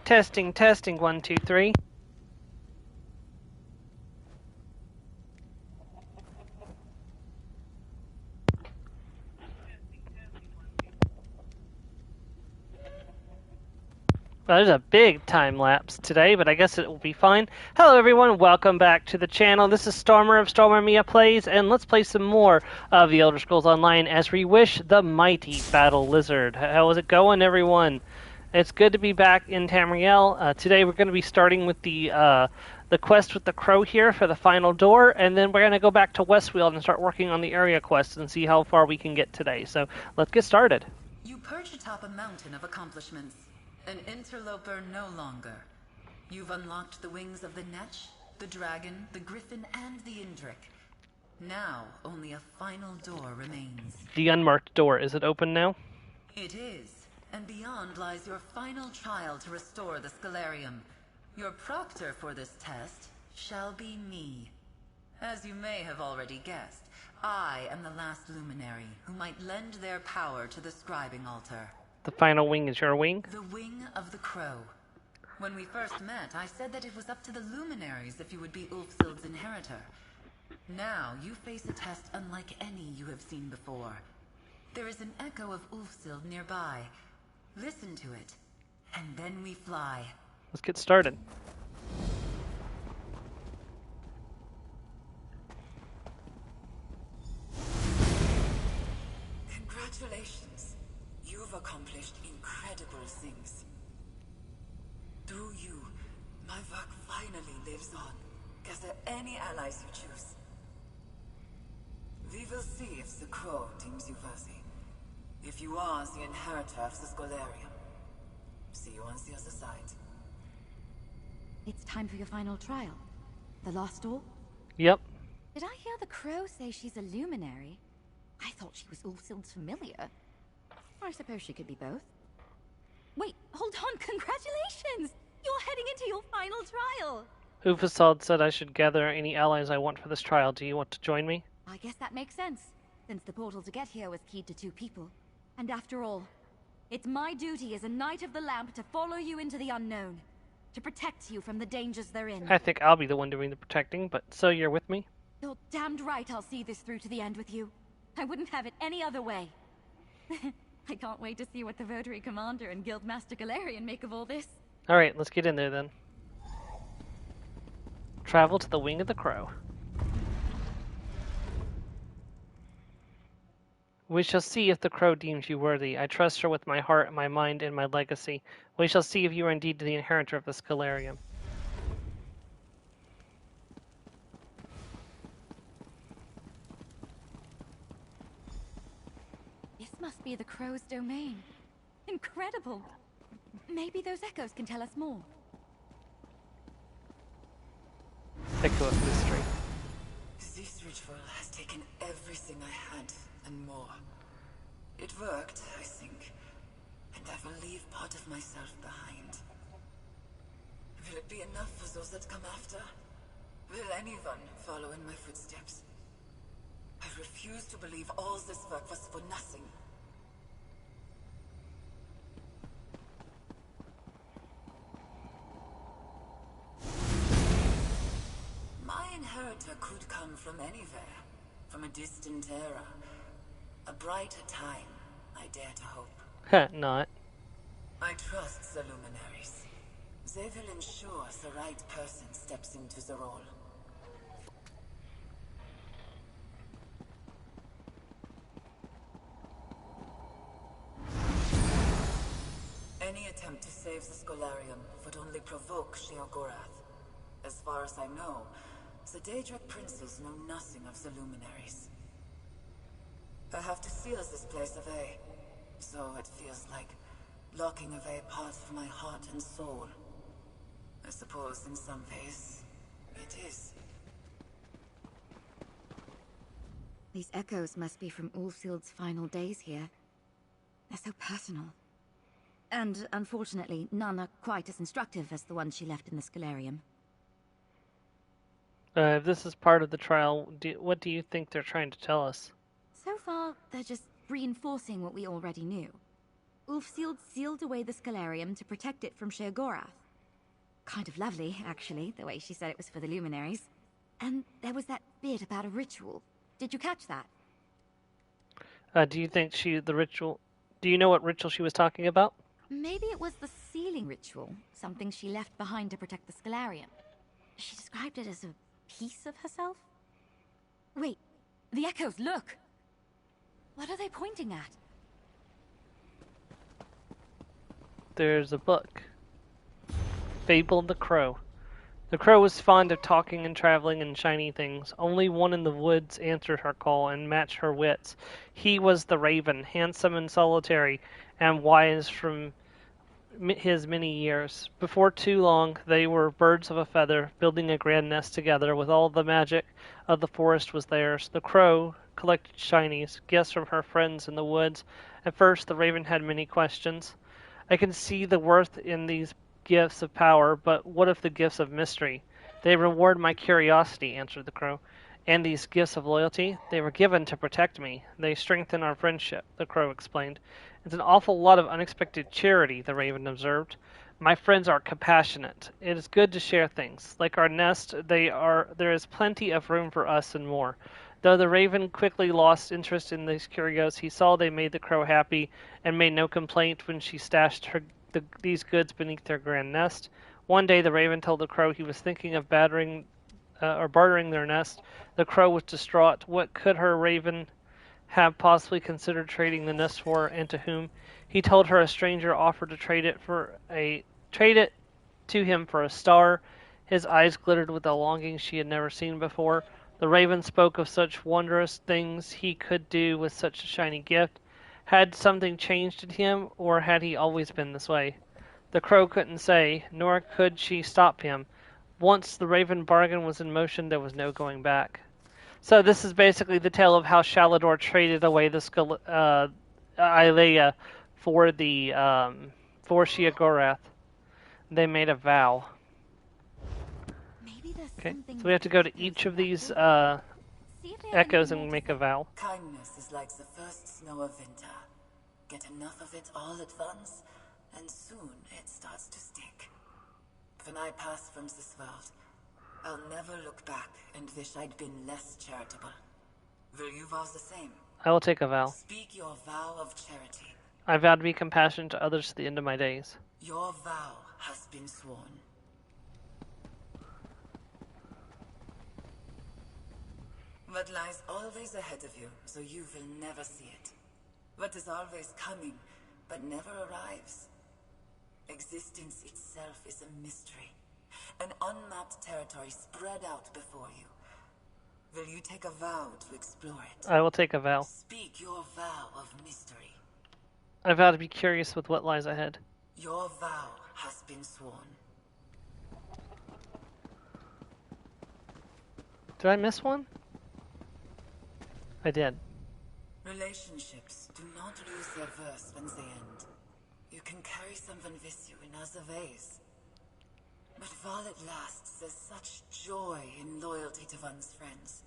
Testing, testing, 1, 2, 3. Well, there's a big time lapse today, but I guess it will be fine. Hello everyone, welcome back to the channel. This is Stormer of Stormer Mia Plays, and let's play some more of the Elder Scrolls Online as Reewish the Mighty Battle Lizard. How is it going, everyone? It's good to be back in Tamriel. Today we're going to be starting with the quest with the crow here for the final door, and then we're going to go back to Westfield and start working on the area quests and see how far we can get today. So let's get started. You perch atop a mountain of accomplishments. An interloper no longer. You've unlocked the wings of the Netch, the Dragon, the Griffin, and the Indrik. Now, only a final door remains. The unmarked door, is it open now? It is, and beyond lies your final trial to restore the Scalarium. Your proctor for this test shall be me. As you may have already guessed, I am the last luminary who might lend their power to the scribing altar. The final wing is your wing? The wing of the crow. When we first met, I said that it was up to the luminaries if you would be Ulfsild's inheritor. Now, you face a test unlike any you have seen before. There is an echo of Ulfsild nearby. Listen to it, and then we fly. Let's get started. Congratulations. You've accomplished incredible things. Through you, my work finally lives on. Gather any allies you choose. We will see if the crow deems you worthy. If you are the inheritor of the Scholarium. See you on the other side. It's time for your final trial. The last door? Yep. Did I hear the crow say she's a luminary? I thought she was Ulfsild's familiar. I suppose she could be both. Wait, hold on, congratulations! You're heading into your final trial! Ufasald said I should gather any allies I want for this trial. Do you want to join me? I guess that makes sense, since the portal to get here was keyed to 2 people. And after all, it's my duty as a Knight of the Lamp to follow you into the unknown, to protect you from the dangers they're in. I think I'll be the one doing the protecting, but so you're with me? You're damned right I'll see this through to the end with you. I wouldn't have it any other way. I can't wait to see what the Votary Commander and Guildmaster Galarian make of all this. Alright, let's get in there then. Travel to the wing of the crow. We shall see if the crow deems you worthy. I trust her with my heart, my mind, and my legacy. We shall see if you are indeed the inheritor of the Scalarium. This must be the crow's domain. Incredible. Maybe those echoes can tell us more. Echo of mystery. This ritual has taken everything I had and more. It worked, I think, and I will leave part of myself behind. Will it be enough for those that come after? Will anyone follow in my footsteps? I refuse to believe all this work was for nothing. My inheritor could come from anywhere, from a distant era. A brighter time, I dare to hope. Heh, not. I trust the luminaries. They will ensure the right person steps into the role. Any attempt to save the Scholarium would only provoke Sheogorath. As far as I know, the Daedric princes know nothing of the luminaries. I have to seal this place away, so it feels like locking away parts of my heart and soul. I suppose in some ways, it is. These echoes must be from Ulfsild's final days here. They're so personal. And, unfortunately, none are quite as instructive as the ones she left in the Scalarium. If this is part of the trial, what do you think they're trying to tell us? So far, they're just reinforcing what we already knew. Ulfsild sealed away the Scalarium to protect it from Sheogorath. kind of lovely, actually, the way she said it was for the luminaries. And there was that bit about a ritual. Did you catch that? Do you think the ritual... Do you know what ritual she was talking about? Maybe it was the sealing ritual, something she left behind to protect the Scholarium. She described it as a piece of herself. Wait, the echoes, look! What are they pointing at? There's a book. Fable the Crow. The crow was fond of talking and traveling and shiny things. Only one in the woods answered her call and matched her wits. He was the raven, handsome and solitary, and wise from his many years. Before too long, they were birds of a feather, building a grand nest together, with all the magic of the forest was theirs. The crow collected shinies, gifts from her friends in the woods. At first, the raven had many questions. I can see the worth in these gifts of power, but what if the gifts of mystery? They reward my curiosity, answered the crow. And these gifts of loyalty, they were given to protect me. They strengthen our friendship, the crow explained. It's an awful lot of unexpected charity, the raven observed. My friends are compassionate. It is good to share things. Like our nest, there is plenty of room for us and more. Though the raven quickly lost interest in these curios, he saw they made the crow happy and made no complaint when she stashed these goods beneath their grand nest. One day the raven told the crow he was thinking of bartering their nest. The crow was distraught. What could her raven have possibly considered trading the nest for, and to whom? He told her a stranger offered to trade it to him for a star. His eyes glittered with a longing she had never seen before. The raven spoke of such wondrous things he could do with such a shiny gift. Had something changed in him, or had he always been this way? The crow couldn't say, nor could she stop him. Once the raven bargain was in motion, there was no going back. So this is basically the tale of how Shalador traded away the Ilea for for Sheogorath. They made a vow. Maybe there's Okay, something so we have to go to each of these See if they have echoes anything and more make to a vow. Kindness is like the first snow of winter. Get enough of it all at once, and soon it starts to stick. When I pass from this world, I'll never look back and wish I'd been less charitable. Will you vow the same? I will take a vow. Speak your vow of charity. I vow to be compassionate to others to the end of my days. Your vow has been sworn. What lies always ahead of you, so you will never see it. What is always coming, but never arrives. Existence itself is a mystery. An unmapped territory spread out before you. Will you take a vow to explore it? I will take a vow. Speak your vow of mystery. I vow to be curious with what lies ahead. Your vow has been sworn. Did I miss one? I did. Relationships do not lose their worth when they end. You can carry someone with you in other ways. But while it lasts, there's such joy in loyalty to one's friends.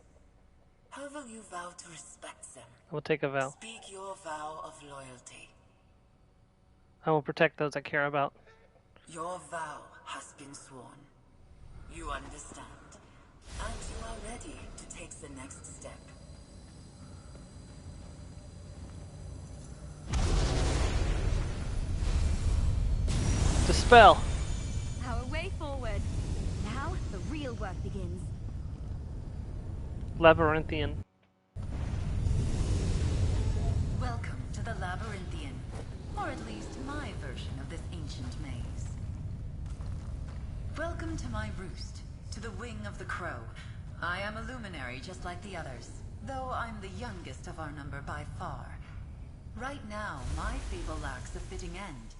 How will you vow to respect them? I will take a vow. Speak your vow of loyalty. I will protect those I care about. Your vow has been sworn. You understand. And you are ready to take the next step. Dispel. Our way forward. Now the real work begins. Labyrinthian. Welcome to the Labyrinthian, or at least my version of this ancient maze. Welcome to my roost, to the wing of the crow. I am a luminary just like the others, though I'm the youngest of our number by far. Right now, my fable lacks a fitting end.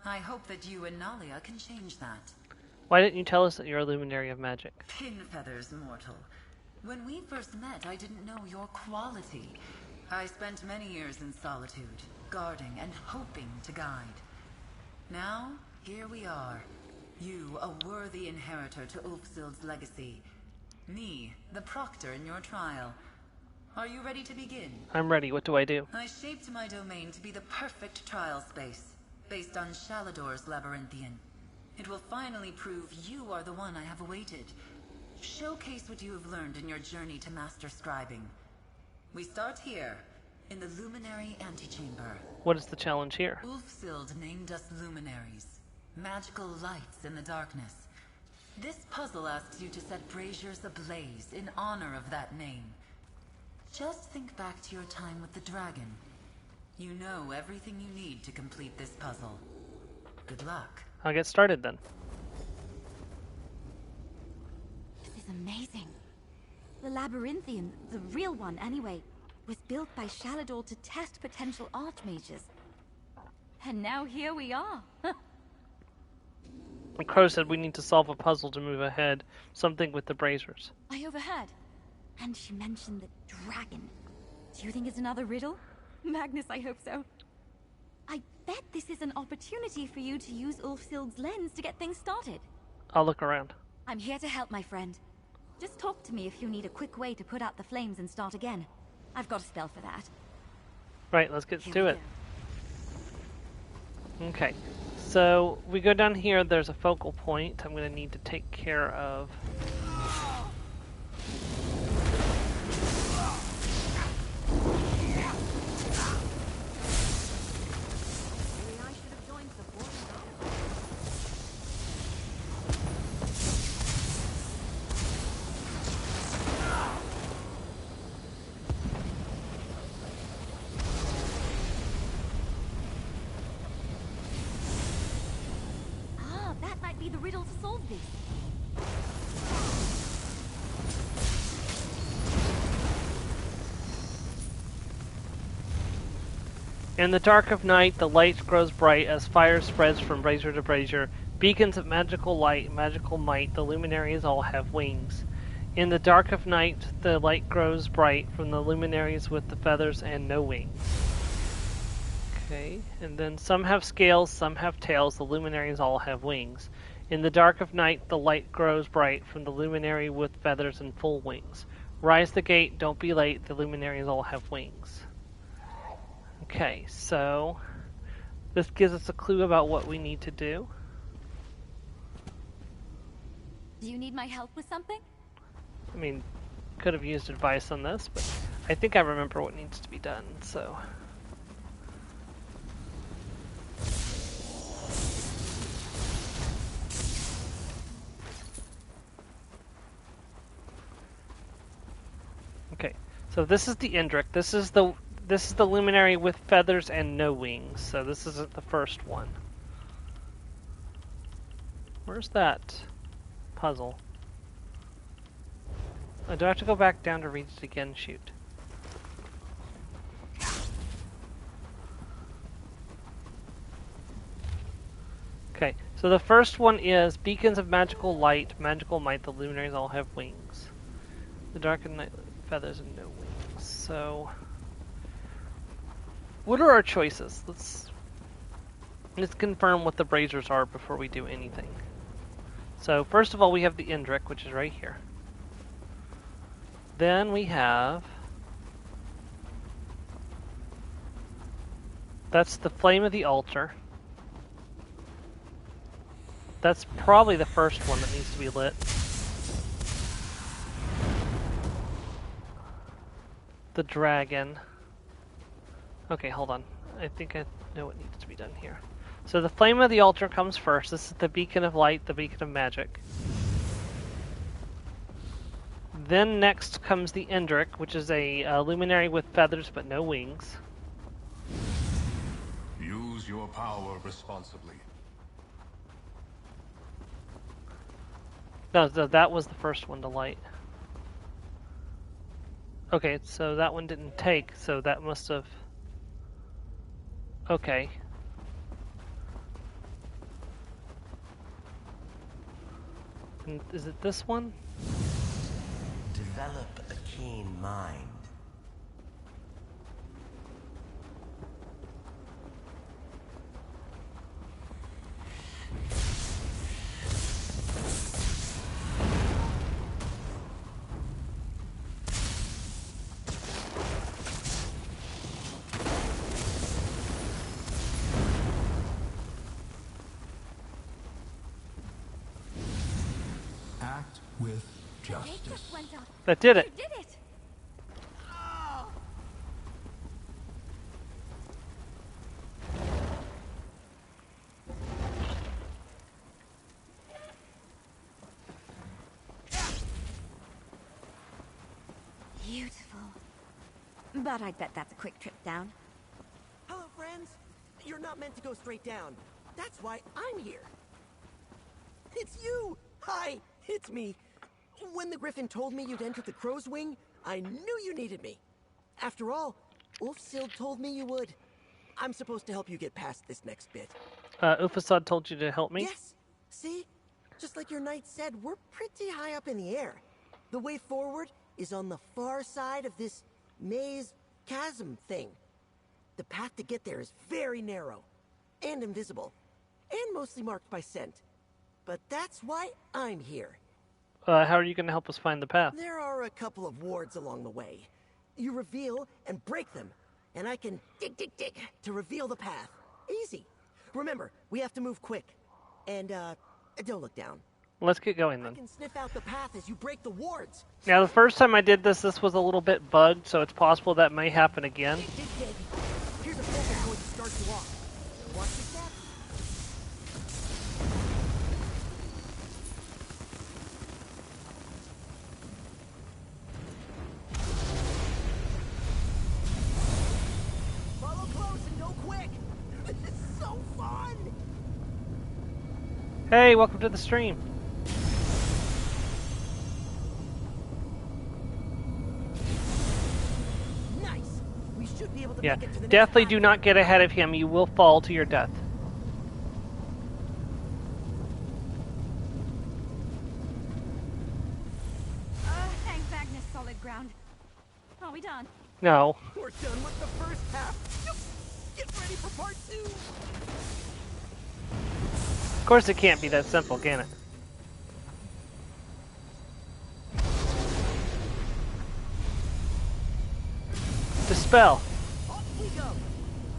I hope that you and Nalia can change that. Why didn't you tell us that you're a luminary of magic? Pin feathers, mortal. When we first met, I didn't know your quality. I spent many years in solitude, guarding and hoping to guide. Now, here we are. You, a worthy inheritor to Ulfsild's legacy. Me, the proctor in your trial. Are you ready to begin? I'm ready. What do I do? I shaped my domain to be the perfect trial space, based on Shalador's Labyrinthian. It will finally prove you are the one I have awaited. Showcase what you have learned in your journey to master scribing. We start here, in the Luminary Antechamber. What is the challenge here? Ulfsild named us Luminaries, magical lights in the darkness. This puzzle asks you to set braziers ablaze in honor of that name. Just think back to your time with the dragon. You know everything you need to complete this puzzle. Good luck. I'll get started then. This is amazing. The Labyrinthium, the real one anyway, was built by Shalador to test potential archmages. And now here we are. Crow said we need to solve a puzzle to move ahead. Something with the braziers. I overheard. And she mentioned the dragon. Do you think it's another riddle? Magnus, I hope so. I bet this is an opportunity for you to use Ulfsild's lens to get things started. I'll look around. I'm here to help, my friend. Just talk to me if you need a quick way to put out the flames and start again. I've got a spell for that. Right, let's get Here to we it. Okay, so we go down here, there's a focal point I'm going to need to take care of. Maybe I should have joined the boarding house. Ah, that might be the riddle to solve this. In the dark of night, the light grows bright as fire spreads from brazier to brazier. Beacons of magical light, magical might, the luminaries all have wings. In the dark of night, the light grows bright from the luminaries with the feathers and no wings. Okay, and then some have scales, some have tails, the luminaries all have wings. In the dark of night, the light grows bright from the luminary with feathers and full wings. Rise the gate, don't be late, the luminaries all have wings. Okay, so this gives us a clue about what we need to do. Do you need my help with something? I mean, could have used advice on this, but I think I remember what needs to be done, so. Okay, so this is the Indrik. This is the luminary with feathers and no wings. So this isn't the first one. Where's that puzzle? Oh, do I have to go back down to read it again? Shoot. Okay, so the first one is beacons of magical light, magical might, the luminaries all have wings. The dark and night feathers and no wings. So what are our choices? Let's confirm what the braziers are before we do anything. So first of all, we have the Indrik, which is right here. Then we have, that's the flame of the altar. That's probably the first one that needs to be lit. The dragon. Okay, hold on. I think I know what needs to be done here. So the flame of the altar comes first. This is the beacon of light, the beacon of magic. Then next comes the Indrik, which is a luminary with feathers but no wings. Use your power responsibly. No, that was the first one to light. Okay, so that one didn't take, so that must have... Okay. And is it this one? Develop a keen mind. justice. Went up. That did it. You did it. Beautiful. But I bet that's a quick trip down. Hello, friends. You're not meant to go straight down. That's why I'm here. It's you! Hi, it's me. When the Griffin told me you'd entered the Crow's Wing, I knew you needed me. After all, Ulfsild told me you would. I'm supposed to help you get past this next bit. Ufasad told you to help me? Yes. See? Just like your knight said, we're pretty high up in the air. The way forward is on the far side of this maze chasm thing. The path to get there is very narrow and invisible and mostly marked by scent. But that's why I'm here. How are you going to help us find the path? There are a couple of wards along the way. You reveal and break them, and I can dig to reveal the path. Easy. Remember, we have to move quick. And, don't look down. Let's get going I then. can sniff out the path as you break the wards. Now, the first time I did this was a little bit bugged, so it's possible that may happen again. Dig. Here's a focal point to start you off. Watch your step. Follow close and go quick. This is so fun. Hey, welcome to the stream. Nice. We should be able to Yeah, make it to the definitely next do path. not get ahead of him. You will fall to your death. Thank Magnus, solid ground. Are we done? No. We're done with the first half. Get ready for part 2. Of course it can't be that simple, can it? Dispel. Off we go.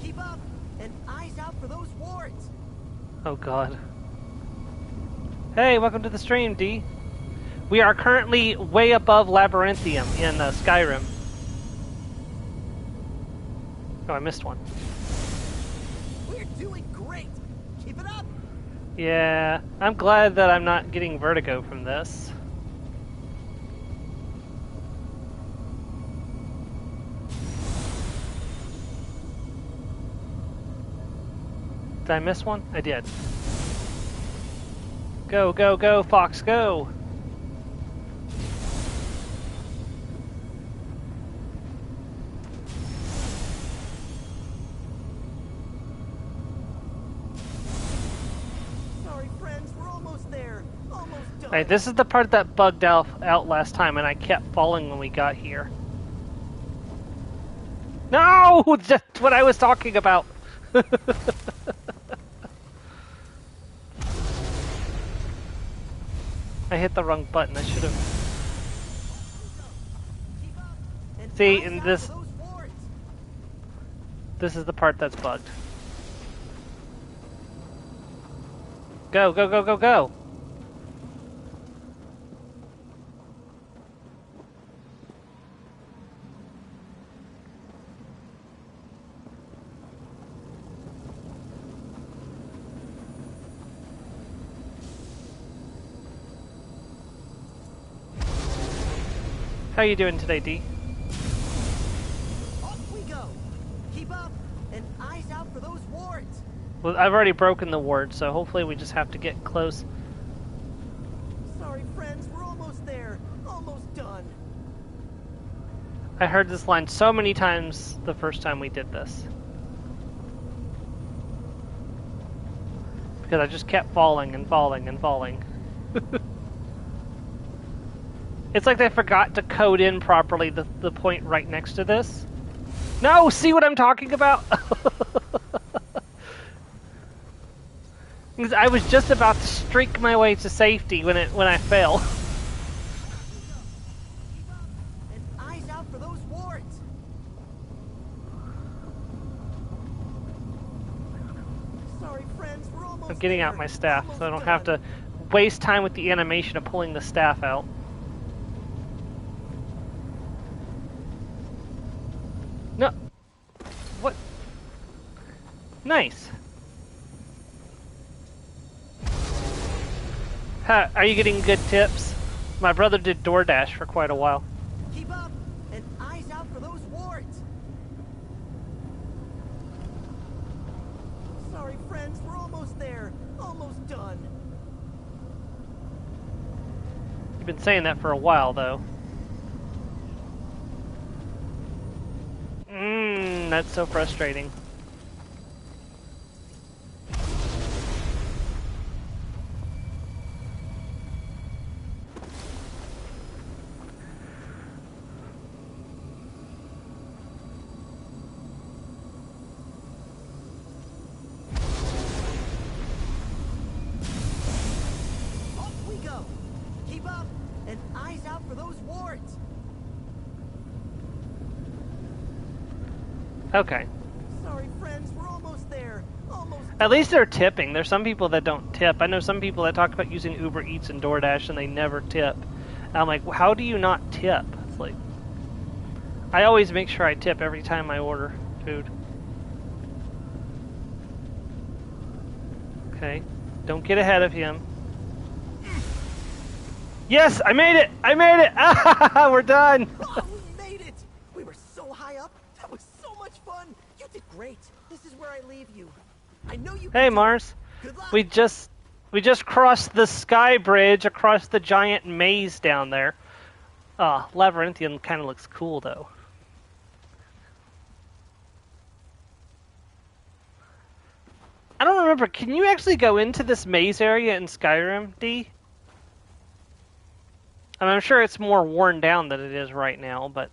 Keep up and eyes out for those wards. Oh god. Hey, welcome to the stream, D. We are currently way above Labyrinthium in Skyrim. Oh, I missed one. We're doing great. Keep it up. Yeah, I'm glad that I'm not getting vertigo from this. Did I miss one? I did. Go, go, go, Fox, go! Sorry, friends. We're almost there. Almost done. Alright, this is the part that bugged out last time, and I kept falling when we got here. No! Just what I was talking about! I hit the wrong button. I should have. Keep up and See, eyes in out this- for those wards. This is the part that's bugged. Go, go, go, go, go! How you doing today, D? Off we go. Keep up and eyes out for those wards. Well, I've already broken the ward, so hopefully we just have to get close. Sorry, friends. We're almost there. Almost done. I heard this line so many times the first time we did this. Because I just kept falling and falling and falling. It's like they forgot to code in properly the point right next to this. No, see what I'm talking about? Because I was just about to streak my way to safety when I fell. Keep up and eyes out for those wards. Sorry, friends. We're almost I'm getting out there. my staff, so I don't Almost have done. to waste time with the animation of pulling the staff out. Nice. Are you getting good tips? My brother did DoorDash for quite a while. Keep up, and eyes out for those wards. Sorry, friends, we're almost there. Almost done. You've been saying that for a while, though. That's so frustrating. Off we go. Keep up, and eyes out for those wards. Okay. Sorry, friends, we're almost there. Almost. At least they're tipping. There's some people that don't tip. I know some people that talk about using Uber Eats and DoorDash and they never tip. And I'm like, well, how do you not tip? It's like, I always make sure I tip every time I order food. Okay. Don't get ahead of him. Yes, I made it! I made it! Ah, we're done! Oh, we made it! We were so high up. That was so much fun. You did great. This is where I leave you. I know you. Hey, can do it. Mars. Good luck. We just crossed the sky bridge across the giant maze down there. Labyrinthian kind of looks cool, though. I don't remember. Can you actually go into this maze area in Skyrim, D? I mean, I'm sure it's more worn down than it is right now, but...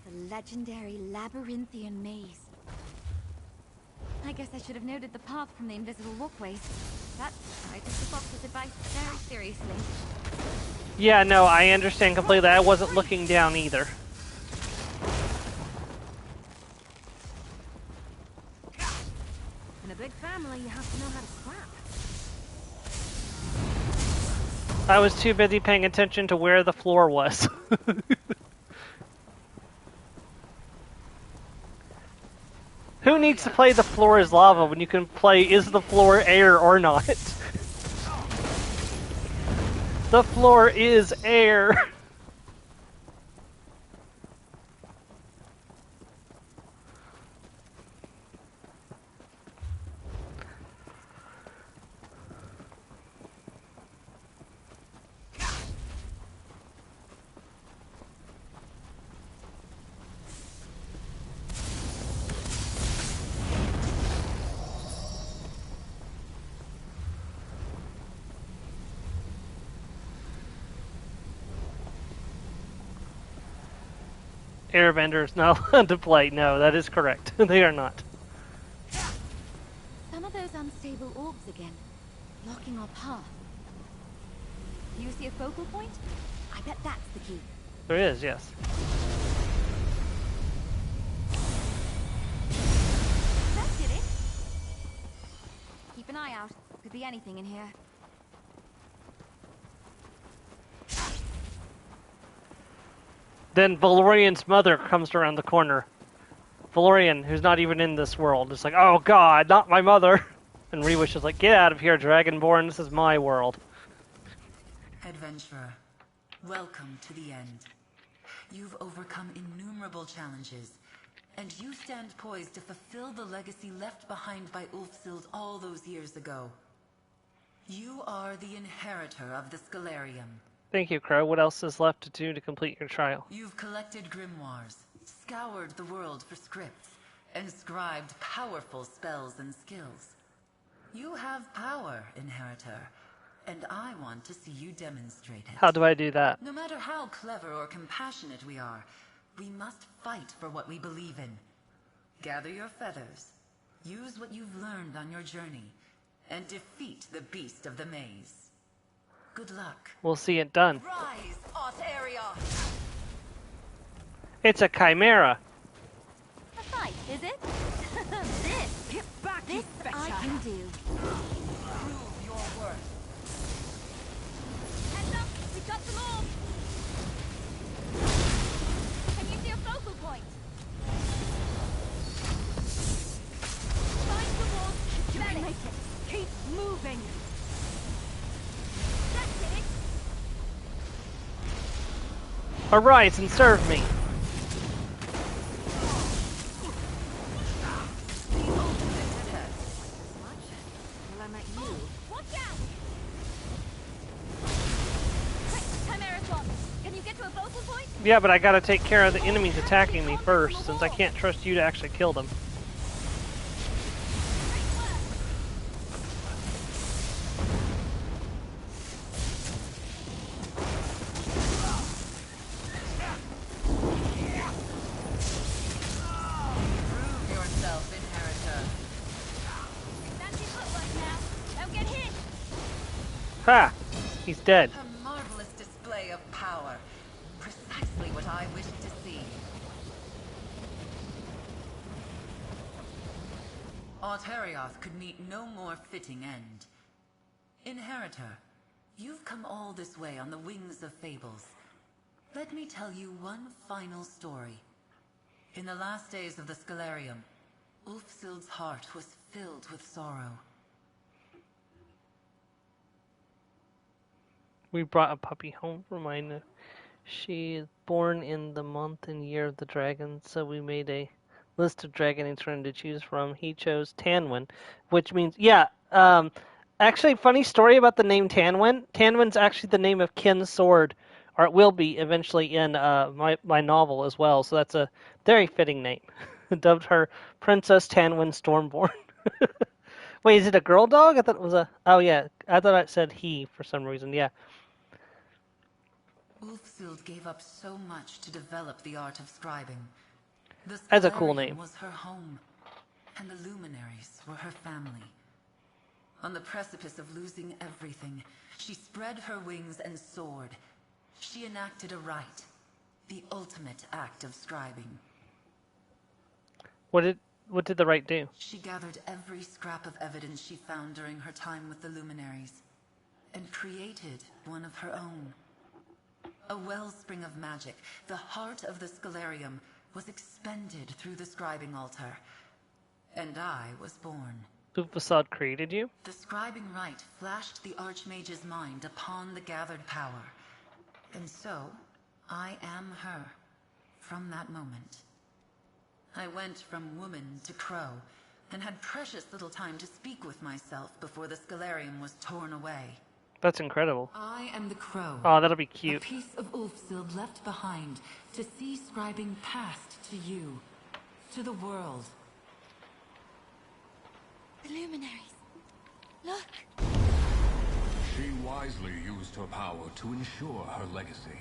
The legendary Labyrinthian maze. I guess I should have noted the path from the invisible walkways. That's I took the fox's advice very seriously. Yeah, no, I understand completely. I wasn't looking down either. In a big family, you have to know how to scrap. I was too busy paying attention to where the floor was. Who needs to play the floor is lava when you can play is the floor air or not? The floor is air. Airbenders not allowed to play. No, that is correct. They are not. Some of those unstable orbs again, blocking our path. Do you see a focal point? I bet that's the key. There is, yes. That did it. Keep an eye out. Could be anything in here. Then Valorian's mother comes around the corner. Valorian, who's not even in this world, is like, oh god, not my mother. And Reewish is like, get out of here, Dragonborn, this is my world. Adventurer, welcome to the end. You've overcome innumerable challenges, and you stand poised to fulfill the legacy left behind by Ulfsild all those years ago. You are the inheritor of the Scalarium. Thank you, Crow. What else is left to do to complete your trial? You've collected grimoires, scoured the world for scripts, and scribed powerful spells and skills. You have power, Inheritor, and I want to see you demonstrate it. How do I do that? No matter how clever or compassionate we are, we must fight for what we believe in. Gather your feathers. Use what you've learned on your journey and defeat the beast of the maze. Good luck. We'll see it done. Rise, Altaria! It's a chimera. A fight, is it? This I can do. Prove your worth. Heads up, we got them all. Can you see a focal point? Find the wall. You can make it. Keep moving. That's it. Arise and serve me. Well, I'm at you. Watch out! Quick, Chimera Swap. Can you get to a focal point? Yeah, but I gotta take care of the enemies attacking me first, since I can't trust you to actually kill them. Prove yourself, Inheritor. Fancy footwork now. Don't get hit. Ha! He's dead. A marvelous display of power. Precisely what I wished to see. Altarioth could meet no more fitting end. Inheritor, you've come all this way on the wings of fables. Let me tell you one final story. In the last days of the Scalarium, Ulfsild's heart was filled with sorrow. We brought a puppy home for mine. She is born in the month and year of the dragon, so we made a list of dragon eternity to choose from. He chose Tanwyn, which means, actually, funny story about the name Tanwyn. Tanwyn's actually the name of Kin's sword, or it will be eventually in my novel as well, so that's a very fitting name. Dubbed her Princess Tanwyn Stormborn. Wait, is it a girl dog? I thought it was a... Oh, yeah. I thought it said he for some reason, yeah. Ulfsild gave up so much to develop the art of scribing. The That's a cool Scalarium name. was her home, and the luminaries were her family. On the precipice of losing everything, she spread her wings and soared. She enacted a rite, the ultimate act of scribing. What did the right do? She gathered every scrap of evidence she found during her time with the luminaries, and created one of her own. A wellspring of magic, the heart of the Scalarium, was expended through the scribing altar, and I was born. Ufasad created you? The scribing rite flashed the Archmage's mind upon the gathered power, and so I am her from that moment. I went from woman to crow, and had precious little time to speak with myself before the Scalarium was torn away. That's incredible. I am the crow. Oh, that'll be A cute. piece of Ulfsild left behind to see scribing passed to you, to the world. The luminaries. Look. She wisely used her power to ensure her legacy.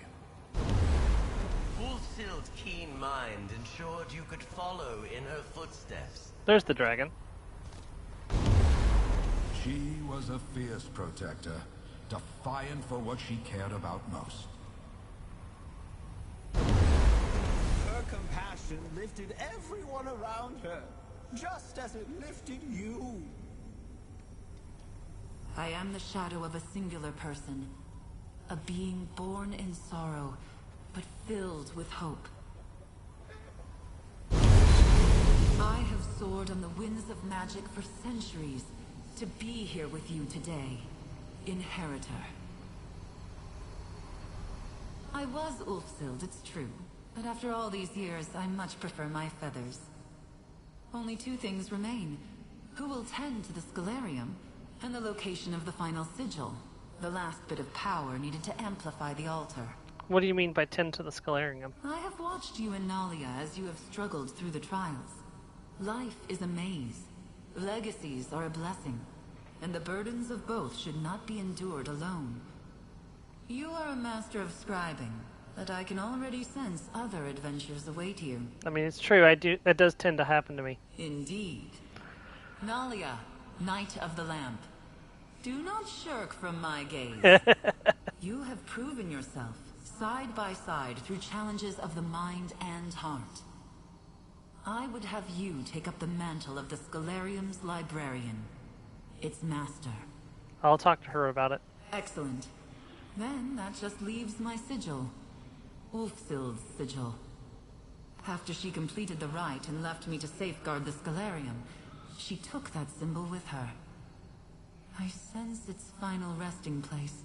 Ulfsild's keen mind ensured you could follow in her footsteps. There's the dragon. She was a fierce protector, defiant for what she cared about most. Her compassion lifted everyone around her, just as it lifted you. I am the shadow of a singular person, a being born in sorrow, but filled with hope. I have soared on the winds of magic for centuries to be here with you today, Inheritor. I was Ulfsild, it's true, but after all these years, I much prefer my feathers. Only two things remain. Who will tend to the Scalarium, and the location of the final sigil, the last bit of power needed to amplify the altar. What do you mean by tend to the Scalarium? I have watched you and Nalia as you have struggled through the trials. Life is a maze. Legacies are a blessing, and the burdens of both should not be endured alone. You are a master of scribing, but I can already sense other adventures await you. I mean, it's true. I do. That does tend to happen to me. Indeed. Nalia, Knight of the Lamp. Do not shirk from my gaze. You have proven yourself, side by side, through challenges of the mind and heart. I would have you take up the mantle of the Scholarium's librarian, its master. I'll talk to her about it. Excellent. Then that just leaves my sigil. Ulfsild's sigil. After she completed the rite and left me to safeguard the Scholarium, she took that symbol with her. I sense its final resting place,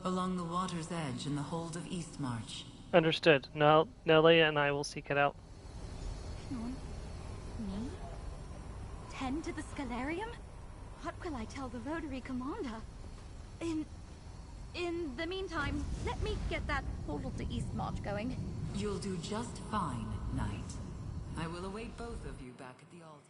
along the water's edge in the hold of Eastmarch. Understood. Now, Leia and I will seek it out. Hang on. Me? Tend to the Scholarium? What will I tell the Rotary Commander? In the meantime, let me get that portal to Eastmarch going. You'll do just fine, Knight. I will await both of you back at the altar.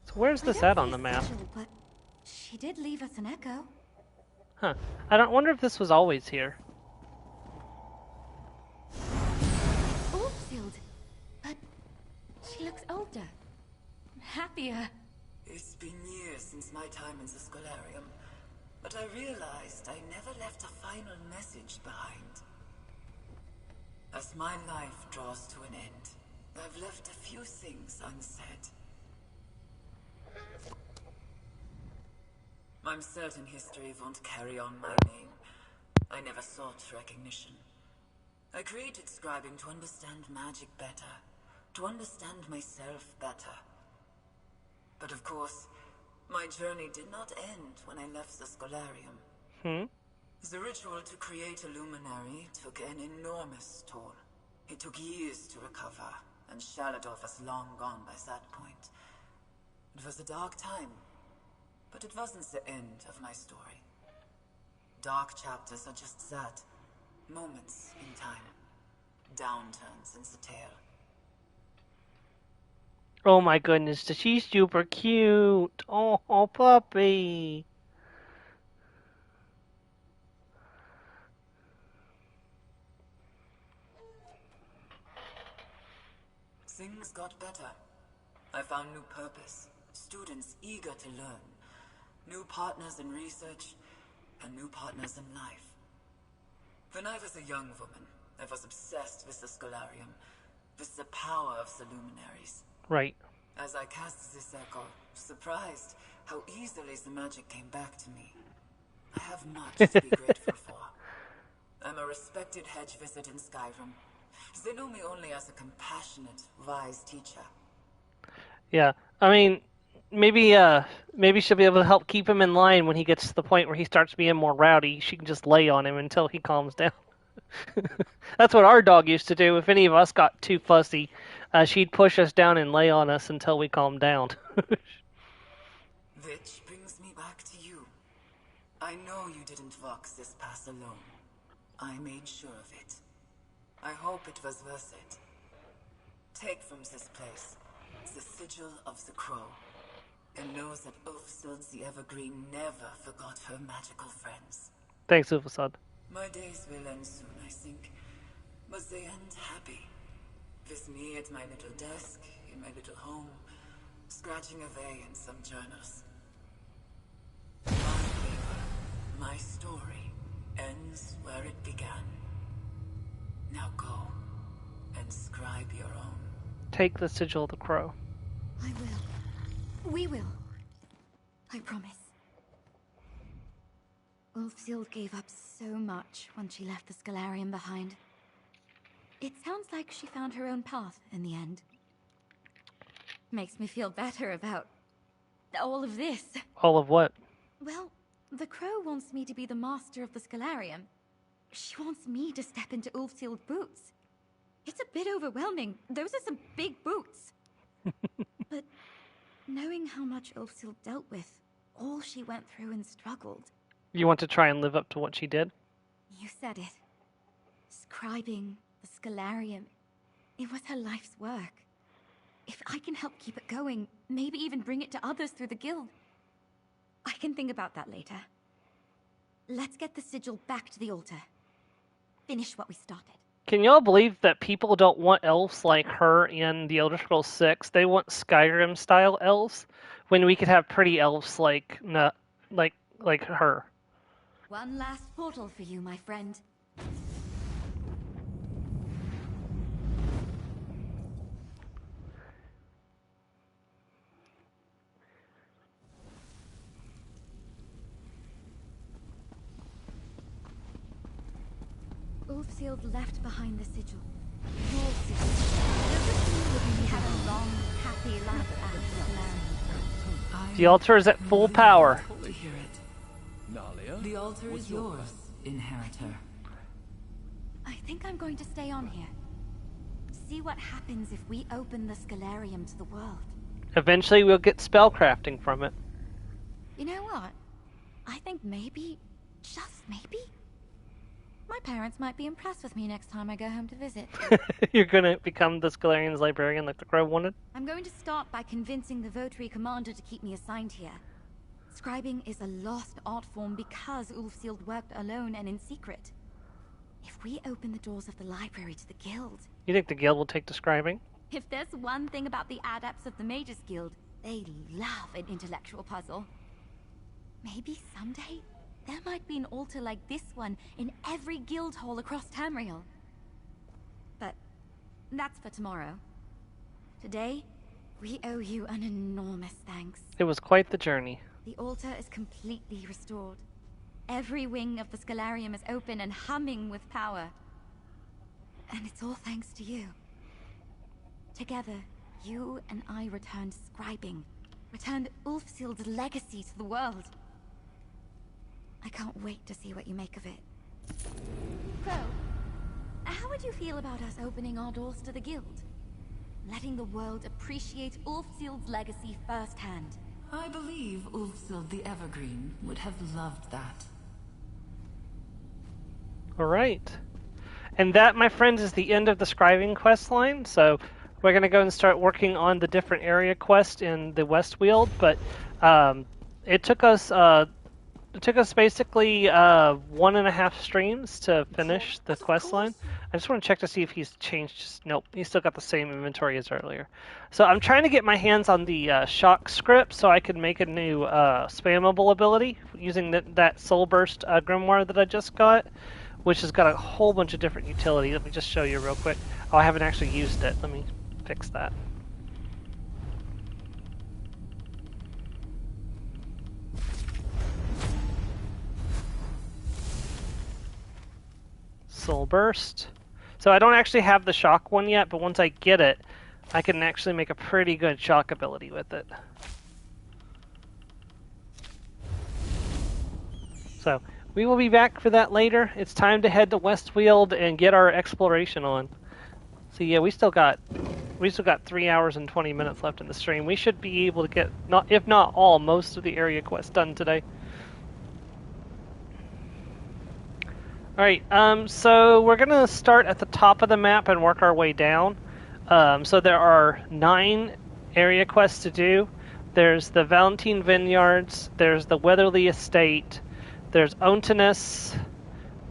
So where's this at on the map? Sigil, but she did leave us an echo. Huh. I don't wonder if this was always here. Ulfsild, but she looks older, happier. It's been years since my time in the Scholarium, but I realized I never left a final message behind. As my life draws to an end, I've left a few things unsaid. I'm certain history won't carry on my name. I never sought recognition. I created scribing to understand magic better, to understand myself better. But of course, my journey did not end when I left the Scholarium. The ritual to create a luminary took an enormous toll. It took years to recover, and Shaladov was long gone by that point. It was a dark time, but it wasn't the end of my story. Dark chapters are just that, moments in time, downturns in the tale. Oh my goodness, she's super cute. Oh, puppy. Things got better. I found new purpose, students eager to learn, new partners in research, and new partners in life. When I was a young woman, I was obsessed with the Scholarium, with the power of the luminaries. Right. As I cast this echo, surprised how easily the magic came back to me. I have much to be grateful for. I'm a respected hedge wizard in Skyrim. They know me only as a compassionate, wise teacher. Yeah. I mean, maybe she'll be able to help keep him in line when he gets to the point where he starts being more rowdy. She can just lay on him until he calms down. That's what our dog used to do. If any of us got too fussy, she'd push us down and lay on us until we calmed down. Which brings me back to you. I know you didn't walk this path alone. I made sure of it. I hope it was worth it. Take from this place the sigil of the crow, and know that Ulfsild the Evergreen never forgot her magical friends. Thanks, Ufasad. My days will end soon, I think, but they end happy. With me at my little desk, in my little home, scratching away in some journals. My paper, my story, ends where it began. Now go, and scribe your own. Take the sigil of the crow. I will. We will. I promise. Ulfsild gave up so much when she left the Scholarium behind. It sounds like she found her own path in the end. Makes me feel better about all of this. All of what? Well, the crow wants me to be the master of the Scholarium. She wants me to step into Ulfsild's boots. It's a bit overwhelming. Those are some big boots. But knowing how much Ulfsild dealt with, all she went through and struggled. You want to try and live up to what she did? You said it. Scribing, the Scholarium, it was her life's work. If I can help keep it going, maybe even bring it to others through the guild. I can think about that later. Let's get the sigil back to the altar. Finish what we started. Can y'all believe that people don't want elves like her in the Elder Scrolls 6? They want Skyrim-style elves, when we could have pretty elves like her. One last portal for you, my friend. Ulfsild left behind the sigil. Your sigil. We had a long, happy life at Solarium. The altar is at full power. To hear it. Nalia? The altar is yours, inheritor. I think I'm going to stay on here. See what happens if we open the Scholarium to the world. Eventually we'll get spellcrafting from it. You know what? I think maybe, just maybe, my parents might be impressed with me next time I go home to visit. You're gonna become the Scholarian's librarian like the crow wanted? I'm going to start by convincing the Votary commander to keep me assigned here. Scribing is a lost art form because Ulfsild worked alone and in secret. If we open the doors of the library to the guild... You think the guild will take to scribing? If there's one thing about the adepts of the Mages Guild, they love an intellectual puzzle. Maybe someday, there might be an altar like this one in every guild hall across Tamriel. But that's for tomorrow. Today, we owe you an enormous thanks. It was quite the journey. The altar is completely restored. Every wing of the Scholarium is open and humming with power. And it's all thanks to you. Together, you and I returned scribing, returned Ulfsild's legacy to the world. I can't wait to see what you make of it. So, how would you feel about us opening our doors to the guild? Letting the world appreciate Ulfsild's legacy firsthand. I believe Ulfsild the Evergreen would have loved that. Alright. And that, my friends, is the end of the scribing quest line, so we're going to go and start working on the different area quests in the Westweald, but it took us basically 1.5 streams to finish the quest line. I just want to check to see if he's changed. Nope, he's still got the same inventory as earlier. So I'm trying to get my hands on the shock script so I can make a new spammable ability using that Soul Burst grimoire that I just got, which has got a whole bunch of different utility. Let me just show you real quick. Oh, I haven't actually used it. Let me fix that. Soul Burst. So I don't actually have the shock one yet, but once I get it, I can actually make a pretty good shock ability with it. So we will be back for that later. It's time to head to Westweald and get our exploration on. So yeah, we still got 3 hours and 20 minutes left in the stream. We should be able to get, if not all, most of the area quests done today. Alright, so we're going to start at the top of the map and work our way down. So there are 9 area quests to do. There's the Valentine Vineyards, there's the Weatherly Estate, there's Ontinus,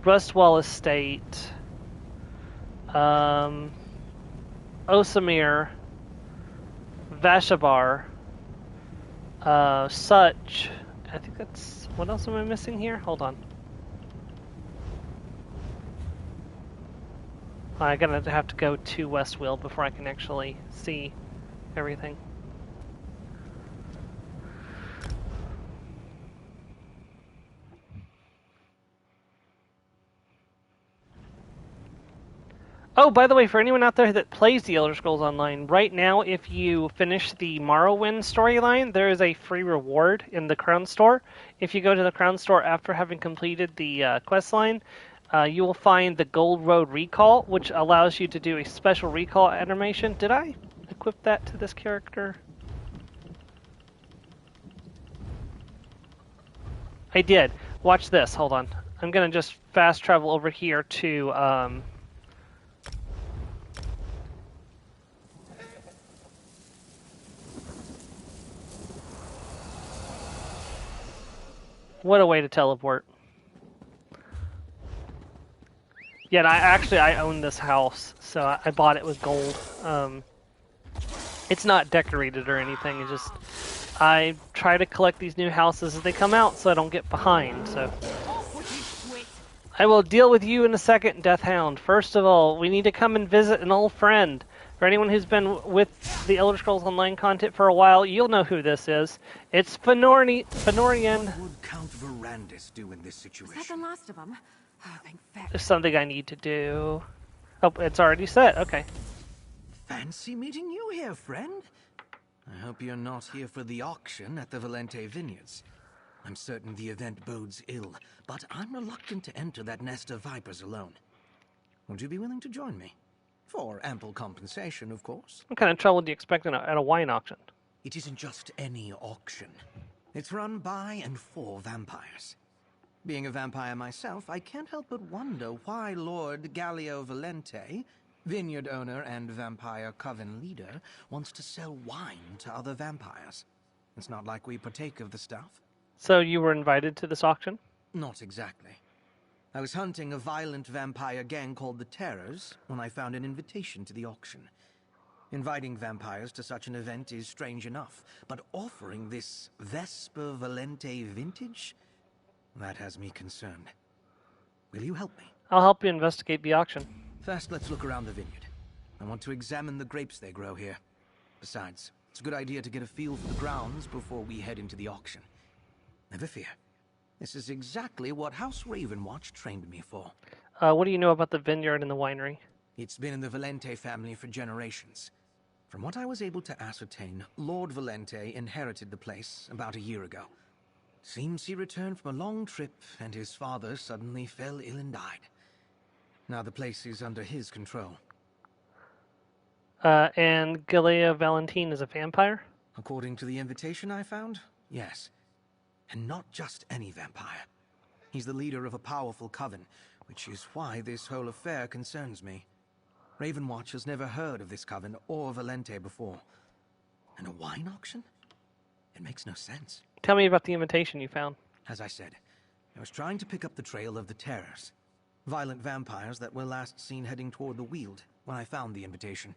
Rustwall Estate, Osamir, Vashabar, Such. I think that's... What else am I missing here? Hold on. I'm gonna have to go to Westweald before I can actually see everything. Oh, by the way, for anyone out there that plays the Elder Scrolls Online, right now, if you finish the Morrowind storyline, there is a free reward in the Crown Store. If you go to the Crown Store after having completed the quest line, you will find the Gold Road Recall, which allows you to do a special recall animation. Did I equip that to this character? I did. Watch this. Hold on. I'm going to just fast travel over here to... What a way to teleport. Yeah, and I own this house, so I bought it with gold. It's not decorated or anything. It's just I try to collect these new houses as they come out, so I don't get behind. So I will deal with you in a second, Death Hound. First of all, we need to come and visit an old friend. For anyone who's been with the Elder Scrolls Online content for a while, you'll know who this is. It's Fenorian. What would Count Verandis do in this Is that the situation? last of them? Oh, thank fuck. There's something I need to do. Oh, it's already set. Okay. Fancy meeting you here, friend. I hope you're not here for the auction at the Valente Vineyards. I'm certain the event bodes ill, but I'm reluctant to enter that nest of vipers alone. Would you be willing to join me? For ample compensation, of course. What kind of trouble do you expect at a wine auction? It isn't just any auction. It's run by and for vampires. Being a vampire myself, I can't help but wonder why Lord Gallio Valente, vineyard owner and vampire coven leader, wants to sell wine to other vampires. It's not like we partake of the stuff. So you were invited to this auction? Not exactly. I was hunting a violent vampire gang called the Terrors when I found an invitation to the auction. Inviting vampires to such an event is strange enough, but offering this Vesper Valente vintage? That has me concerned. Will you help me? I'll help you investigate the auction. First, let's look around the vineyard. I want to examine the grapes they grow here. Besides, it's a good idea to get a feel for the grounds before we head into the auction. Never fear. This is exactly what House Ravenwatch trained me for. What do you know about the vineyard and the winery? It's been in the Valente family for generations. From what I was able to ascertain, Lord Valente inherited the place about a year ago. Seems he returned from a long trip and his father suddenly fell ill and died. Now the place is under his control. And Galea Valentine is a vampire? According to the invitation I found, yes. And not just any vampire. He's the leader of a powerful coven, which is why this whole affair concerns me. Ravenwatch has never heard of this coven or Valente before. And a wine auction? It makes no sense. Tell me about the invitation you found. As I said, I was trying to pick up the trail of the Terrors. Violent vampires that were last seen heading toward the Weald when I found the invitation.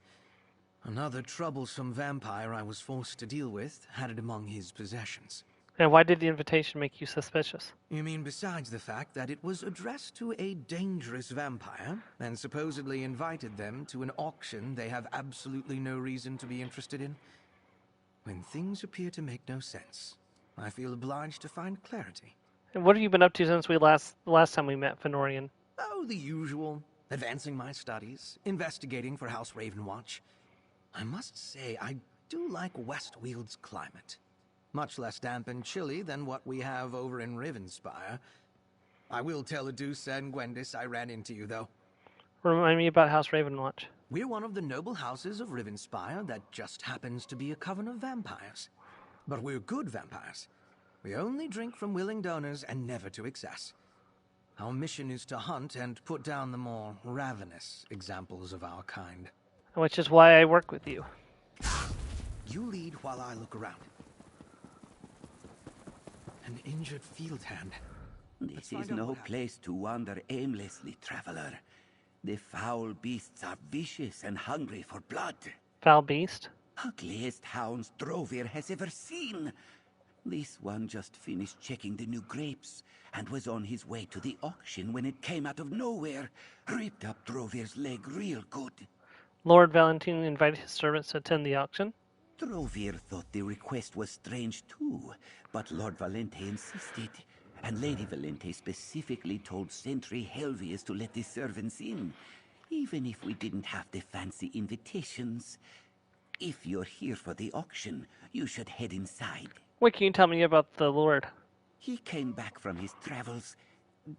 Another troublesome vampire I was forced to deal with had it among his possessions. And why did the invitation make you suspicious? You mean besides the fact that it was addressed to a dangerous vampire and supposedly invited them to an auction they have absolutely no reason to be interested in? When things appear to make no sense, I feel obliged to find clarity. And what have you been up to since the last time we met, Fenorian? Oh, the usual. Advancing my studies, investigating for House Ravenwatch. I must say, I do like Westwield's climate. Much less damp and chilly than what we have over in Rivenspire. I will tell Adusa and Gwendis I ran into you, though. Remind me about House Ravenwatch. We're one of the noble houses of Rivenspire that just happens to be a coven of vampires. But we're good vampires. We only drink from willing donors and never to excess. Our mission is to hunt and put down the more ravenous examples of our kind. Which is why I work with you. You lead while I look around. An injured field hand. This is no place to wander aimlessly, traveler. The foul beasts are vicious and hungry for blood. Foul beast? Ugliest hounds Drovir has ever seen. This one just finished checking the new grapes and was on his way to the auction when it came out of nowhere. Ripped up Drovir's leg real good. Lord Valentine invited his servants to attend the auction. Drovir thought the request was strange too, but Lord Valente insisted, and Lady Valente specifically told Sentry Helvius to let the servants in, even if we didn't have the fancy invitations. If you're here for the auction, you should head inside. What can you tell me about the Lord? He came back from his travels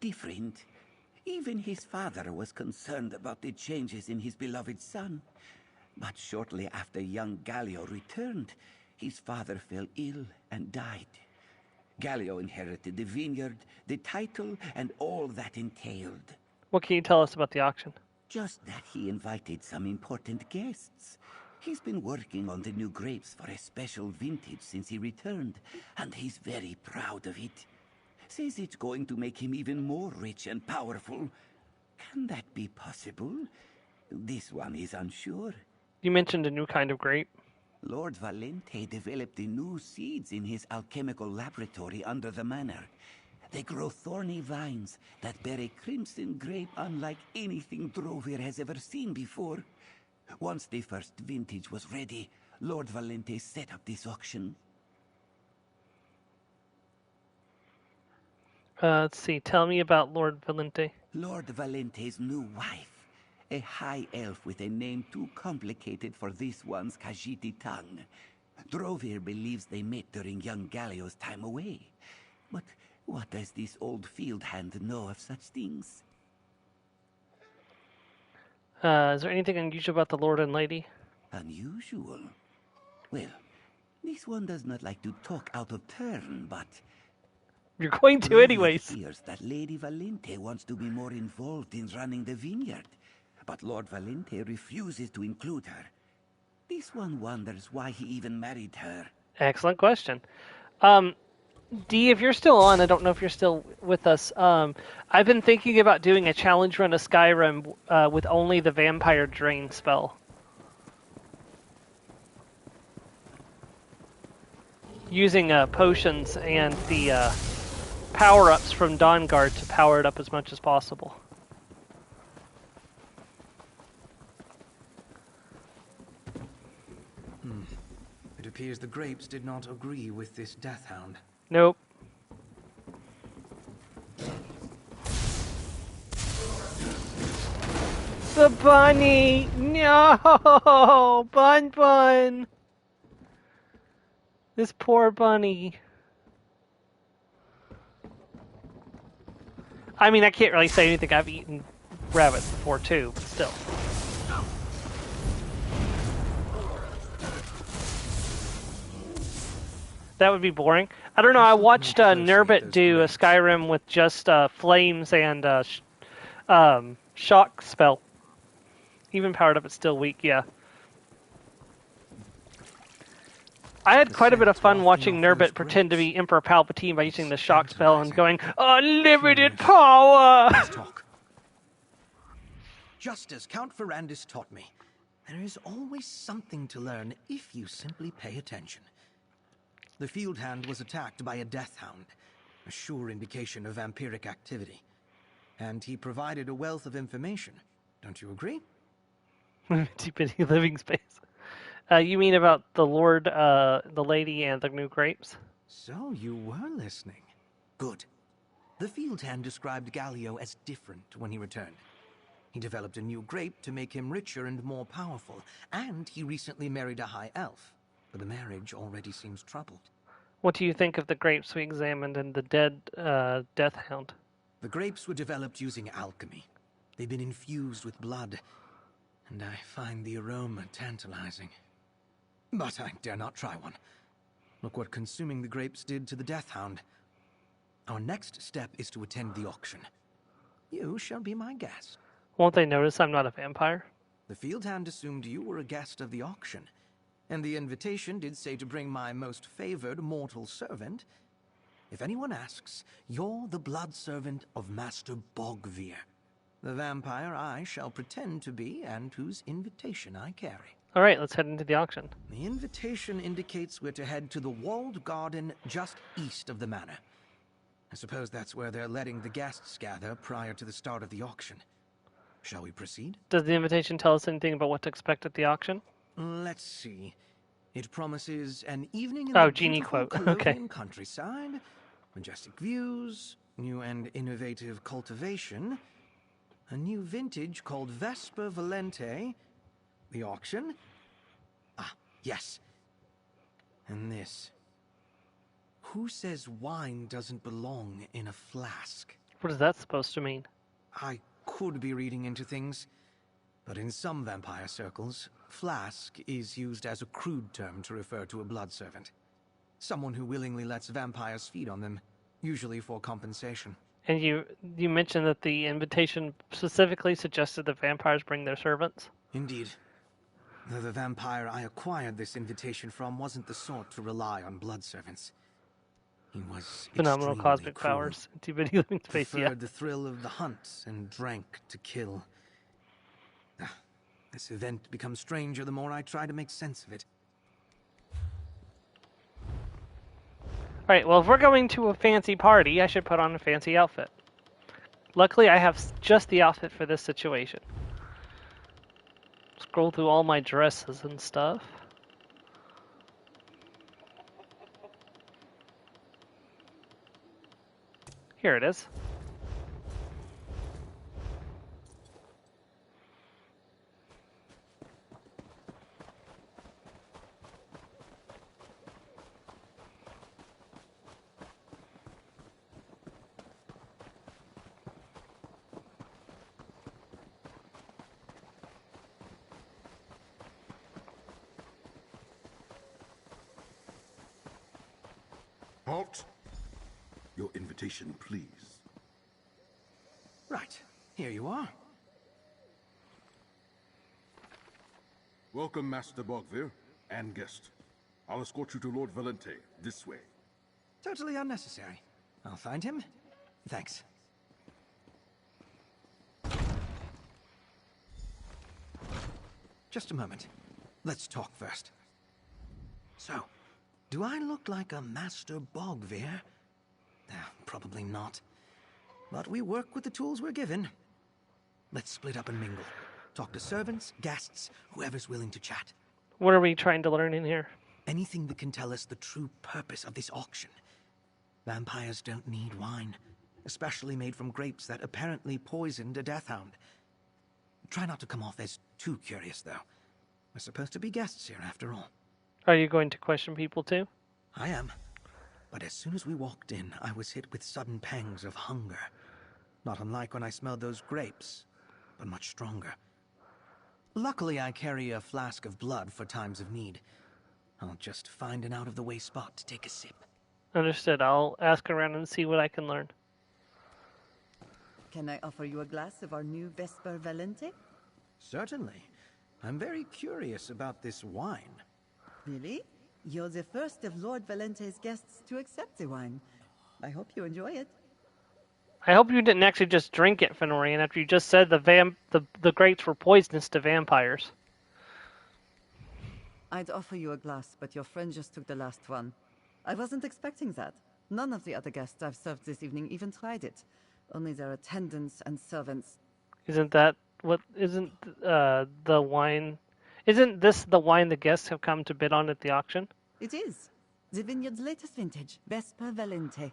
different. Even his father was concerned about the changes in his beloved son. But shortly after young Gallio returned, his father fell ill and died. Gallio inherited the vineyard, the title, and all that entailed. What can you tell us about the auction? Just that he invited some important guests. He's been working on the new grapes for a special vintage since he returned, and he's very proud of it. Says it's going to make him even more rich and powerful. Can that be possible? This one is unsure. You mentioned a new kind of grape. Lord Valente developed the new seeds in his alchemical laboratory under the manor. They grow thorny vines that bear a crimson grape unlike anything Drovir has ever seen before. Once the first vintage was ready, Lord Valente set up this auction. Let's see. Tell me about Lord Valente. Lord Valente's new wife, a high elf with a name too complicated for this one's Khajiiti tongue. Drovir believes they met during young Galio's time away. But what does this old field hand know of such things? Is there anything unusual about the Lord and Lady? Unusual? Well, this one does not like to talk out of turn, but... You're going to anyways. It appears that Lady Valente wants to be more involved in running the vineyard, but Lord Valente refuses to include her. This one wonders why he even married her. Excellent question. Dee, if you're still on, I don't know if you're still with us. I've been thinking about doing a challenge run of Skyrim with only the Vampire Drain spell. Using potions and the power-ups from Dawnguard to power it up as much as possible. It appears the grapes did not agree with this death hound. Nope. The bunny! No! Bun Bun! This poor bunny. I mean, I can't really say anything. I've eaten rabbits before too, but still. That would be boring. I don't know, I watched Nurbit do a Skyrim with just flames and shock spell. Even powered up, it's still weak, yeah. I had quite a bit of fun watching Nurbit pretend to be Emperor Palpatine by using the shock spell and going, unlimited power! Let's talk. Just as Count Ferrandis taught me, there is always something to learn if you simply pay attention. The field hand was attacked by a death hound, a sure indication of vampiric activity. And he provided a wealth of information. Don't you agree? Bitty living space. You mean about the Lord, the Lady, and the new grapes? So you were listening. Good. The field hand described Galio as different when he returned. He developed a new grape to make him richer and more powerful, and he recently married a high elf, but the marriage already seems troubled. What do you think of the grapes we examined in the dead Death Hound? The grapes were developed using alchemy. They've been infused with blood, and I find the aroma tantalizing. But I dare not try one. Look what consuming the grapes did to the Death Hound. Our next step is to attend the auction. You shall be my guest. Won't they notice I'm not a vampire? The field hand assumed you were a guest of the auction, and the invitation did say to bring my most favored mortal servant. If anyone asks, you're the blood servant of Master Bogvir, the vampire I shall pretend to be and whose invitation I carry. All right, let's head into the auction. The invitation indicates we're to head to the walled garden just east of the manor. I suppose that's where they're letting the guests gather prior to the start of the auction. Shall we proceed? Does the invitation tell us anything about what to expect at the auction? Let's see. It promises an evening in the genie beautiful quote. Okay. Colombian countryside, majestic views, new and innovative cultivation, a new vintage called Vesper Valente, the auction. Ah, yes. And this. Who says wine doesn't belong in a flask? What is that supposed to mean? I could be reading into things, but in some vampire circles, flask is used as a crude term to refer to a blood servant. Someone who willingly lets vampires feed on them, usually for compensation. And you mentioned that the invitation specifically suggested that vampires bring their servants? Indeed. Though the vampire I acquired this invitation from wasn't the sort to rely on blood servants. He was Phenomenal extremely cosmic cruel. powers. Itty-bitty living space, Preferred yeah. the thrill of the hunt and drank to kill. This event becomes stranger the more I try to make sense of it. Alright, well, if we're going to a fancy party, I should put on a fancy outfit. Luckily, I have just the outfit for this situation. Scroll through all my dresses and stuff. Here it is. Halt! Your invitation, please. Right, here you are. Welcome, Master Bogvir, and guest. I'll escort you to Lord Valente, this way. Totally unnecessary. I'll find him. Thanks. Just a moment. Let's talk first. So, do I look like a Master Bogvir? Probably not. But we work with the tools we're given. Let's split up and mingle. Talk to servants, guests, whoever's willing to chat. What are we trying to learn in here? Anything that can tell us the true purpose of this auction. Vampires don't need wine, especially made from grapes that apparently poisoned a deathhound. Try not to come off as too curious, though. We're supposed to be guests here, after all. Are you going to question people too? I am. But as soon as we walked in, I was hit with sudden pangs of hunger. Not unlike when I smelled those grapes, but much stronger. Luckily, I carry a flask of blood for times of need. I'll just find an out-of-the-way spot to take a sip. Understood. I'll ask around and see what I can learn. Can I offer you a glass of our new Vesper Valente? Certainly. I'm very curious about this wine. Really? You're the first of Lord Valente's guests to accept the wine. I hope you enjoy it. I hope you didn't actually just drink it, Fenorian, after you just said the grapes were poisonous to vampires. I'd offer you a glass, but your friend just took the last one. I wasn't expecting that. None of the other guests I've served this evening even tried it. Only their attendants and servants. Isn't that what? Isn't the wine? Isn't this the wine the guests have come to bid on at the auction? It is. The vineyard's latest vintage, Vesper Valente.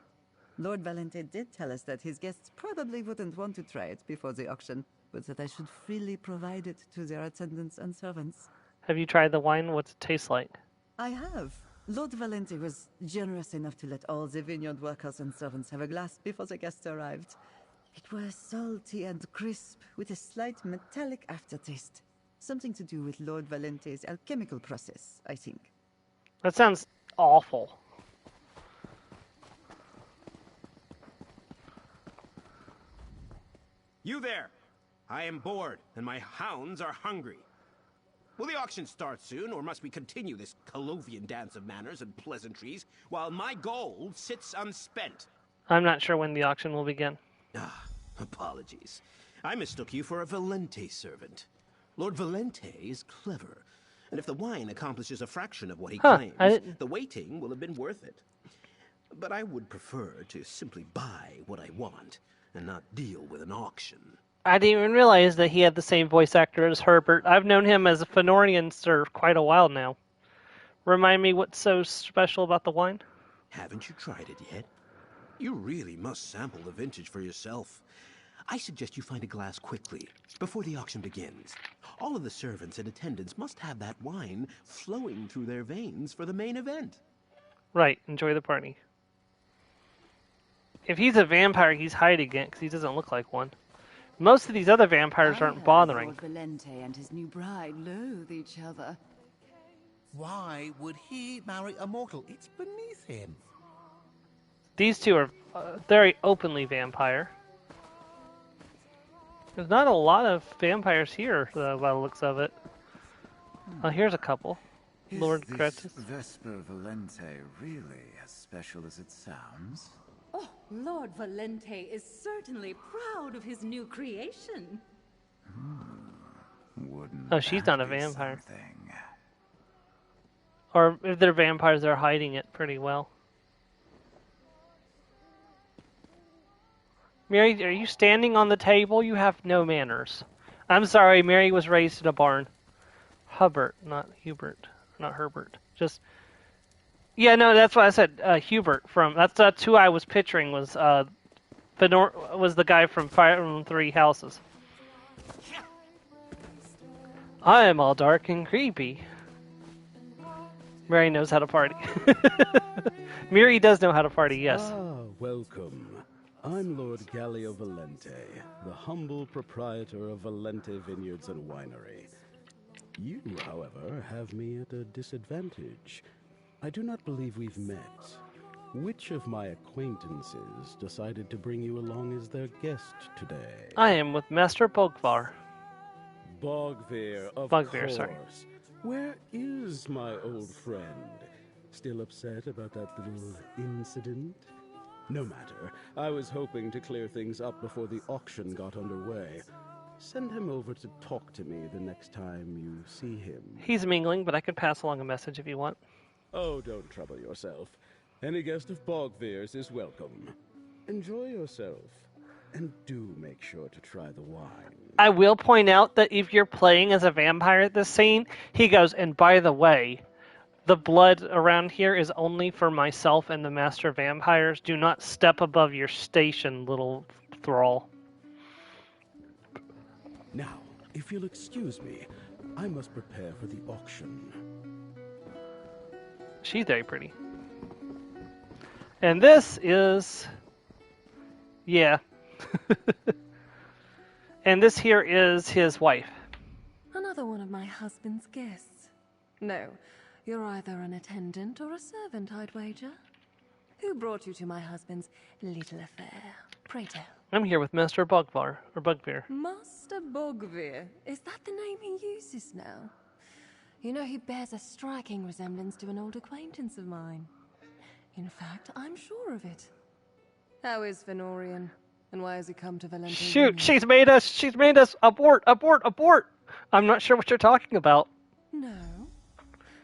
Lord Valente did tell us that his guests probably wouldn't want to try it before the auction, but that I should freely provide it to their attendants and servants. Have you tried the wine? What's it taste like? I have. Lord Valente was generous enough to let all the vineyard workers and servants have a glass before the guests arrived. It was salty and crisp, with a slight metallic aftertaste. Something to do with Lord Valente's alchemical process, I think. That sounds awful. You there! I am bored, and my hounds are hungry. Will the auction start soon, or must we continue this Colovian dance of manners and pleasantries while my gold sits unspent? I'm not sure when the auction will begin. Apologies. I mistook you for a Valente servant. Lord Valente is clever, and if the wine accomplishes a fraction of what he claims, the waiting will have been worth it. But I would prefer to simply buy what I want, and not deal with an auction. I didn't even realize that he had the same voice actor as Herbert. I've known him as a Fenorian for quite a while now. Remind me what's so special about the wine? Haven't you tried it yet? You really must sample the vintage for yourself. I suggest you find a glass quickly, before the auction begins. All of the servants and attendants must have that wine flowing through their veins for the main event. Right, enjoy the party. If he's a vampire, he's hiding it, because he doesn't look like one. Most of these other vampires aren't bothering. Lord Valente and his new bride loathe each other. Why would he marry a mortal? It's beneath him. These two are very openly vampire. There's not a lot of vampires here, by the looks of it. Here's a couple. Lord Is Kratos. this Vesper Valente really as special as it sounds? Oh, Lord Valente is certainly proud of his new creation. Wouldn't Oh, she's that not a be vampire. something? Or if they're vampires, they're hiding it pretty well. Mary, are you standing on the table? You have no manners. I'm sorry, Mary was raised in a barn. Hubbard, not Hubert. Not Herbert. Just... Yeah, no, that's what I said. Hubert from... That's who I was picturing was was the guy from Fire Emblem Three Houses. I am all dark and creepy. Mary knows how to party. Mary does know how to party, yes. Ah, welcome. I'm Lord Gallio Valente, the humble proprietor of Valente Vineyards and Winery. You, however, have me at a disadvantage. I do not believe we've met. Which of my acquaintances decided to bring you along as their guest today? I am with Master Bogvar. Bogvir, of Bugbear, course. sorry. Where is my old friend? Still upset about that little incident? No matter. I was hoping to clear things up before the auction got underway. Send him over to talk to me the next time you see him. He's mingling, but I could pass along a message if you want. Oh, don't trouble yourself. Any guest of Bogvir's is welcome. Enjoy yourself. And do make sure to try the wine. I will point out that if you're playing as a vampire at this scene, he goes, and by the way, the blood around here is only for myself and the Master Vampires. Do not step above your station, little thrall. Now, if you'll excuse me, I must prepare for the auction. She's very pretty. And this is... Yeah. And this here is his wife. Another one of my husband's guests. No, you're either an attendant or a servant, I'd wager. Who brought you to my husband's little affair? Pray tell. I'm here with Master Bogvar, or Bugbear. Master Bogvir. Is that the name he uses now? You know, he bears a striking resemblance to an old acquaintance of mine. In fact, I'm sure of it. How is Fenorian? And why has he come to Valente? Shoot, she's made us abort. I'm not sure what you're talking about. No?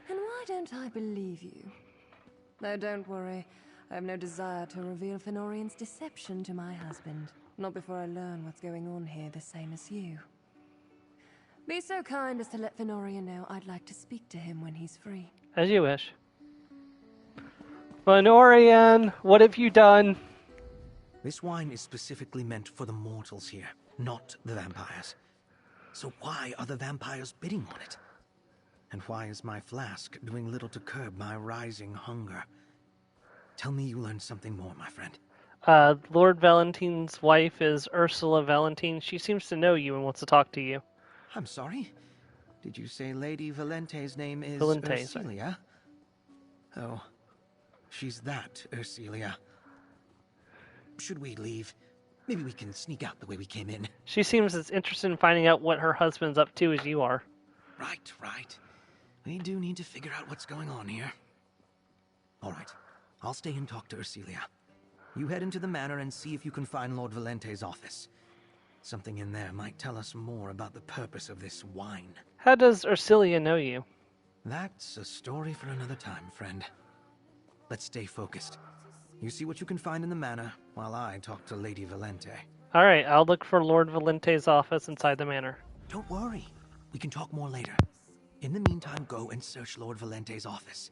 And why don't I believe you? No, don't worry. I have no desire to reveal Fenorian's deception to my husband. Not before I learn what's going on here, the same as you. Be so kind as to let Fenorian know I'd like to speak to him when he's free. As you wish. Fenorian, what have you done? This wine is specifically meant for the mortals here, not the vampires. So why are the vampires bidding on it? And why is my flask doing little to curb my rising hunger? Tell me you learned something more, my friend. Lord Valentine's wife is Ursula Valentine. She seems to know you and wants to talk to you. I'm sorry? Did you say Lady Valente's name is Valente, Ursilia? Oh, she's that Ursilia. Should we leave? Maybe we can sneak out the way we came in. She seems as interested in finding out what her husband's up to as you are. Right. We do need to figure out what's going on here. All right, I'll stay and talk to Ursilia. You head into the manor and see if you can find Lord Valente's office. Something in there might tell us more about the purpose of this wine. How does Ursilia know you? That's a story for another time, friend. Let's stay focused. You see what you can find in the manor, while I talk to Lady Valente. Alright, I'll look for Lord Valente's office inside the manor. Don't worry. We can talk more later. In the meantime, go and search Lord Valente's office.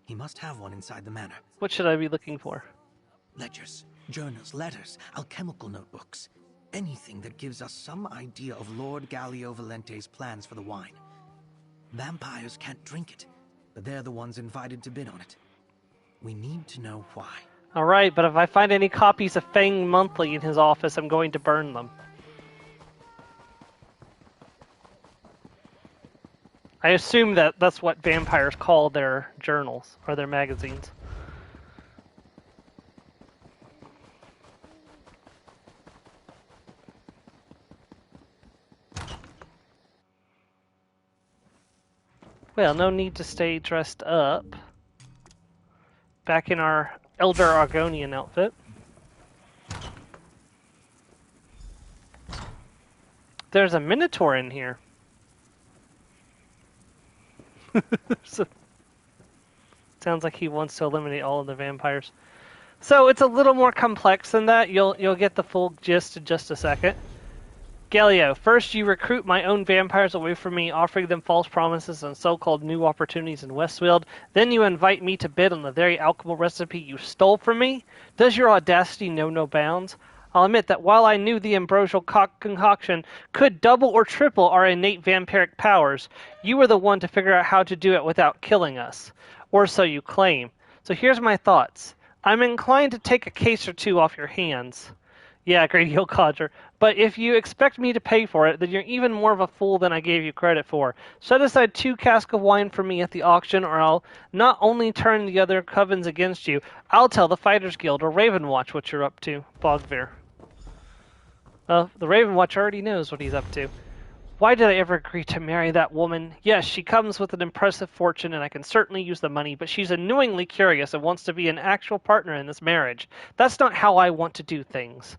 He must have one inside the manor. What should I be looking for? Ledgers, journals, letters, alchemical notebooks. Anything that gives us some idea of Lord Gallio Valente's plans for the wine. Vampires can't drink it, but they're the ones invited to bid on it. We need to know why. Alright, but if I find any copies of Fang Monthly in his office, I'm going to burn them. I assume that that's what vampires call their journals, or their magazines. Well, no need to stay dressed up. Back in our Elder Argonian outfit. There's a Minotaur in here. So, sounds like he wants to eliminate all of the vampires. So it's a little more complex than that. You'll get the full gist in just a second. Galio, first you recruit my own vampires away from me, offering them false promises and so-called new opportunities in Westfield. Then you invite me to bid on the very alchemical recipe you stole from me? Does your audacity know no bounds? I'll admit that while I knew the ambrosial concoction could double or triple our innate vampiric powers, you were the one to figure out how to do it without killing us. Or so you claim. So here's my thoughts. I'm inclined to take a case or two off your hands. Yeah, Grady O'Codger. But if you expect me to pay for it, then you're even more of a fool than I gave you credit for. Set aside 2 casks of wine for me at the auction, or I'll not only turn the other covens against you, I'll tell the Fighters Guild or Ravenwatch what you're up to, Bogvir. Well, the Ravenwatch already knows what he's up to. Why did I ever agree to marry that woman? Yes, she comes with an impressive fortune, and I can certainly use the money, but she's annoyingly curious and wants to be an actual partner in this marriage. That's not how I want to do things.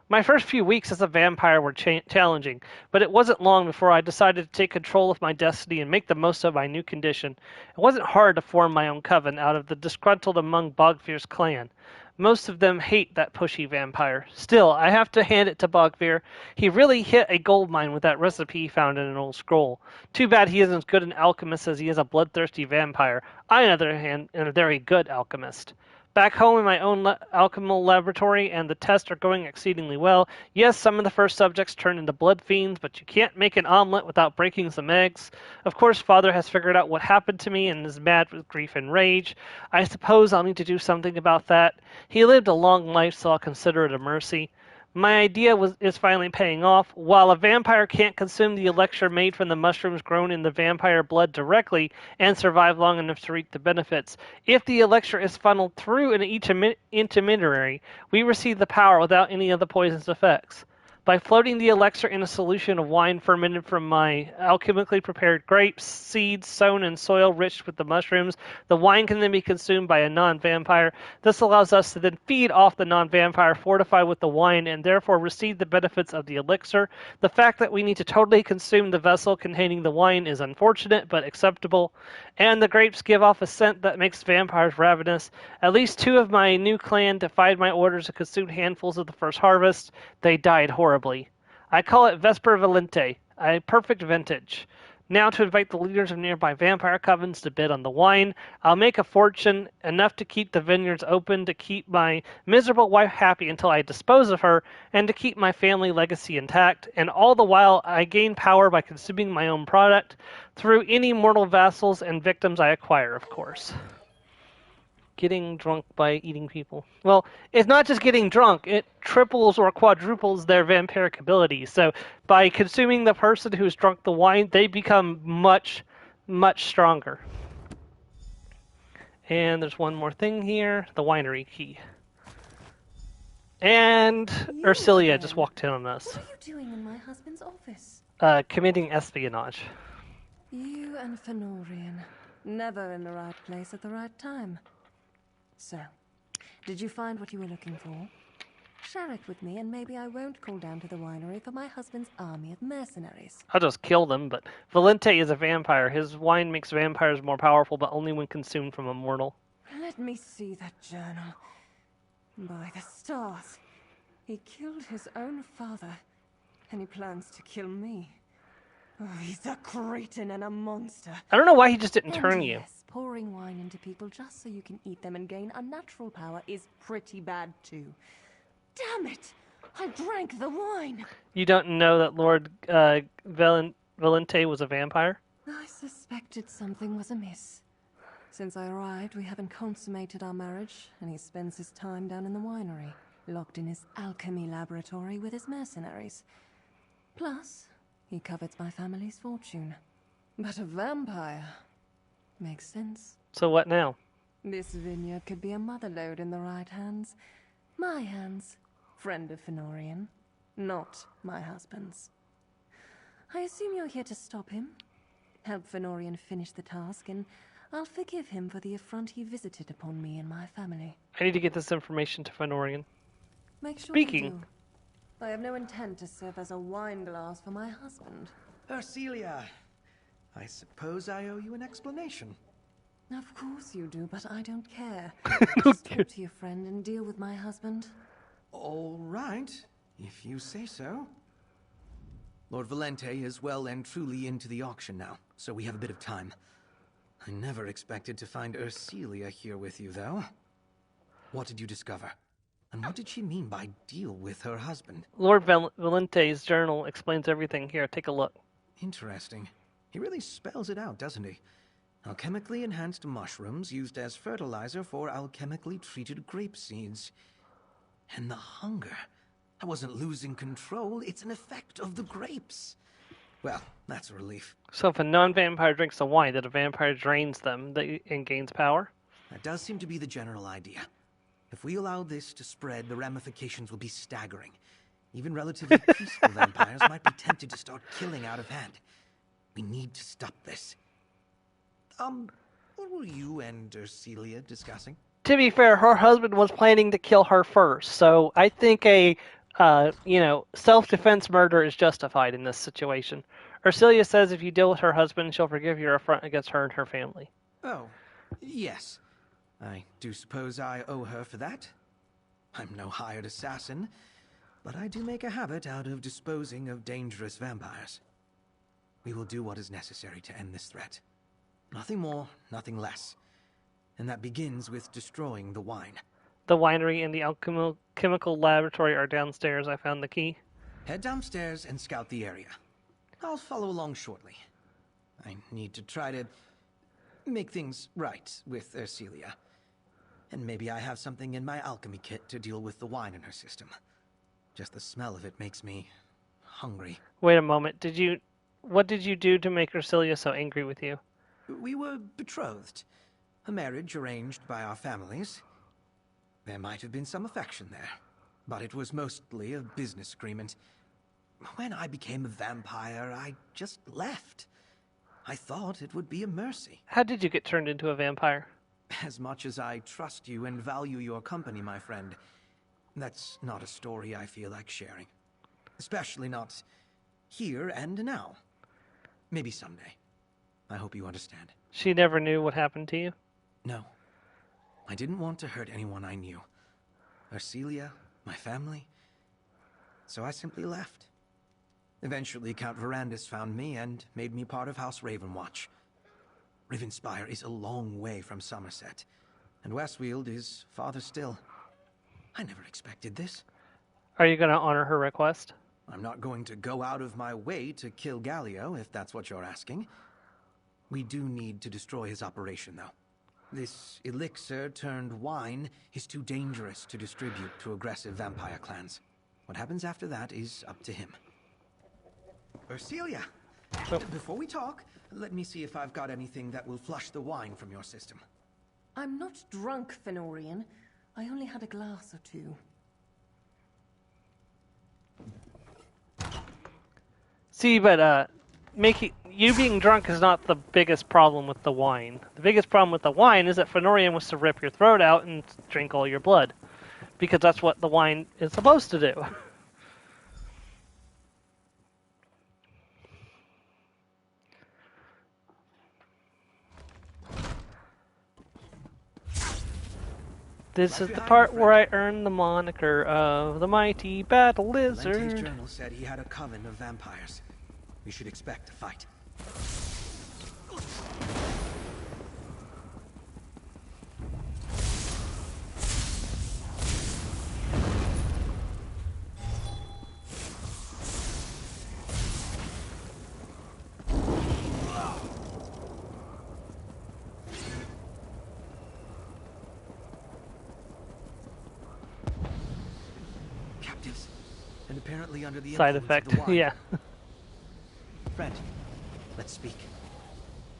My first few weeks as a vampire were challenging, but it wasn't long before I decided to take control of my destiny and make the most of my new condition. It wasn't hard to form my own coven out of the disgruntled among Bogvir's clan. Most of them hate that pushy vampire. Still, I have to hand it to Bogvir. He really hit a gold mine with that recipe he found in an old scroll. Too bad he isn't as good an alchemist as he is a bloodthirsty vampire. I, on the other hand, am a very good alchemist. Back home in my own alchemical laboratory, and the tests are going exceedingly well. Yes, some of the first subjects turn into blood fiends, but you can't make an omelet without breaking some eggs. Of course, Father has figured out what happened to me and is mad with grief and rage. I suppose I'll need to do something about that. He lived a long life, so I'll consider it a mercy. My idea is finally paying off. While a vampire can't consume the elixir made from the mushrooms grown in the vampire blood directly and survive long enough to reap the benefits, if the elixir is funneled through an intermediary, we receive the power without any of the poison's effects. By floating the elixir in a solution of wine fermented from my alchemically prepared grapes, seeds sown in soil rich with the mushrooms, the wine can then be consumed by a non-vampire. This allows us to then feed off the non-vampire fortified with the wine and therefore receive the benefits of the elixir. The fact that we need to totally consume the vessel containing the wine is unfortunate but acceptable, and the grapes give off a scent that makes vampires ravenous. At least 2 of my new clan defied my orders and consumed handfuls of the first harvest. They died horribly. I call it Vesper Valente, a perfect vintage. Now to invite the leaders of nearby vampire covens to bid on the wine. I'll make a fortune, enough to keep the vineyards open, to keep my miserable wife happy until I dispose of her, and to keep my family legacy intact, and all the while I gain power by consuming my own product, through any mortal vassals and victims I acquire, of course. Getting drunk by eating people. Well, it's not just getting drunk, it triples or quadruples their vampiric abilities. So by consuming the person who's drunk the wine, they become much, much stronger. And there's one more thing here, the winery key. And Ursilia just walked in on us. What are you doing in my husband's office? Committing espionage. You and Fenorian, never in the right place at the right time. So, did you find what you were looking for? Share it with me, and maybe I won't call down to the winery for my husband's army of mercenaries. I'll just kill them, but Valente is a vampire. His wine makes vampires more powerful, but only when consumed from a mortal. Let me see that journal. By the stars. He killed his own father, and he plans to kill me. Oh, he's a cretin and a monster. I don't know why he just didn't turn you. Yes, pouring wine into people just so you can eat them and gain unnatural power is pretty bad too. Damn it! I drank the wine! You don't know that Lord Valente was a vampire? I suspected something was amiss. Since I arrived, we haven't consummated our marriage, and he spends his time down in the winery, locked in his alchemy laboratory with his mercenaries. Plus, he covets my family's fortune. But a vampire makes sense. So what now? This vineyard could be a motherlode in the right hands. My hands, friend of Fenorian, not my husband's. I assume you're here to stop him? Help Fenorian finish the task, and I'll forgive him for the affront he visited upon me and my family. I need to get this information to Fenorian. Make sure Speaking. you do. I have no intent to serve as a wine glass for my husband. Ursilia, I suppose I owe you an explanation. Of course you do, but I don't care. Just talk to your friend and deal with my husband. All right, if you say so. Lord Valente is well and truly into the auction now, so we have a bit of time. I never expected to find Ursilia here with you, though. What did you discover? And what did she mean by deal with her husband? Lord Valente's journal explains everything. Here, take a look. Interesting. He really spells it out, doesn't he? Alchemically enhanced mushrooms used as fertilizer for alchemically treated grape seeds. And the hunger. I wasn't losing control. It's an effect of the grapes. Well, that's a relief. So if a non-vampire drinks the wine, that a vampire drains them and gains power? That does seem to be the general idea. If we allow this to spread, the ramifications will be staggering. Even relatively peaceful vampires might be tempted to start killing out of hand. We need to stop this. What were you and Ursilia discussing? To be fair, her husband was planning to kill her first, so I think a self-defense murder is justified in this situation. Ursilia says if you deal with her husband, she'll forgive your affront against her and her family. Oh, yes. I do suppose I owe her for that. I'm no hired assassin, but I do make a habit out of disposing of dangerous vampires. We will do what is necessary to end this threat. Nothing more, nothing less. And that begins with destroying the wine. The winery and the alchemical laboratory are downstairs. I found the key. Head downstairs and scout the area. I'll follow along shortly. I need to try to make things right with Ursilia. And maybe I have something in my alchemy kit to deal with the wine in her system. Just the smell of it makes me hungry. Wait a moment. What did you do to make Ursilia so angry with you? We were betrothed. A marriage arranged by our families. There might have been some affection there, but it was mostly a business agreement. When I became a vampire, I just left. I thought it would be a mercy. How did you get turned into a vampire? As much as I trust you and value your company, my friend, that's not a story I feel like sharing. Especially not here and now. Maybe someday. I hope you understand. She never knew what happened to you? No. I didn't want to hurt anyone I knew. Ursilia, my family. So I simply left. Eventually, Count Verandis found me and made me part of House Ravenwatch. Rivenspire is a long way from Somerset, and Westfield is farther still. I never expected this. Are you going to honor her request? I'm not going to go out of my way to kill Gallio, if that's what you're asking. We do need to destroy his operation, though. This elixir turned wine is too dangerous to distribute to aggressive vampire clans. What happens after that is up to him. Ursilia, before we talk, let me see if I've got anything that will flush the wine from your system. I'm not drunk, Fenorian. I only had a glass or two. See, but you being drunk is not the biggest problem with the wine. The biggest problem with the wine is that Fenorian wants to rip your throat out and drink all your blood. Because that's what the wine is supposed to do. This is the part where I earn the moniker of the mighty battle lizard. Valente's journal said he had a coven of vampires. We should expect a fight. Captives, and apparently under the Side influence effect, of the wine. yeah. Friend, let's speak.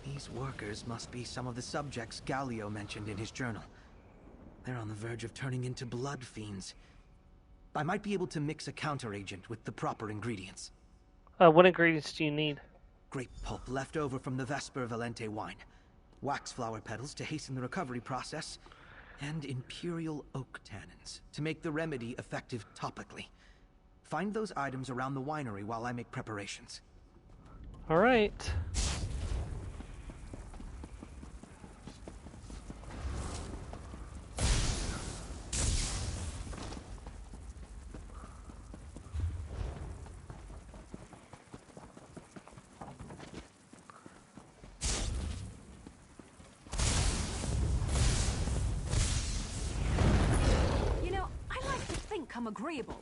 These workers must be some of the subjects Gallio mentioned in his journal. They're on the verge of turning into blood fiends. I might be able to mix a counteragent with the proper ingredients. What ingredients do you need? Grape pulp left over from the Vesper Valente wine, wax flower petals to hasten the recovery process, and imperial oak tannins to make the remedy effective topically. Find those items around the winery while I make preparations. All right. I'm agreeable.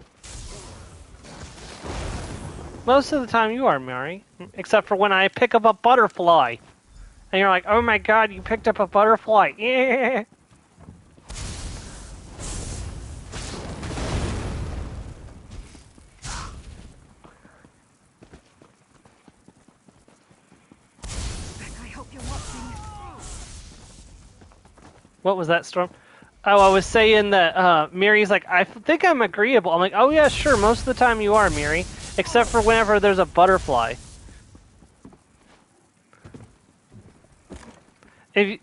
Most of the time you are, Mary. Except for when I pick up a butterfly. And you're like, oh my god, you picked up a butterfly. Yeah. I hope you're watching. What was that, Storm? Oh, I was saying that Mary's like, I think I'm agreeable. I'm like, oh yeah, sure, most of the time you are, Mary. Except for whenever there's a butterfly. If you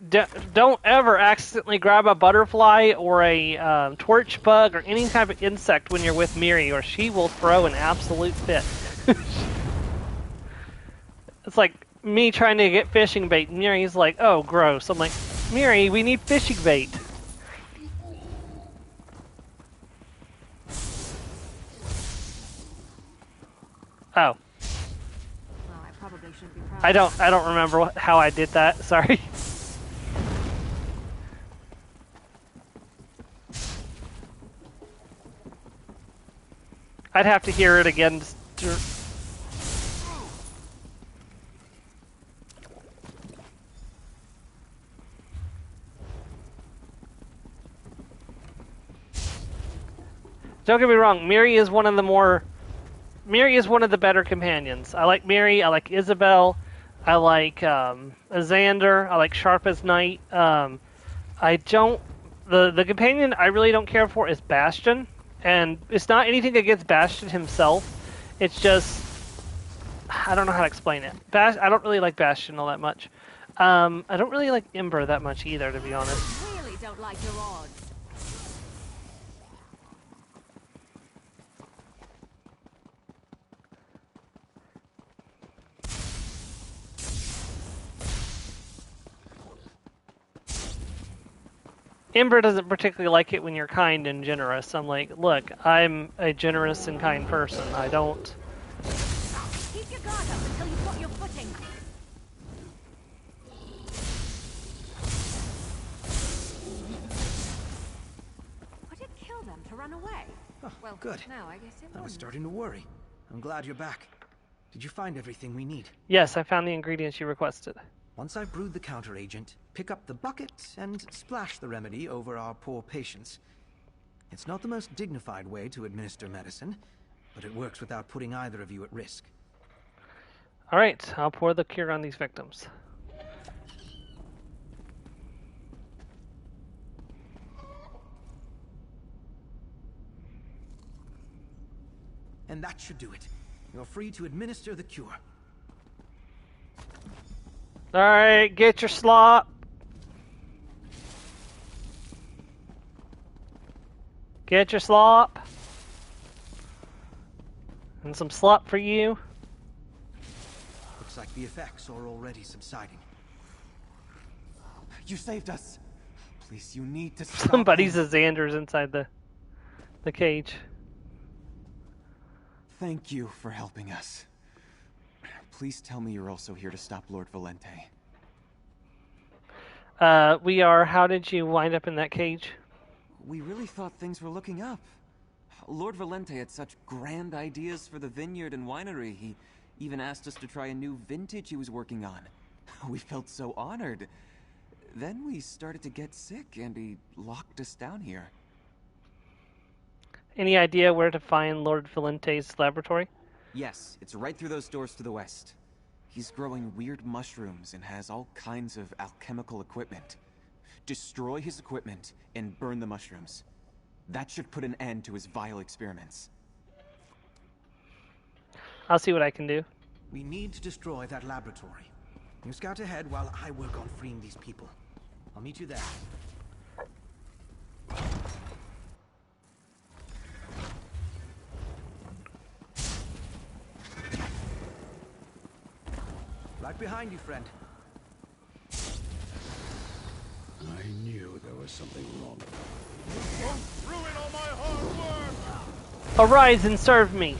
don't ever accidentally grab a butterfly or a torch bug or any type of insect when you're with Miri, or she will throw an absolute fit. It's like me trying to get fishing bait, and Miri's like, oh, gross. I'm like, Miri, we need fishing bait. Oh. Well, I probably shouldn't be proud. I don't remember how I did that. Sorry. I'd have to hear it again to... Don't get me wrong, Miri is one of the better companions. I like Miri, I like Isabel, I like Xander, I like Sharp as Night. The companion I really don't care for is Bastion. And it's not anything against Bastion himself. It's just, I don't know how to explain it. I don't really like Bastion all that much. I don't really like Ember that much either, to be honest. I really don't like your odds. Ember doesn't particularly like it when you're kind and generous. I'm like, look, I'm a generous and kind person. I don't... Keep your guard up until you've got your footing. Would it kill them to run away? Oh, well, good. Now I guess it I was won't. starting to worry. I'm glad you're back. Did you find everything we need? Yes, I found the ingredients you requested. Once I've brewed the counter agent, pick up the bucket and splash the remedy over our poor patients. It's not the most dignified way to administer medicine, but it works without putting either of you at risk. Alright, I'll pour the cure on these victims. And that should do it. You're free to administer the cure. Alright, get your slop. Get your slop. And some slop for you. Looks like the effects are already subsiding. You saved us. Please, you need to stop. Somebody's a Xander's inside the cage. Thank you for helping us. Please tell me you're also here to stop Lord Valente. We are. How did you wind up in that cage? We really thought things were looking up. Lord Valente had such grand ideas for the vineyard and winery. He even asked us to try a new vintage he was working on. We felt so honored. Then we started to get sick and he locked us down here. Any idea where to find Lord Valente's laboratory? Yes, it's right through those doors to the west. He's growing weird mushrooms and has all kinds of alchemical equipment. Destroy his equipment and burn the mushrooms. That should put an end to his vile experiments. I'll see what I can do. We need to destroy that laboratory. You scout ahead while I work on freeing these people. I'll meet you there. Right behind you, friend. I knew there was something wrong. Don't ruin all my hard work! Arise and serve me.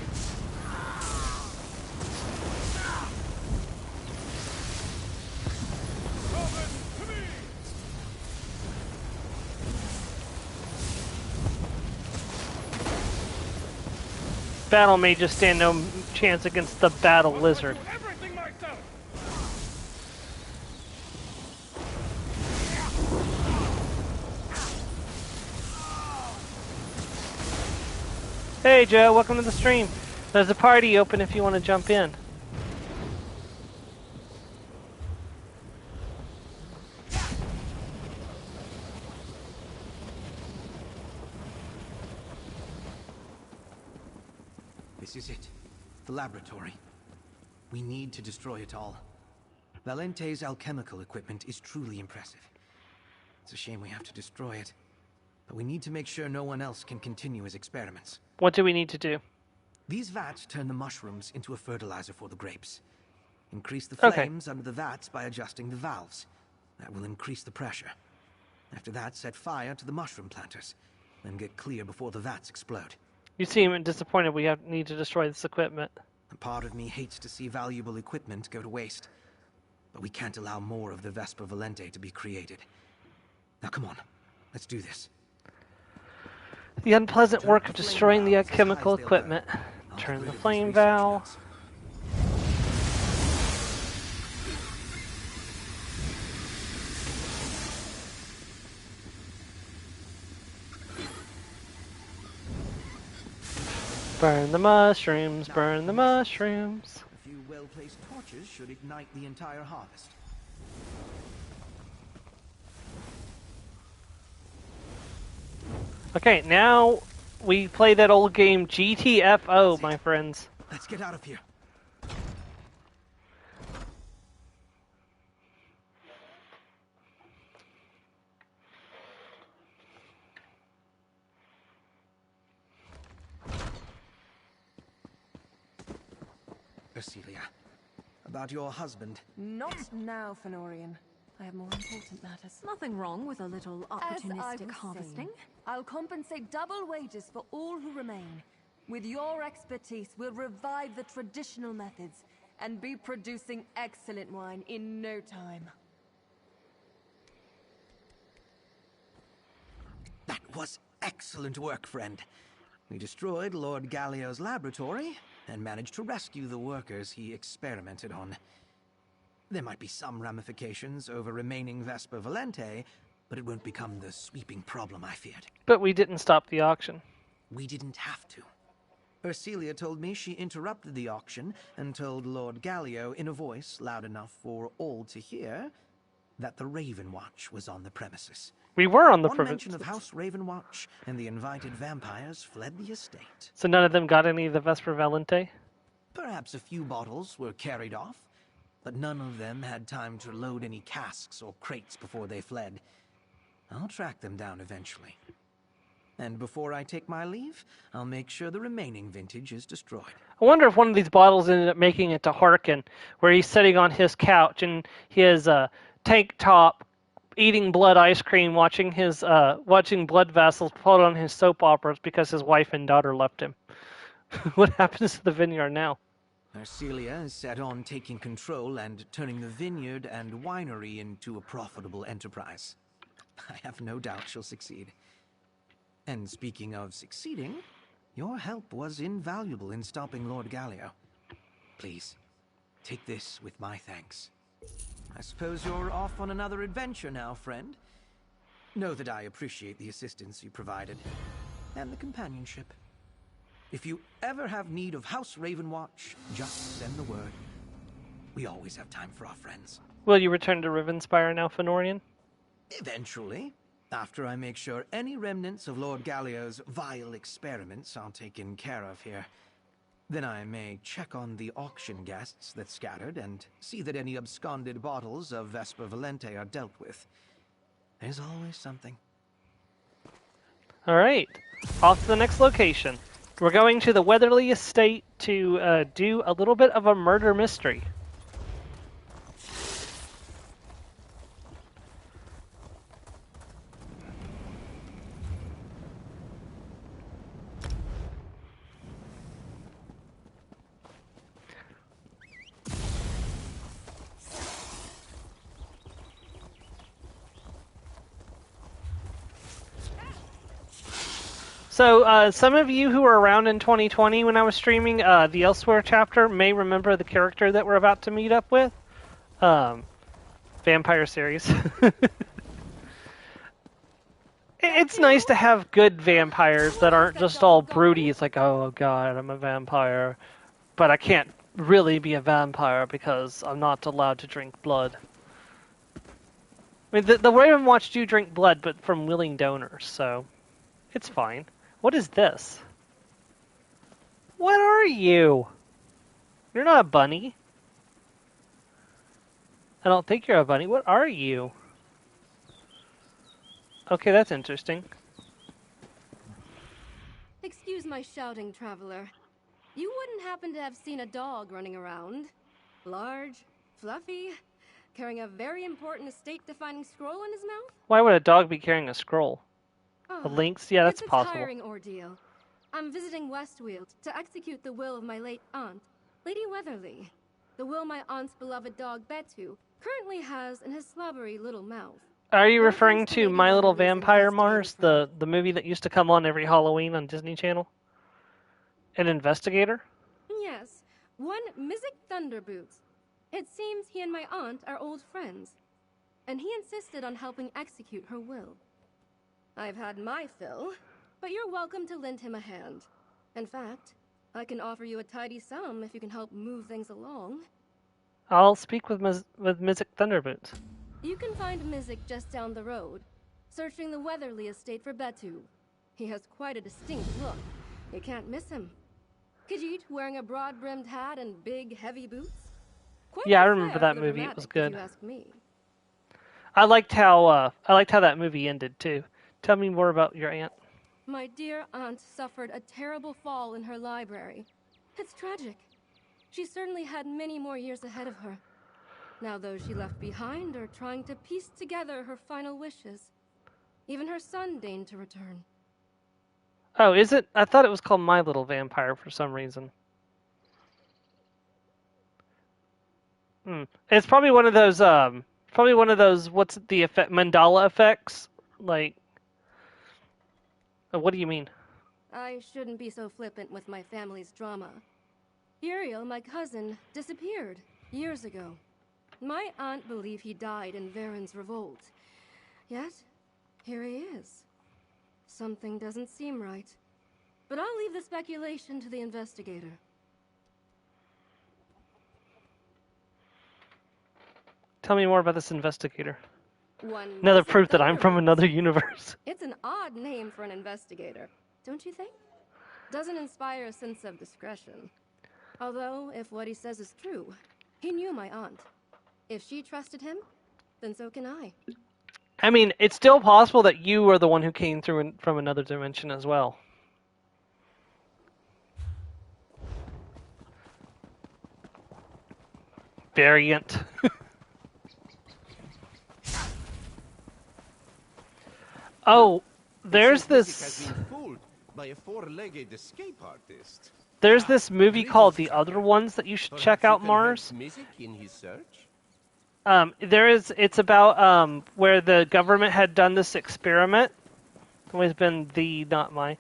Battle mages stand no chance against the battle lizard. Hey Joe, welcome to the stream. There's a party open if you want to jump in. This is it. The laboratory. We need to destroy it all. Valente's alchemical equipment is truly impressive. It's a shame we have to destroy it. But we need to make sure no one else can continue his experiments. What do we need to do? These vats turn the mushrooms into a fertilizer for the grapes. Increase the flames under the vats by adjusting the valves. That will increase the pressure. After that, set fire to the mushroom planters. Then get clear before the vats explode. You seem disappointed we need to destroy this equipment. A part of me hates to see valuable equipment go to waste. But we can't allow more of the Vesper Valente to be created. Now come on, let's do this. The unpleasant work of destroying the chemical equipment. Turn the flame valve. Burn the mushrooms, burn the mushrooms. A few well-placed torches should ignite the entire harvest. Okay, now we play that old game GTFO, my friends. Let's get out of here. Ercilia, about your husband. Not now, Fenorian. I have more important matters. Nothing wrong with a little opportunistic harvesting. I'll compensate double wages for all who remain. With your expertise, we'll revive the traditional methods and be producing excellent wine in no time. That was excellent work, friend. We destroyed Lord Gallio's laboratory and managed to rescue the workers he experimented on. There might be some ramifications over remaining Vesper Valente, but it won't become the sweeping problem I feared. But we didn't stop the auction. We didn't have to. Ercilia told me she interrupted the auction and told Lord Gallio in a voice loud enough for all to hear that the Ravenwatch was on the premises. We were on the premises. One mention of House Ravenwatch and the invited vampires fled the estate. So none of them got any of the Vesper Valente? Perhaps a few bottles were carried off, but none of them had time to load any casks or crates before they fled. I'll track them down eventually. And before I take my leave, I'll make sure the remaining vintage is destroyed. I wonder if one of these bottles ended up making it to Harkin, where he's sitting on his couch in his tank top, eating blood ice cream, watching blood vessels put on his soap operas because his wife and daughter left him. What happens to the vineyard now? Ercilia is set on taking control and turning the vineyard and winery into a profitable enterprise. I have no doubt she'll succeed. And speaking of succeeding, your help was invaluable in stopping Lord Gallio. Please, take this with my thanks. I suppose you're off on another adventure now, friend. Know that I appreciate the assistance you provided, and the companionship. If you ever have need of House Ravenwatch, just send the word. We always have time for our friends. Will you return to Rivenspire now, Fenorian? Eventually. After I make sure any remnants of Lord Gallio's vile experiments are taken care of here. Then I may check on the auction guests that scattered and see that any absconded bottles of Vesper Valente are dealt with. There's always something. All right, off to the next location. We're going to the Weatherly Estate to do a little bit of a murder mystery. So, some of you who were around in 2020 when I was streaming the Elsewhere chapter may remember the character that we're about to meet up with. Vampire series. It's nice to have good vampires that aren't just all broody. It's like, oh god, I'm a vampire. But I can't really be a vampire because I'm not allowed to drink blood. I mean, the Ravenwatch do drink blood, but from willing donors, so it's fine. What is this? What are you? You're not a bunny. I don't think you're a bunny. What are you? Okay, that's interesting. Excuse my shouting, traveler. You wouldn't happen to have seen a dog running around? Large, fluffy, carrying a very important estate-defining scroll in his mouth? Why would a dog be carrying a scroll? A lynx? Yeah, that's it's possible. It's a tiring ordeal. I'm visiting Westweald to execute the will of my late aunt, Lady Weatherly. The will my aunt's beloved dog, Betu, currently has in his slobbery little mouth. Are you referring to My Little Vampire, Mars? The movie that used to come on every Halloween on Disney Channel? An investigator? Yes, one Mizik Thunderboots. It seems he and my aunt are old friends, and he insisted on helping execute her will. I've had my fill, but you're welcome to lend him a hand. In fact, I can offer you a tidy sum if you can help move things along. I'll speak with Mizik Thunderboots. You can find Mizik just down the road, searching the Weatherly estate for Betu. He has quite a distinct look. You can't miss him. Khajiit wearing a broad-brimmed hat and big, heavy boots. Quite yeah, I remember that movie. It was good. If you ask me. I liked how that movie ended too. Tell me more about your aunt. My dear aunt suffered a terrible fall in her library. It's tragic. She certainly had many more years ahead of her. Now those she left behind are trying to piece together her final wishes. Even her son deigned to return. Oh, is it? I thought it was called My Little Vampire for some reason. It's probably one of those, what's the effect, mandala effects? Like, what do you mean? I shouldn't be so flippant with my family's drama. Uriel, my cousin, disappeared years ago. My aunt believed he died in Varen's revolt. Yet, here he is. Something doesn't seem right. But I'll leave the speculation to the investigator. Tell me more about this investigator. One another proof that I'm from another universe. It's an odd name for an investigator, don't you think? Doesn't inspire a sense of discretion. Although, if what he says is true, he knew my aunt. If she trusted him, then so can I. I mean, it's still possible that you are the one who came through from another dimension as well. Variant. Oh, there's this. By a four-legged escape artist. There's this movie called The Other Ones that you should check out, Mars. In his search? It's about where the government had done this experiment. It's always been not my.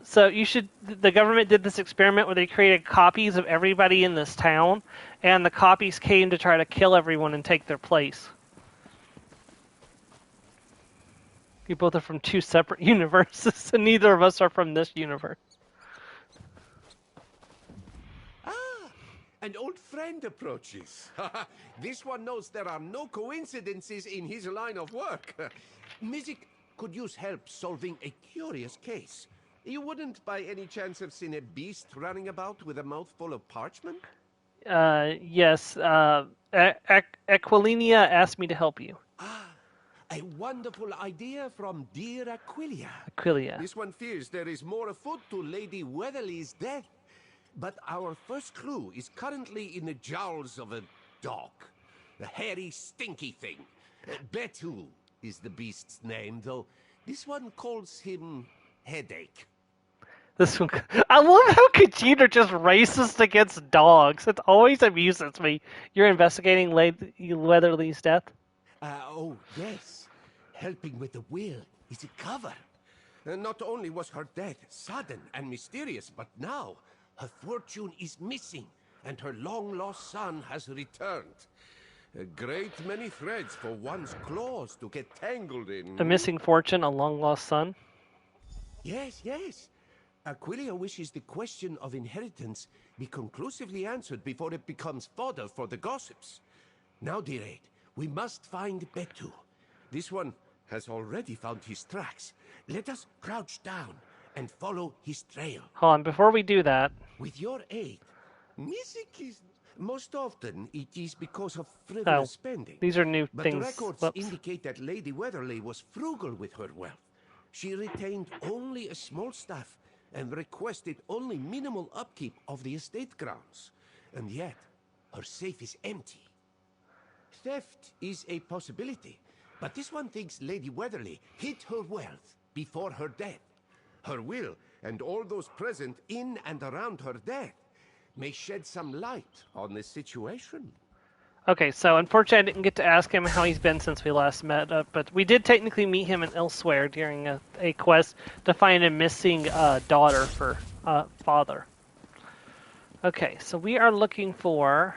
So the government did this experiment where they created copies of everybody in this town, and the copies came to try to kill everyone and take their place. You both are from two separate universes, and neither of us are from this universe. An old friend approaches. This one knows there are no coincidences in his line of work. Mizik could use help solving a curious case. You wouldn't by any chance have seen a beast running about with a mouthful of parchment? Yes. Aquilina asked me to help you. A wonderful idea from dear Aquilia. Aquilia. This one fears there is more afoot to Lady Weatherly's death. But our first clue is currently in the jowls of a dog. A hairy, stinky thing. Betu is the beast's name, though this one calls him Headache. This one, I love how Khajiit are just racist against dogs. It always amuses me. You're investigating Lady Weatherly's death? Oh, yes. Helping with the will is a cover. Not only was her death sudden and mysterious, but now her fortune is missing, and her long-lost son has returned. A great many threads for one's claws to get tangled in. A missing fortune, a long-lost son? Yes, yes. Aquilia wishes the question of inheritance be conclusively answered before it becomes fodder for the gossips. Now, dear Aid, we must find Betu. This one has already found his tracks. Let us crouch down and follow his trail. Hold on, before we do that... With your aid, music is... Most often, it is because of frivolous spending. These are new but things. The records indicate that Lady Weatherly was frugal with her wealth. She retained only a small staff and requested only minimal upkeep of the estate grounds. And yet, her safe is empty. Theft is a possibility, but this one thinks Lady Weatherly hid her wealth before her death. Her will, and all those present in and around her death, may shed some light on this situation. Okay, so unfortunately I didn't get to ask him how he's been since we last met, but we did technically meet him elsewhere during a quest to find a missing daughter for father. Okay, so we are looking for...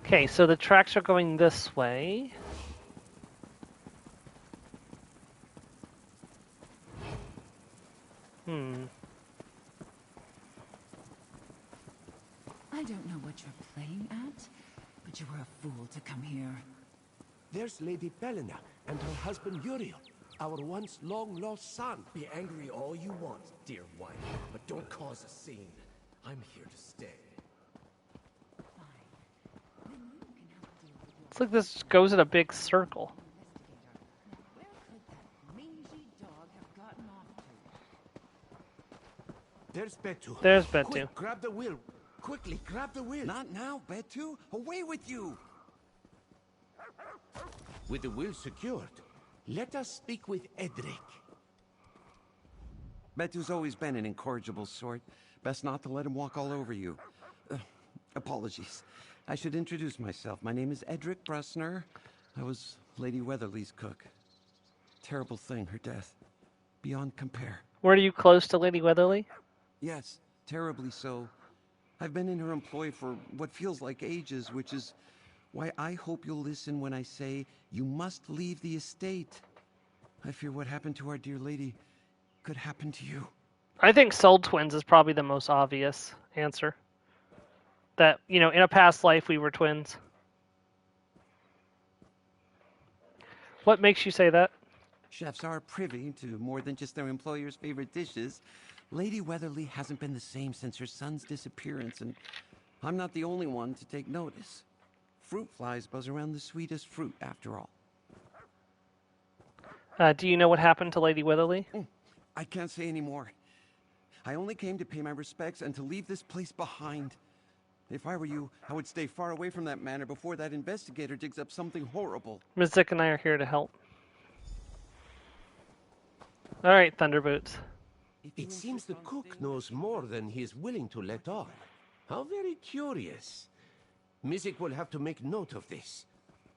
Okay, so the tracks are going this way. I don't know what you're playing at, but you were a fool to come here. There's Lady Belena and her husband Uriel, our once long-lost son. Be angry all you want, dear wife, but don't cause a scene. I'm here to stay. Looks like this goes in a big circle. There's Betu. There's Betu. Quick, grab the wheel. Quickly, grab the wheel. Not now, Betu. Away with you. With the wheel secured, let us speak with Edric. Betu's always been an incorrigible sort. Best not to let him walk all over you. Apologies. I should introduce myself. My name is Edric Brusner. I was Lady Weatherly's cook. Terrible thing, her death. Beyond compare. Were you close to Lady Weatherly? Yes, terribly so. I've been in her employ for what feels like ages, which is why I hope you'll listen when I say you must leave the estate. I fear what happened to our dear lady could happen to you. I think soul twins is probably the most obvious answer. That, you know, in a past life we were twins. What makes you say that? Chefs are privy to more than just their employer's favorite dishes. Lady Weatherly hasn't been the same since her son's disappearance, and I'm not the only one to take notice. Fruit flies buzz around the sweetest fruit, after all. Do you know what happened to Lady Weatherly? I can't say any more. I only came to pay my respects and to leave this place behind. If I were you, I would stay far away from that manor before that investigator digs up something horrible. Ms. Zick and I are here to help. Alright, Thunderboots. It seems the cook knows more than he is willing to let on. How very curious. Mizik will have to make note of this.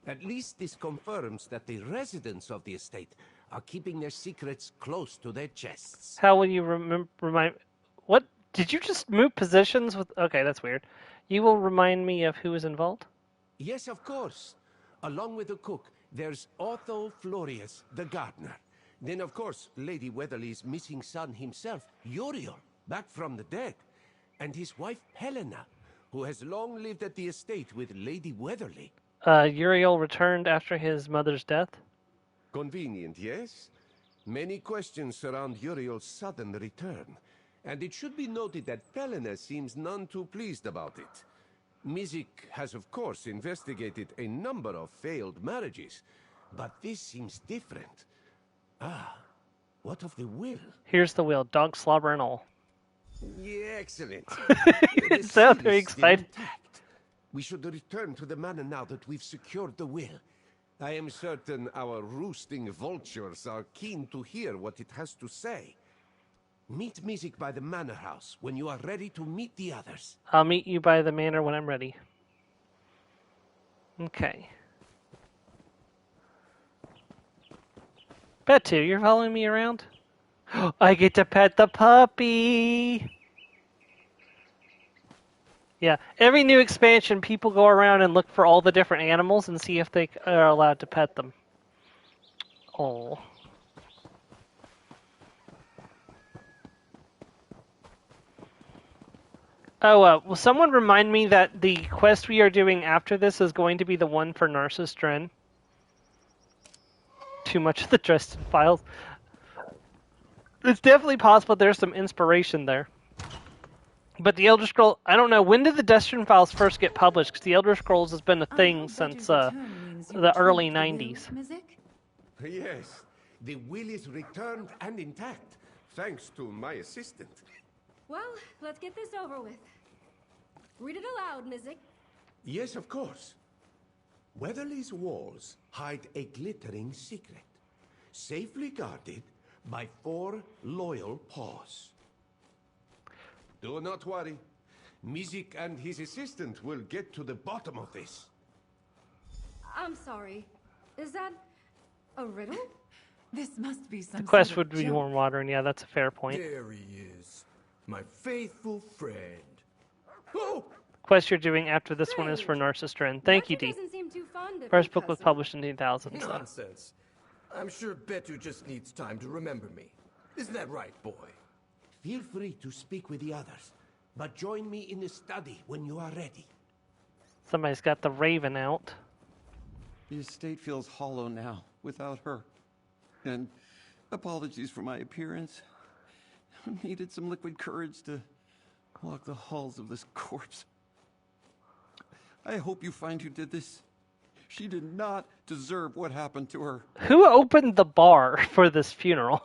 At least this confirms that the residents of the estate are keeping their secrets close to their chests. How will you remind... What? Did you just move positions with... Okay, that's weird. You will remind me of who is involved? Yes, of course. Along with the cook, there's Otho Florius, the gardener. Then, of course, Lady Weatherly's missing son himself, Uriel, back from the dead. And his wife, Helena, who has long lived at the estate with Lady Weatherly. Uriel returned after his mother's death? Convenient, yes? Many questions surround Uriel's sudden return, and it should be noted that Felina seems none too pleased about it. Mizik has of course investigated a number of failed marriages, but this seems different. Ah, what of the will? Here's the will, dog slobber and all. Yeah, excellent. It sounds very excited. We should return to the manor now that we've secured the will. I am certain our roosting vultures are keen to hear what it has to say. Meet Mizik by the manor house when you are ready to meet the others. I'll meet you by the manor when I'm ready. Okay. Betu, you're following me around? I get to pet the puppy! Yeah, every new expansion, people go around and look for all the different animals and see if they are allowed to pet them. Oh. Oh, will someone remind me that the quest we are doing after this is going to be the one for Narcissus Dren? Too much of the Dresden Files. It's definitely possible there's some inspiration there. But the Elder Scrolls, I don't know, when did the Dresden Files first get published? Because the Elder Scrolls has been a thing since the early 90s. Yes, the will is returned and intact, thanks to my assistant. Well, let's get this over with. Read it aloud, Mizik. Yes, of course. Weatherly's walls hide a glittering secret, safely guarded by 4 loyal paws. Do not worry. Mizik and his assistant will get to the bottom of this. I'm sorry. Is that a riddle? This must be some The quest sort would of be joke. warm water, and yeah, that's a fair point. There he is, my faithful friend. Oh! The quest you're doing after this one is for Narcissus Dren. Thank you, Dee. Doesn't seem too fond of First you, book was cousin. published in 2000. So. Nonsense. I'm sure Betu just needs time to remember me. Isn't that right, boy? Feel free to speak with the others, but join me in the study when you are ready. Somebody's got the raven out. The estate feels hollow now, without her. And apologies for my appearance. I needed some liquid courage to walk the halls of this corpse. I hope you find who did this. She did not deserve what happened to her. Who opened the bar for this funeral?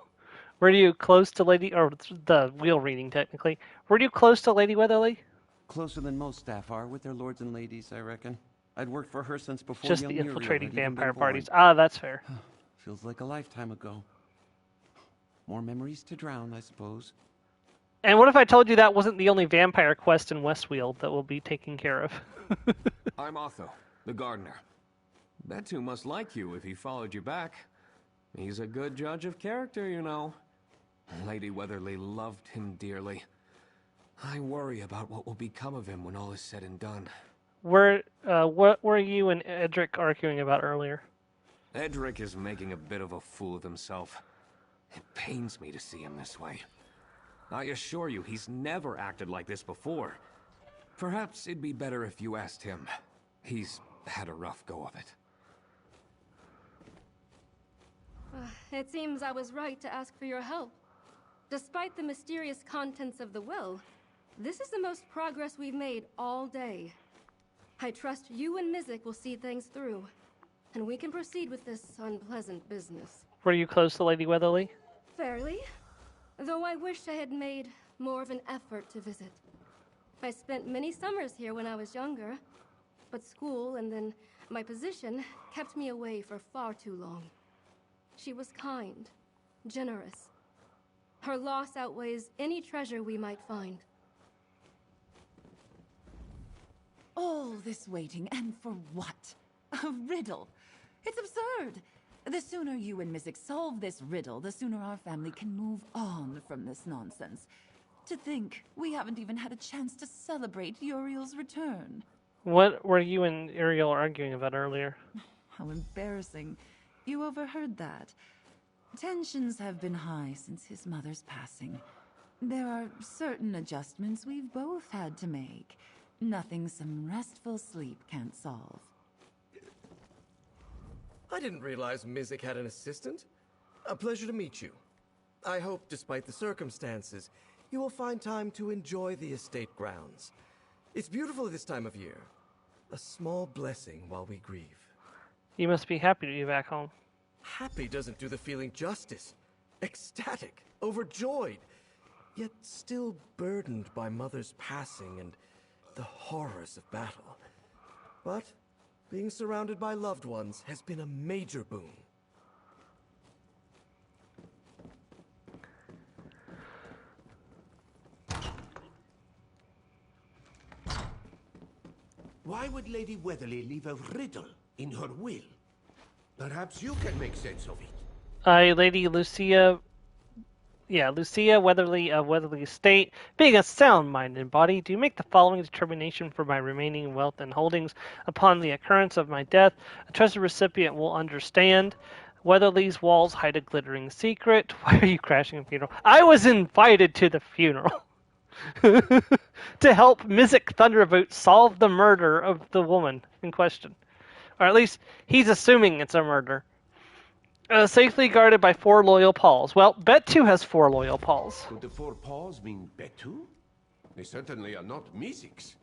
Were you close to Lady, or the wheel reading technically? Were you close to Lady Weatherly? Closer than most staff are with their lords and ladies, I reckon. I'd worked for her since before Just young the Muriel infiltrating had even vampire been born. parties. Ah, that's fair. Feels like a lifetime ago. More memories to drown, I suppose. And what if I told you that wasn't the only vampire quest in Westweald that we'll be taking care of? I'm Otho, the gardener. Betu must like you if he followed you back. He's a good judge of character, you know. Lady Weatherly loved him dearly. I worry about what will become of him when all is said and done. What were you and Edric arguing about earlier? Edric is making a bit of a fool of himself. It pains me to see him this way. I assure you, he's never acted like this before. Perhaps it'd be better if you asked him. He's had a rough go of it. It seems I was right to ask for your help. Despite the mysterious contents of the will, this is the most progress we've made all day. I trust you and Mizik will see things through, and we can proceed with this unpleasant business. Were you close to Lady Weatherly? Fairly, though I wish I had made more of an effort to visit. I spent many summers here when I was younger, but school and then my position kept me away for far too long. She was kind, generous. Her loss outweighs any treasure we might find. All this waiting, and for what? A riddle. It's absurd. The sooner you and Mizik solve this riddle, the sooner our family can move on from this nonsense. To think we haven't even had a chance to celebrate Uriel's return. What were you and Uriel arguing about earlier? How embarrassing. You overheard that. Tensions have been high since his mother's passing. There are certain adjustments we've both had to make. Nothing some restful sleep can't solve. I didn't realize Mizik had an assistant. A pleasure to meet you. I hope, despite the circumstances, you will find time to enjoy the estate grounds. It's beautiful this time of year. A small blessing while we grieve. You must be happy to be back home. Happy doesn't do the feeling justice. Ecstatic, overjoyed, yet still burdened by Mother's passing and the horrors of battle. But being surrounded by loved ones has been a major boon. Why would Lady Weatherly leave a riddle in her will? Perhaps you can make sense of it. Lady Lucia Weatherly of Weatherly Estate, being a sound-minded body, do make the following determination for my remaining wealth and holdings upon the occurrence of my death. A trusted recipient will understand. Weatherly's walls hide a glittering secret. Why are you crashing a funeral? I was invited to the funeral to help Mizik Thunderboot solve the murder of the woman in question. Or at least, he's assuming it's a murder. Safely guarded by 4 loyal paws. Well, Betu has 4 loyal paws. Could the 4 paws mean Betu? They certainly are not Mizik's.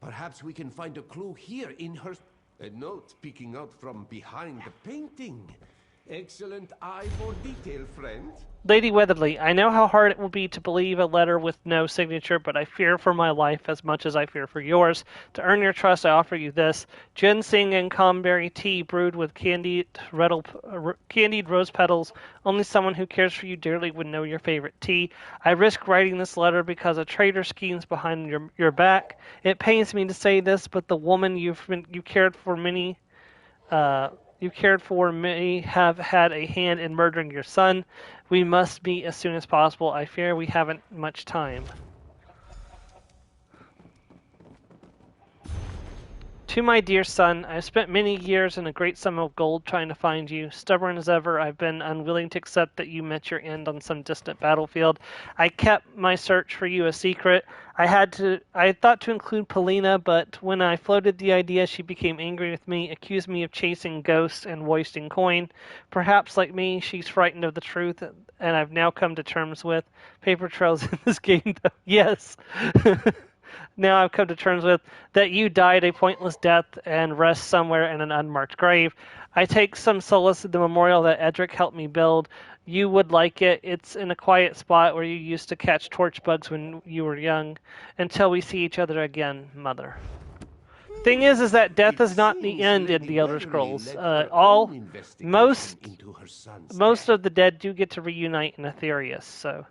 Perhaps we can find a clue here in her... A note peeking out from behind the painting. Excellent eye for detail, friend. Lady Weatherly, I know how hard it will be to believe a letter with no signature, but I fear for my life as much as I fear for yours. To earn your trust, I offer you this. Ginseng and comberry tea brewed with candied rose petals. Only someone who cares for you dearly would know your favorite tea. I risk writing this letter because a traitor schemes behind your back. It pains me to say this, but the woman you cared for may have had a hand in murdering your son. We must meet as soon as possible. I fear we haven't much time. To my dear son, I have spent many years and a great sum of gold trying to find you. Stubborn as ever, I've been unwilling to accept that you met your end on some distant battlefield. I kept my search for you a secret. I had thought to include Polina, but when I floated the idea, she became angry with me, accused me of chasing ghosts and wasting coin. Perhaps, like me, she's frightened of the truth, and I've now come to terms with paper trails in this game, though. Yes. Now I've come to terms with that you died a pointless death and rest somewhere in an unmarked grave. I take some solace in the memorial that Edric helped me build. You would like it. It's in a quiet spot where you used to catch torch bugs when you were young. Until we see each other again, Mother. Thing is that death is not the end in the Elder Scrolls. Most of the dead do get to reunite in Aetherius, so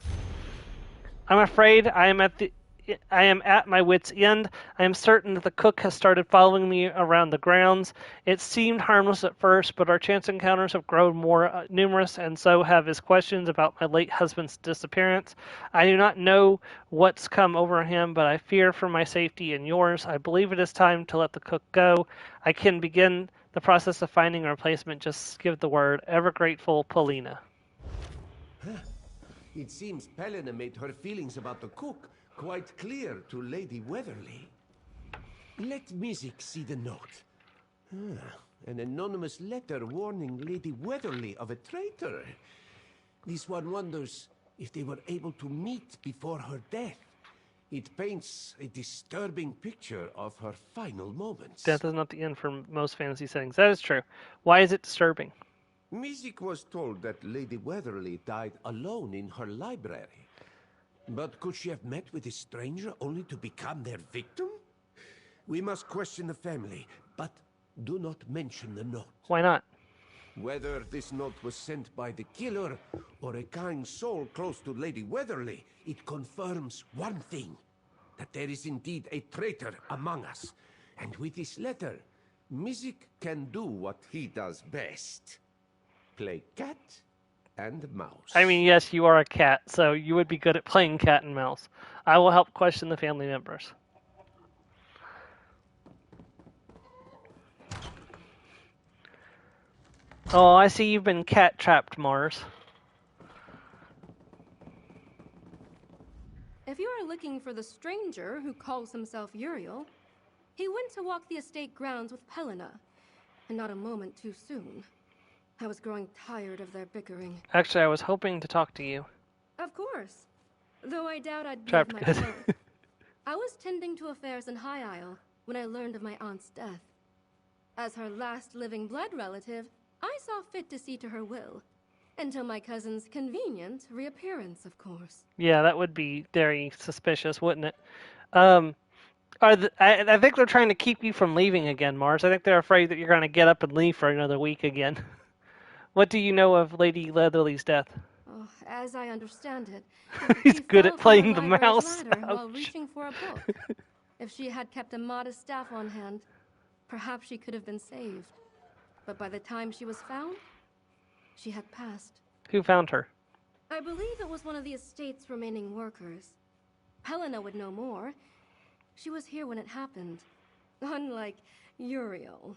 I'm afraid I am at my wit's end. I am certain that the cook has started following me around the grounds. It seemed harmless at first, but our chance encounters have grown more numerous, and so have his questions about my late husband's disappearance. I do not know what's come over him, but I fear for my safety and yours. I believe it is time to let the cook go. I can begin the process of finding a replacement. Just give the word. Ever grateful, Polina. It seems Pelena made her feelings about the cook quite clear to Lady Weatherly. Let Mizik see the note. An anonymous letter warning Lady Weatherly of a traitor. This one wonders if they were able to meet before her death. It paints a disturbing picture of her final moments. Death is not the end for most fantasy settings. That is true. Why is it disturbing? Mizik was told that Lady Weatherly died alone in her library. But could she have met with a stranger only to become their victim? We must question the family, but do not mention the note. Why not? Whether this note was sent by the killer or a kind soul close to Lady Weatherly, it confirms one thing, that there is indeed a traitor among us. And with this letter, Mizik can do what he does best. Play cat and mouse. I mean, yes, you are a cat, so you would be good at playing cat and mouse. I will help question the family members. Oh, I see you've been cat-trapped, Mars. If you are looking for the stranger who calls himself Uriel, he went to walk the estate grounds with Pelena, and not a moment too soon. I was growing tired of their bickering. Actually, I was hoping to talk to you. Of course. Though I doubt I'd be Trapped of good. much help. I was tending to affairs in High Isle when I learned of my aunt's death. As her last living blood relative, I saw fit to see to her will. Until my cousin's convenient reappearance, of course. Yeah, that would be very suspicious, wouldn't it? I think they're trying to keep you from leaving again, Mars. I think they're afraid that you're going to get up and leave for another week again. What do you know of Lady Leatherly's death? Oh, as I understand it, He's she good fell at from playing her the library's mouse. ladder while Ouch. reaching for a book. If she had kept a modest staff on hand, perhaps she could have been saved. But by the time she was found, she had passed. Who found her? I believe it was one of the estate's remaining workers. Helena would know more. She was here when it happened. Unlike Uriel.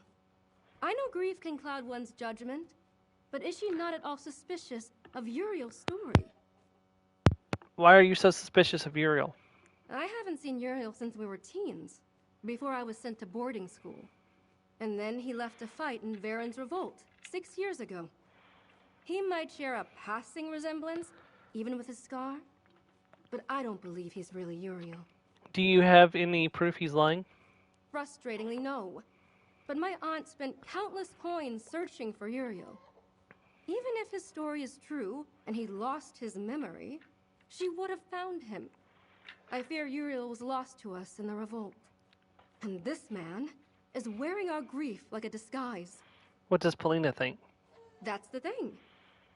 I know grief can cloud one's judgment, but is she not at all suspicious of Uriel's story? Why are you so suspicious of Uriel? I haven't seen Uriel since we were teens, before I was sent to boarding school. And then he left to fight in Varen's revolt 6 years ago. He might share a passing resemblance, even with his scar, but I don't believe he's really Uriel. Do you have any proof he's lying? Frustratingly, no. But my aunt spent countless coins searching for Uriel. Even if his story is true, and he lost his memory, she would have found him. I fear Uriel was lost to us in the revolt. And this man is wearing our grief like a disguise. What does Polina think? That's the thing.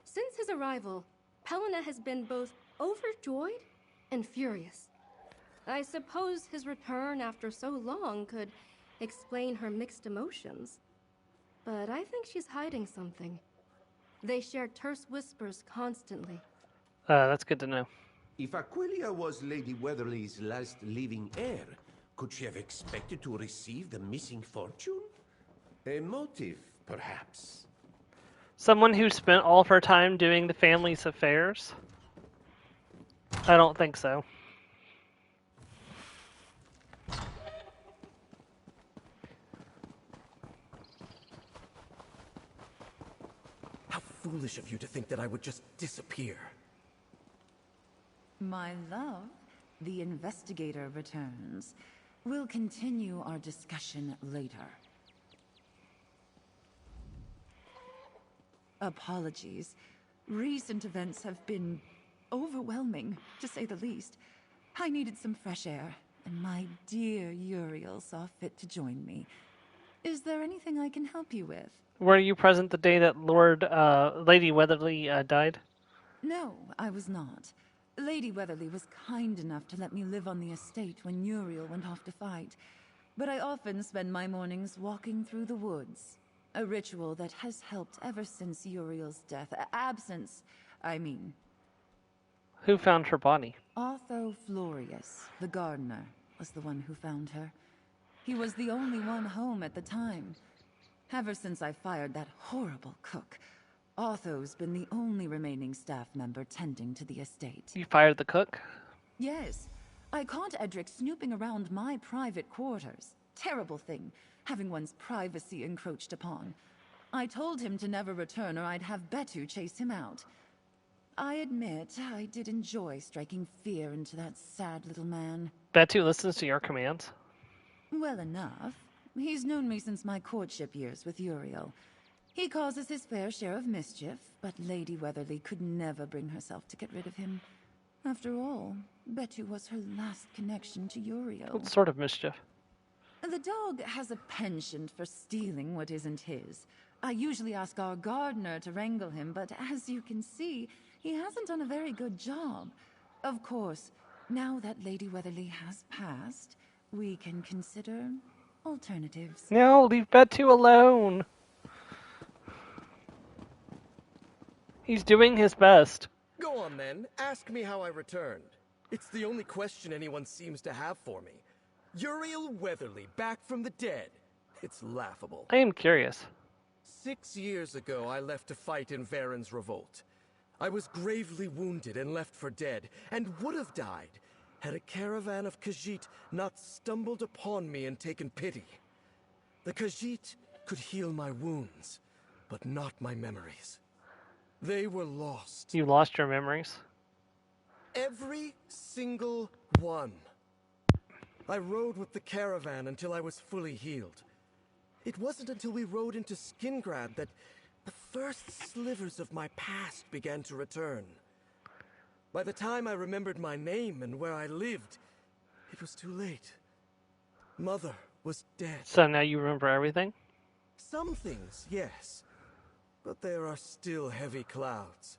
Since his arrival, Helena has been both overjoyed and furious. I suppose his return after so long could explain her mixed emotions. But I think she's hiding something. They share terse whispers constantly. That's good to know. If Aquilia was Lady Weatherly's last living heir, could she have expected to receive the missing fortune? A motive, perhaps. Someone who spent all of her time doing the family's affairs? I don't think so. How foolish of you to think that I would just disappear. My love, the investigator returns. We'll continue our discussion later. Apologies. Recent events have been overwhelming, to say the least. I needed some fresh air, and my dear Uriel saw fit to join me. Is there anything I can help you with? Were you present the day that Lady Weatherly died? No, I was not. Lady Weatherly was kind enough to let me live on the estate when Uriel went off to fight. But I often spend my mornings walking through the woods. A ritual that has helped ever since Uriel's death. Absence, I mean. Who found her body? Otho Florius, the gardener, was the one who found her. He was the only one home at the time. Ever since I fired that horrible cook, Otho's been the only remaining staff member tending to the estate. You fired the cook? Yes. I caught Edric snooping around my private quarters. Terrible thing, having one's privacy encroached upon. I told him to never return or I'd have Betu chase him out. I admit, I did enjoy striking fear into that sad little man. Betu listens to your commands? Well enough. He's known me since my courtship years with Uriel. He causes his fair share of mischief, but Lady Weatherly could never bring herself to get rid of him. After all, Betu was her last connection to Uriel. What sort of mischief? The dog has a penchant for stealing what isn't his. I usually ask our gardener to wrangle him, but as you can see, he hasn't done a very good job. Of course, now that Lady Weatherly has passed, we can consider alternatives. No, leave Betu alone. He's doing his best. Go on then, ask me how I returned. It's the only question anyone seems to have for me. Uriel Weatherly, back from the dead. It's laughable. I am curious. 6 years ago, I left to fight in Varen's revolt. I was gravely wounded and left for dead, and would have died, had a caravan of Khajiit not stumbled upon me and taken pity. The Khajiit could heal my wounds, but not my memories. They were lost. You lost your memories? Every single one. I rode with the caravan until I was fully healed. It wasn't until we rode into Skingrad that the first slivers of my past began to return. By the time I remembered my name and where I lived, it was too late. Mother was dead. So now you remember everything? Some things, yes. But there are still heavy clouds.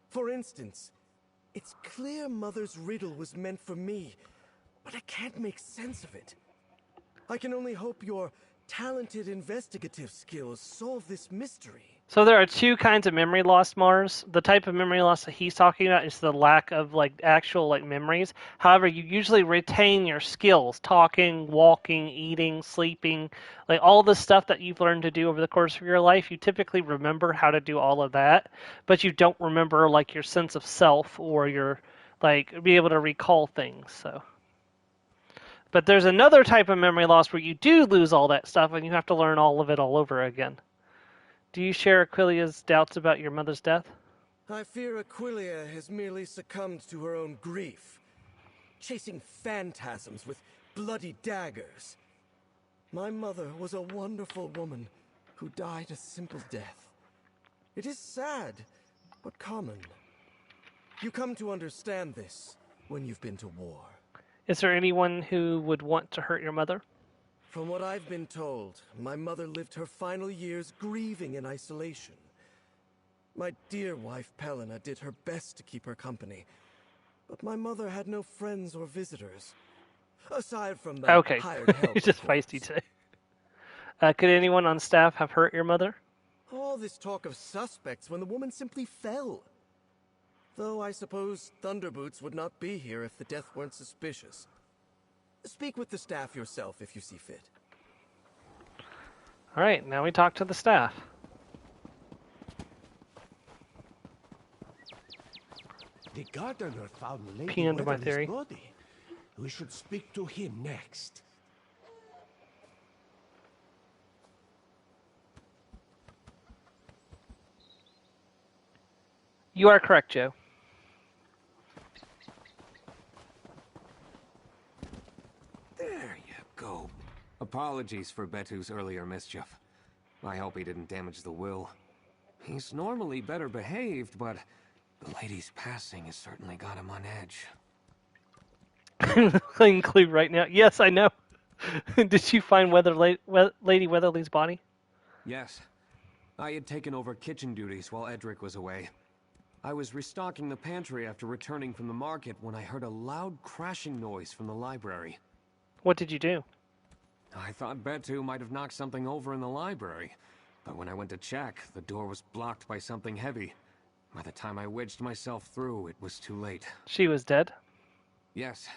For instance, it's clear Mother's riddle was meant for me, but I can't make sense of it. I can only hope your talented investigative skills solve this mystery. So there are two kinds of memory loss, Mars. The type of memory loss that he's talking about is the lack of actual memories. However, you usually retain your skills: talking, walking, eating, sleeping, all the stuff that you've learned to do over the course of your life. You typically remember how to do all of that, but you don't remember your sense of self or your be able to recall things. So. But there's another type of memory loss where you do lose all that stuff and you have to learn all of it all over again. Do you share Aquilia's doubts about your mother's death? I fear Aquilia has merely succumbed to her own grief, chasing phantasms with bloody daggers. My mother was a wonderful woman who died a simple death. It is sad, but common. You come to understand this when you've been to war. Is there anyone who would want to hurt your mother? From what I've been told, my mother lived her final years grieving in isolation. My dear wife Pelena did her best to keep her company, but my mother had no friends or visitors. Aside from the hired help. You're just feisty today. Could anyone on staff have hurt your mother? All this talk of suspects when the woman simply fell. Though I suppose Thunderboots would not be here if the death weren't suspicious. Speak with the staff yourself if you see fit. All right, now we talk to the staff. The gardener found Lady Pee into my Weatherly's theory. body. We should speak to him next. You are correct, Joe. There you go. Apologies for Betu's earlier mischief. I hope he didn't damage the will. He's normally better behaved, but the lady's passing has certainly got him on edge. Clean clue right now. Yes, I know. Did you find Lady Weatherly's body? Yes. I had taken over kitchen duties while Edric was away. I was restocking the pantry after returning from the market when I heard a loud crashing noise from the library. What did you do? I thought Betu might have knocked something over in the library, but when I went to check, the door was blocked by something heavy. By the time I wedged myself through, it was too late. She was dead? Yes.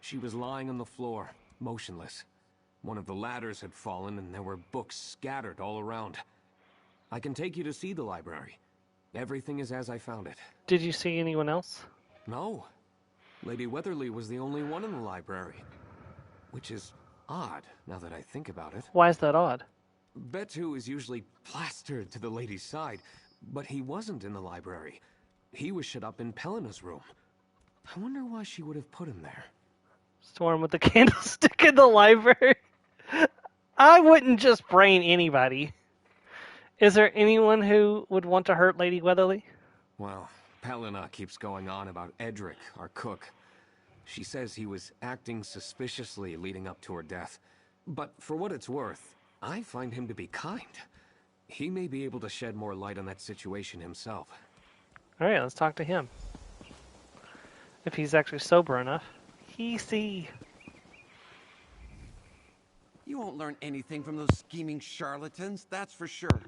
She was lying on the floor, motionless. One of the ladders had fallen and there were books scattered all around. I can take you to see the library. Everything is as I found it. Did you see anyone else? No. Lady Weatherly was the only one in the library. Which is odd, now that I think about it. Why is that odd? Betu is usually plastered to the lady's side, but he wasn't in the library. He was shut up in Pelena's room. I wonder why she would have put him there. Storm with the candlestick in the library? I wouldn't just brain anybody. Is there anyone who would want to hurt Lady Weatherly? Well, Pelena keeps going on about Edric, our cook. She says he was acting suspiciously leading up to her death. But for what it's worth, I find him to be kind. He may be able to shed more light on that situation himself. All right, let's talk to him. If he's actually sober enough. Easy. You won't learn anything from those scheming charlatans, that's for sure.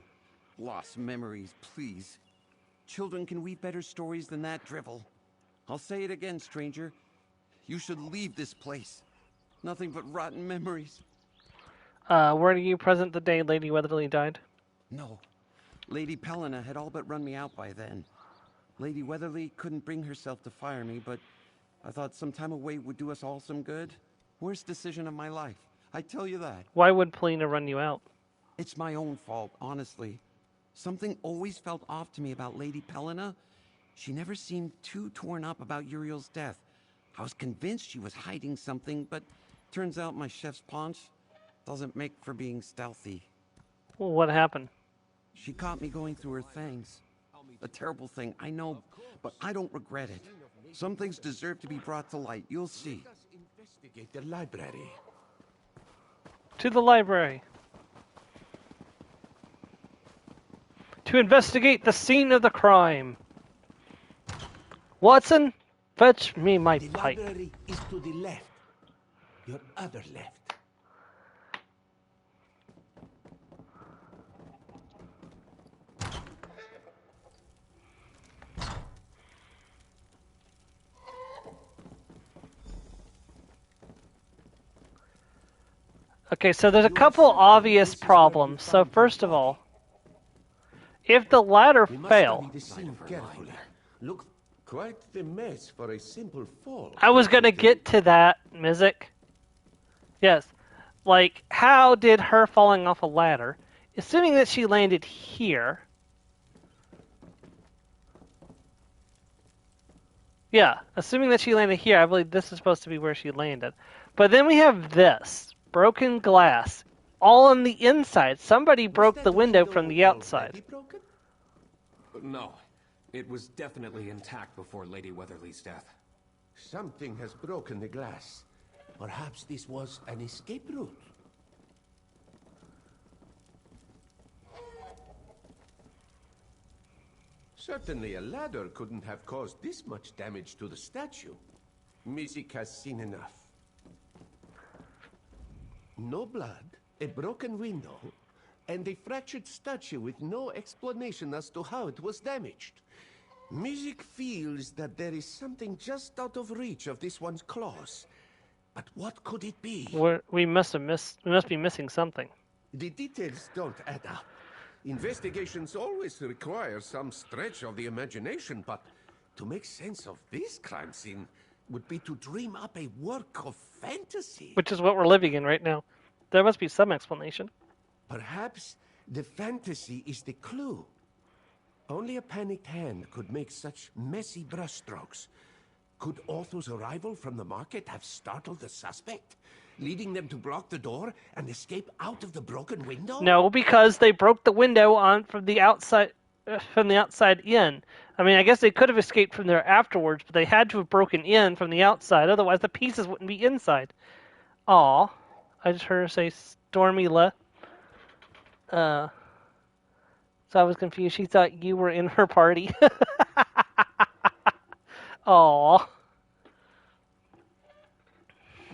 Lost memories, please. Children can weave better stories than that drivel. I'll say it again, stranger. You should leave this place. Nothing but rotten memories. Were you present the day Lady Weatherly died? No. Lady Pelena had all but run me out by then. Lady Weatherly couldn't bring herself to fire me, but I thought some time away would do us all some good. Worst decision of my life. I tell you that. Why would Pelena run you out? It's my own fault, honestly. Something always felt off to me about Lady Pelena. She never seemed too torn up about Uriel's death. I was convinced she was hiding something, but turns out my chef's paunch doesn't make for being stealthy. Well, what happened? She caught me going through her things. A terrible thing, I know, but I don't regret it. Some things deserve to be brought to light. You'll see. Let us investigate the library. To the library. To investigate the scene of the crime. Watson, fetch me my pipe. The library is to the left. Your other left. Okay, so there's a couple obvious problems. So first of all, if the ladder failed, Look, quite the mess for a simple fall. I was gonna get to that, Mizik. Yes, like how did her falling off a ladder, assuming that she landed here? Yeah, assuming that she landed here, I believe this is supposed to be where she landed. But then we have this. Broken glass. All on the inside. Somebody broke the window from the outside. No. It was definitely intact before Lady Weatherly's death. Something has broken the glass. Perhaps this was an escape route. Certainly a ladder couldn't have caused this much damage to the statue. Mizik has seen enough. No blood, a broken window, and a fractured statue with no explanation as to how it was damaged. Mizik feels that there is something just out of reach of this one's claws. But what could it be? We must be missing something. The details don't add up. Investigations always require some stretch of the imagination, but to make sense of this crime scene would be to dream up a work of fantasy. Which is what we're living in right now. There must be some explanation. Perhaps the fantasy is the clue. Only a panicked hand could make such messy brushstrokes. Could Otho's arrival from the market have startled the suspect, leading them to block the door and escape out of the broken window? No, because they broke the window on from the outside in. I mean, I guess they could have escaped from there afterwards, but they had to have broken in from the outside. Otherwise, the pieces wouldn't be inside. Aw. I just heard her say Stormy left. So I was confused. She thought you were in her party. Aw.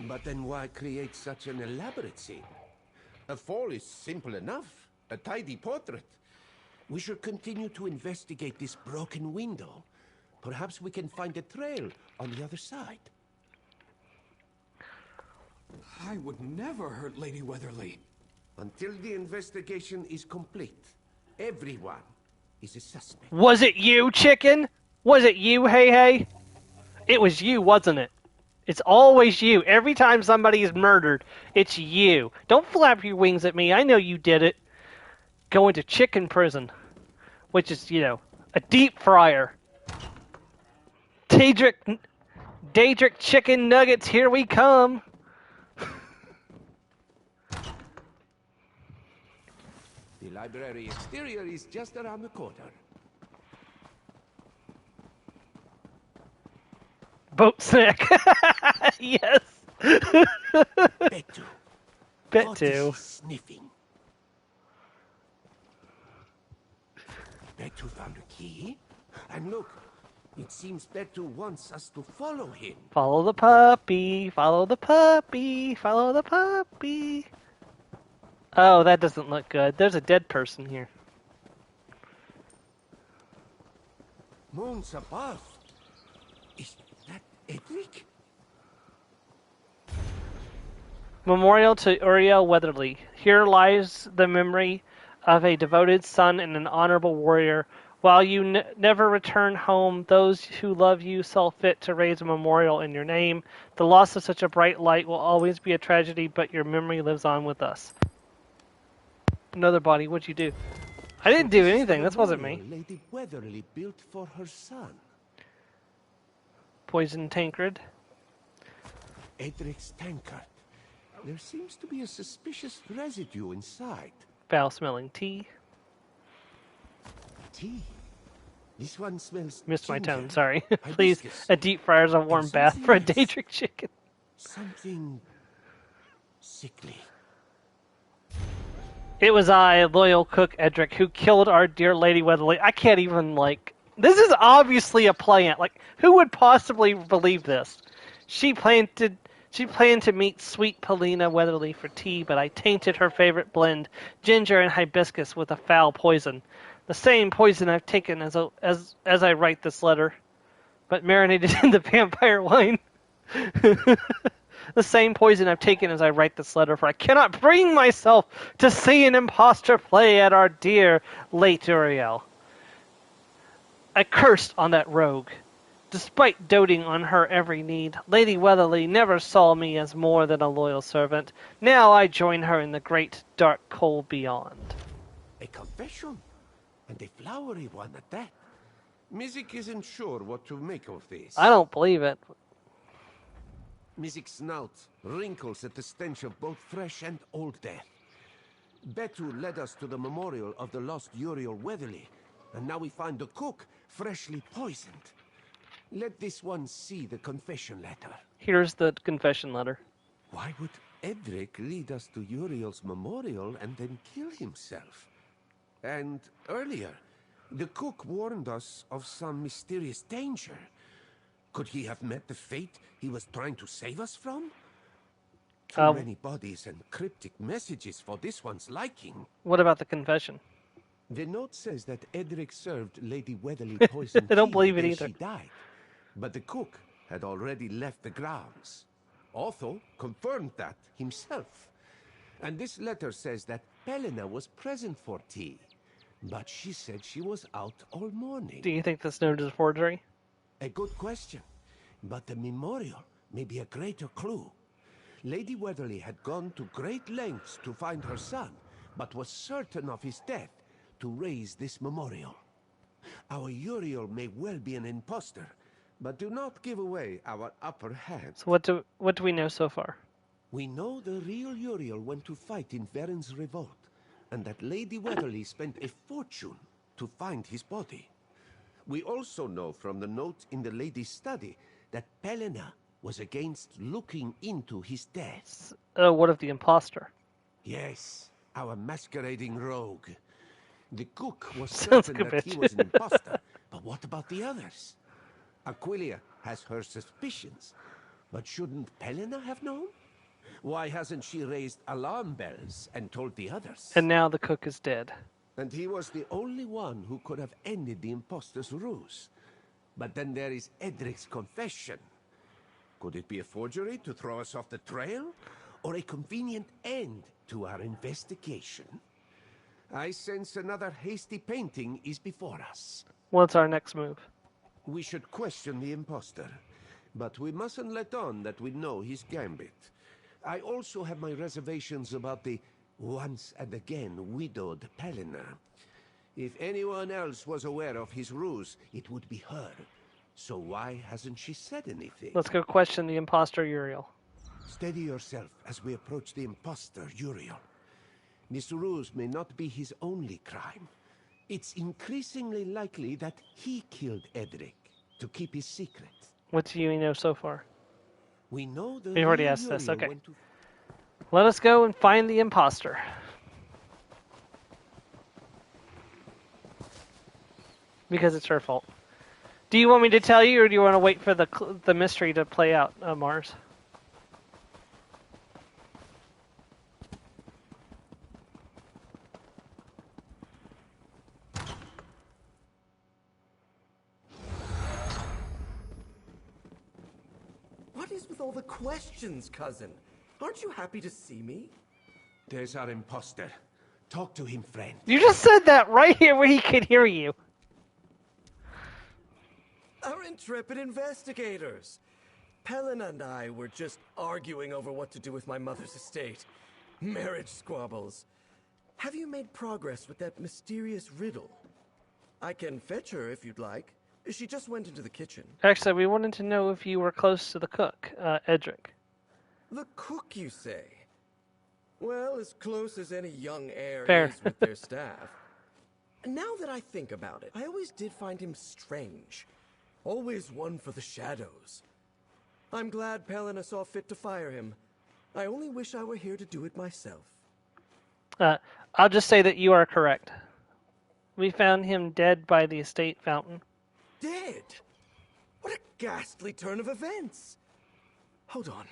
But then why create such an elaborate scene? A fall is simple enough. A tidy portrait. We should continue to investigate this broken window. Perhaps we can find a trail on the other side. I would never hurt Lady Weatherly. Until the investigation is complete, everyone is a suspect. Was it you, chicken? Was it you, hey? It was you, wasn't it? It's always you. Every time somebody is murdered, it's you. Don't flap your wings at me. I know you did it. Go into chicken prison, which is, a deep fryer. Daedric chicken nuggets, here we come. The library exterior is just around the corner. Boat snack. Yes. Bet2. Sniffing. Bet2 found a key. And look, it seems Bet2 wants us to follow him. Follow the puppy. Follow the puppy. Follow the puppy. Oh, that doesn't look good. There's a dead person here. Moons above. Is that Edric? Memorial to Uriel Weatherly. Here lies the memory of a devoted son and an honorable warrior. While you never return home, those who love you saw fit to raise a memorial in your name. The loss of such a bright light will always be a tragedy, but your memory lives on with us. Another body, what'd you do? I didn't do This is anything. the This wasn't me. memorial Lady Weatherly built for her son. Poison tankard. Edric's tankard. There seems to be a suspicious residue inside. Foul-smelling tea. Tea? This one smells Missed my ginger, tone, sorry. Please, hibiscus, a deep fryer is a warm and bath something for a else. Daedric chicken. Something sickly. It was I, loyal cook Edric, who killed our dear Lady Weatherly. I can't even, this is obviously a plant. Who would possibly believe this? She planned to meet sweet Polina Weatherly for tea, but I tainted her favorite blend, ginger and hibiscus, with a foul poison. The same poison I've taken as I write this letter, but marinated in the vampire wine. The same poison I've taken as I write this letter, for I cannot bring myself to see an impostor play at our dear late Uriel. I cursed on that rogue. Despite doting on her every need, Lady Weatherly never saw me as more than a loyal servant. Now I join her in the great dark cold beyond. A confession, and a flowery one at that. Mizik isn't sure what to make of this. I don't believe it. Mizik's snout wrinkles at the stench of both fresh and old death. Betu led us to the memorial of the lost Uriel Weatherly, and now we find the cook freshly poisoned. Let this one see the confession letter. Here's the confession letter. Why would Edric lead us to Uriel's memorial and then kill himself? And earlier, the cook warned us of some mysterious danger. Could he have met the fate he was trying to save us from? Too many bodies and cryptic messages for this one's liking. What about the confession? The note says that Edric served Lady Weatherly poison I don't tea believe the it day either. she died, but the cook had already left the grounds. Otho confirmed that himself. And this letter says that Pelena was present for tea, but she said she was out all morning. Do you think this note is a forgery? A good question, but the memorial may be a greater clue. Lady Weatherly had gone to great lengths to find her son, but was certain of his death to raise this memorial. Our Uriel may well be an impostor, but do not give away our upper hand. So what do we know so far? We know the real Uriel went to fight in Varen's revolt, and that Lady Weatherly spent a fortune to find his body. We also know from the note in the lady's study that Pelena was against looking into his death. What of the imposter? Yes, our masquerading rogue. The cook was Sounds certain like a that he bitch. was an imposter, but what about the others? Aquilia has her suspicions, but shouldn't Pelena have known? Why hasn't she raised alarm bells and told the others? And now the cook is dead. And he was the only one who could have ended the impostor's ruse. But then there is Edric's confession. Could it be a forgery to throw us off the trail? Or a convenient end to our investigation? I sense another hasty painting is before us. What's our next move? We should question the impostor, but we mustn't let on that we know his gambit. I also have my reservations about the once and again widowed Pelena. If anyone else was aware of his ruse, it would be her. So why hasn't she said anything? Let's go question the imposter Uriel. Steady yourself as we approach the imposter Uriel. This ruse may not be his only crime. It's increasingly likely that he killed Edric to keep his secret. What do you know so far? We know the We've already real asked this, Uriel okay. went to... Let us go and find the imposter. Because it's her fault. Do you want me to tell you, or do you want to wait for the mystery to play out, Mars? What is with all the questions, cousin? Aren't you happy to see me? There's our imposter. Talk to him, friend. You just said that right here where he could hear you. Our intrepid investigators. Pelena and I were just arguing over what to do with my mother's estate. Marriage squabbles. have you made progress with that mysterious riddle? I can fetch her if you'd like. She just went into the kitchen. Actually, we wanted to know if you were close to the cook, Edric. The cook, you say? Well, as close as any young heir Fair. is with their staff. Now that I think about it, I always did find him strange. Always one for the shadows. I'm glad Pelena saw fit to fire him. I only wish I were here to do it myself. I'll just say that you are correct. We found him dead by the estate fountain. Dead? What a ghastly turn of events! Hold on.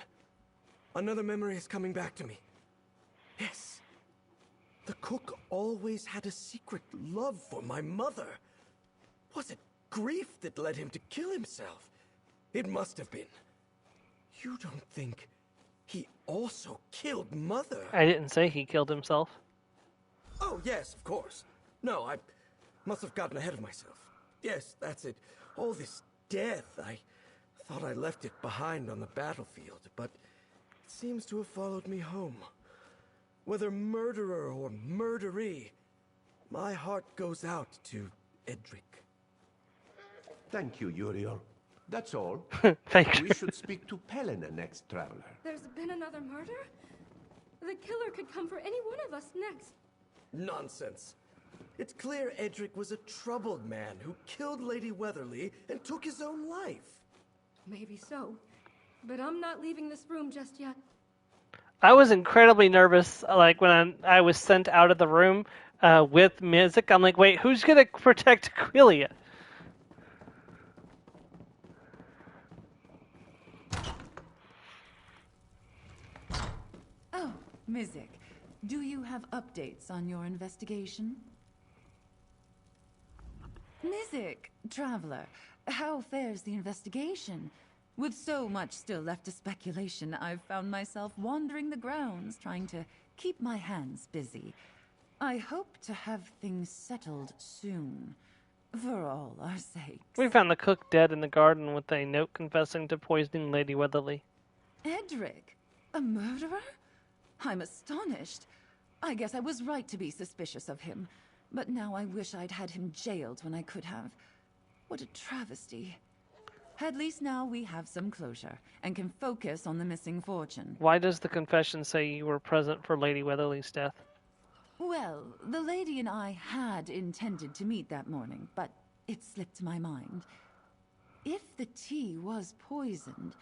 Another memory is coming back to me. Yes. The cook always had a secret love for my mother. Was it grief that led him to kill himself? It must have been. You don't think he also killed Mother? I didn't say he killed himself. Oh, yes, of course. No, I must have gotten ahead of myself. Yes, that's it. All this death, I thought I left it behind on the battlefield, but it seems to have followed me home. Whether murderer or murderee, my heart goes out to Edric. Thank you, Uriel. That's all. Thank you. We should speak to Pelena next, traveler. There's been another murder? The killer could come for any one of us next. Nonsense. It's clear Edric was a troubled man who killed Lady Weatherly and took his own life. Maybe so. But I'm not leaving this room just yet. I was incredibly nervous, like when I was sent out of the room with Mizik. I'm like, wait, who's gonna protect Aquilia? Oh, Mizik, do you have updates on your investigation? Mizik, traveler, how fares the investigation? With so much still left to speculation, I've found myself wandering the grounds, trying to keep my hands busy. I hope to have things settled soon, for all our sakes. We found the cook dead in the garden with a note confessing to poisoning Lady Weatherly. Edric? A murderer? I'm astonished. I guess I was right to be suspicious of him, but now I wish I'd had him jailed when I could have. What a travesty. At least now we have some closure, and can focus on the missing fortune. Why does the confession say you were present for Lady Weatherly's death? Well, the lady and I had intended to meet that morning, but it slipped my mind. If the tea was poisoned,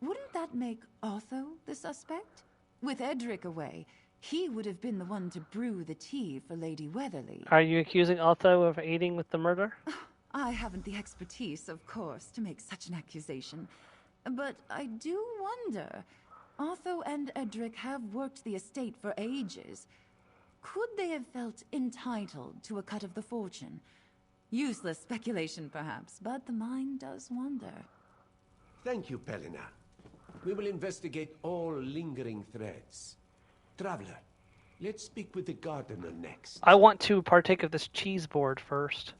wouldn't that make Otho the suspect? With Edric away, he would have been the one to brew the tea for Lady Weatherly. Are you accusing Otho of aiding with the murder? I haven't the expertise, of course, to make such an accusation. But I do wonder. Otho and Edric have worked the estate for ages. Could they have felt entitled to a cut of the fortune? Useless speculation, perhaps, but the mind does wonder. Thank you, Pelena. We will investigate all lingering threads. Traveler, let's speak with the gardener next. I want to partake of this cheese board first.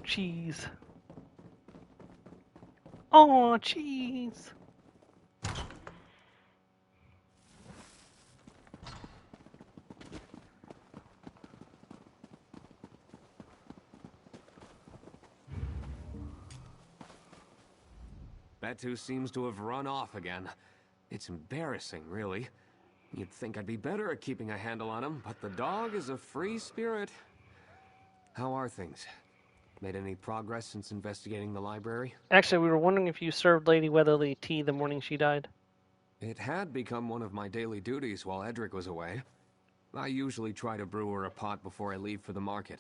Cheese. Oh, cheese. Betu seems to have run off again. It's embarrassing, really. You'd think I'd be better at keeping a handle on him, but the dog is a free spirit. How are things? Made any progress since investigating the library? Actually, we were wondering if you served Lady Weatherly tea the morning she died. It had become one of my daily duties while Edric was away. I usually try to brew her a pot before I leave for the market.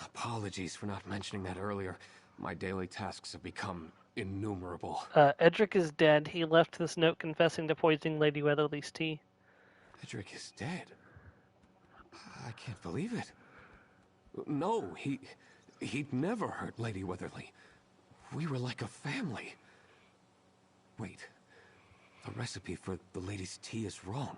Apologies for not mentioning that earlier. My daily tasks have become innumerable. Edric is dead. He left this note confessing to poisoning Lady Weatherly's tea. Edric is dead? I can't believe it. No, he'd never hurt Lady Weatherly. We were like a family. Wait, the recipe for the lady's tea is wrong.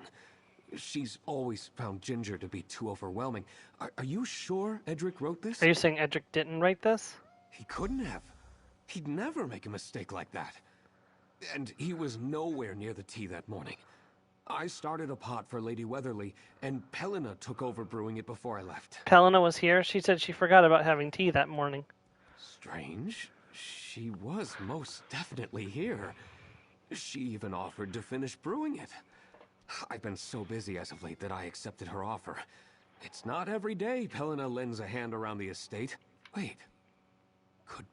She's always found ginger to be too overwhelming. Are you sure Edric wrote this? Are you saying Edric didn't write this? He couldn't have. He'd never make a mistake like that. And he was nowhere near the tea that morning. I started a pot for Lady Weatherly, and Pelena took over brewing it before I left. Pelena was here. She said she forgot about having tea that morning. Strange. She was most definitely here. She even offered to finish brewing it. I've been so busy as of late that I accepted her offer. It's not every day Pelena lends a hand around the estate. Wait. Could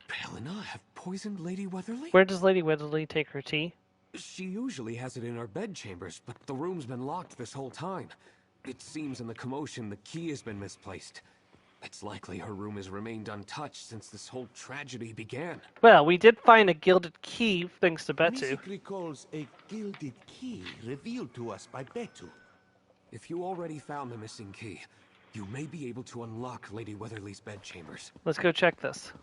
Pelena have poisoned Lady Weatherly? Where does Lady Weatherly take her tea? She usually has it in her bedchambers, but the room's been locked this whole time. It seems in the commotion the key has been misplaced. It's likely her room has remained untouched since this whole tragedy began. Well, we did find a gilded key thanks to Betu. Music recalls a gilded key revealed to us by Betu. If you already found the missing key, you may be able to unlock Lady Weatherly's bedchambers. Let's go check this.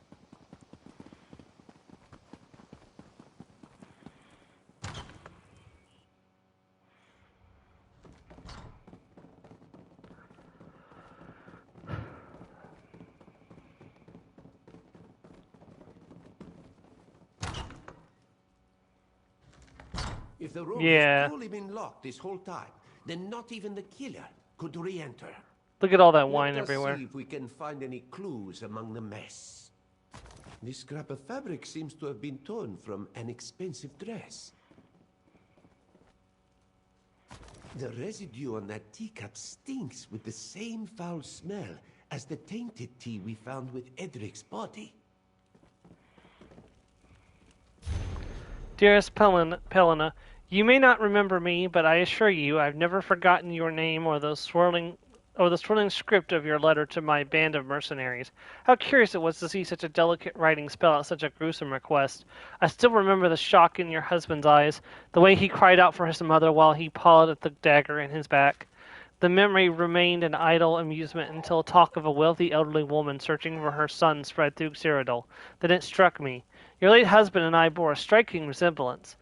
If the room has truly been locked this whole time, then not even the killer could re-enter. Look at all that wine Let us everywhere. see if we can find any clues among the mess. This scrap of fabric seems to have been torn from an expensive dress. The residue on that teacup stinks with the same foul smell as the tainted tea we found with Edric's body. Dearest Pelena, you may not remember me, but I assure you I've never forgotten your name or the swirling script of your letter to my band of mercenaries. How curious it was to see such a delicate writing spell out such a gruesome request. I still remember the shock in your husband's eyes, the way he cried out for his mother while he pawed at the dagger in his back. The memory remained an idle amusement until talk of a wealthy elderly woman searching for her son spread through Cyrodiil. Then it struck me. Your late husband and I bore a striking resemblance.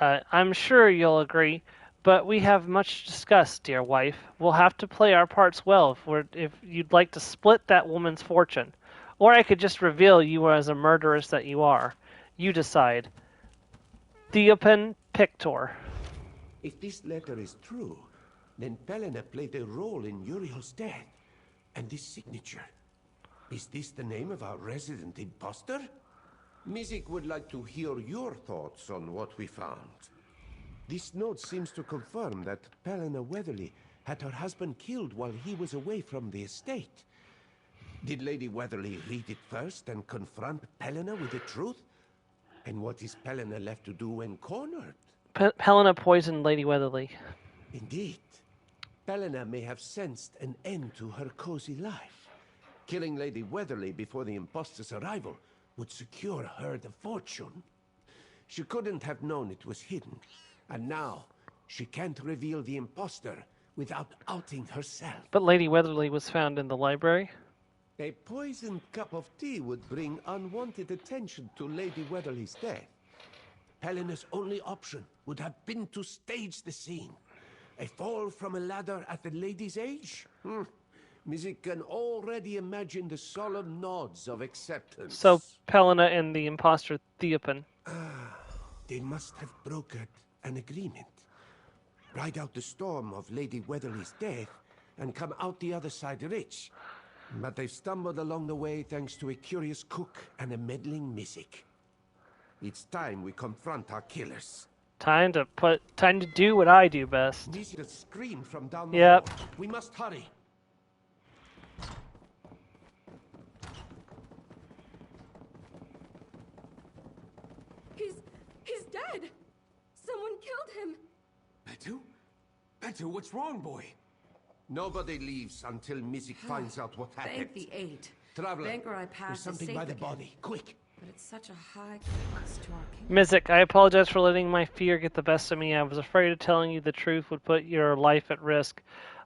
I'm sure you'll agree, but we have much discussed, dear wife. We'll have to play our parts well if you'd like to split that woman's fortune. Or I could just reveal you as a murderess that you are. You decide. Theopen Pictor. If this letter is true, then Pelena played a role in Uriel's death. And this signature. Is this the name of our resident imposter? Mizik would like to hear your thoughts on what we found. This note seems to confirm that Pelena Weatherly had her husband killed while he was away from the estate. Did Lady Weatherly read it first and confront Pelena with the truth? And what is Pelena left to do when cornered? Pelena poisoned Lady Weatherly. Indeed. Pelena may have sensed an end to her cozy life. Killing Lady Weatherly before the imposter's arrival would secure her the fortune. She couldn't have known it was hidden, and now she can't reveal the imposter without outing herself. But Lady Weatherly was found in the library. A poisoned cup of tea would bring unwanted attention to Lady Weatherly's death. Pelena's only option would have been to stage the scene. A fall from a ladder at the lady's age? Mizik can already imagine the solemn nods of acceptance. So Pelena and the imposter Theopen. They must have brokered an agreement. Ride out the storm of Lady Weatherly's death and come out the other side rich. But they've stumbled along the way thanks to a curious cook and a meddling Mizik. It's time we confront our killers. Time to do what I do best. Mizik screamed from down the hall. We must hurry. He's dead! Someone killed him! Betu? Betu, what's wrong, boy? Nobody leaves until Mizik finds out what happened. Thank the eight. Traveler, Banker I there's passed is something safe by the again. body. Quick! But it's such a high cost to our king. Mizik, I apologize for letting my fear get the best of me. I was afraid of telling you the truth would put your life at risk.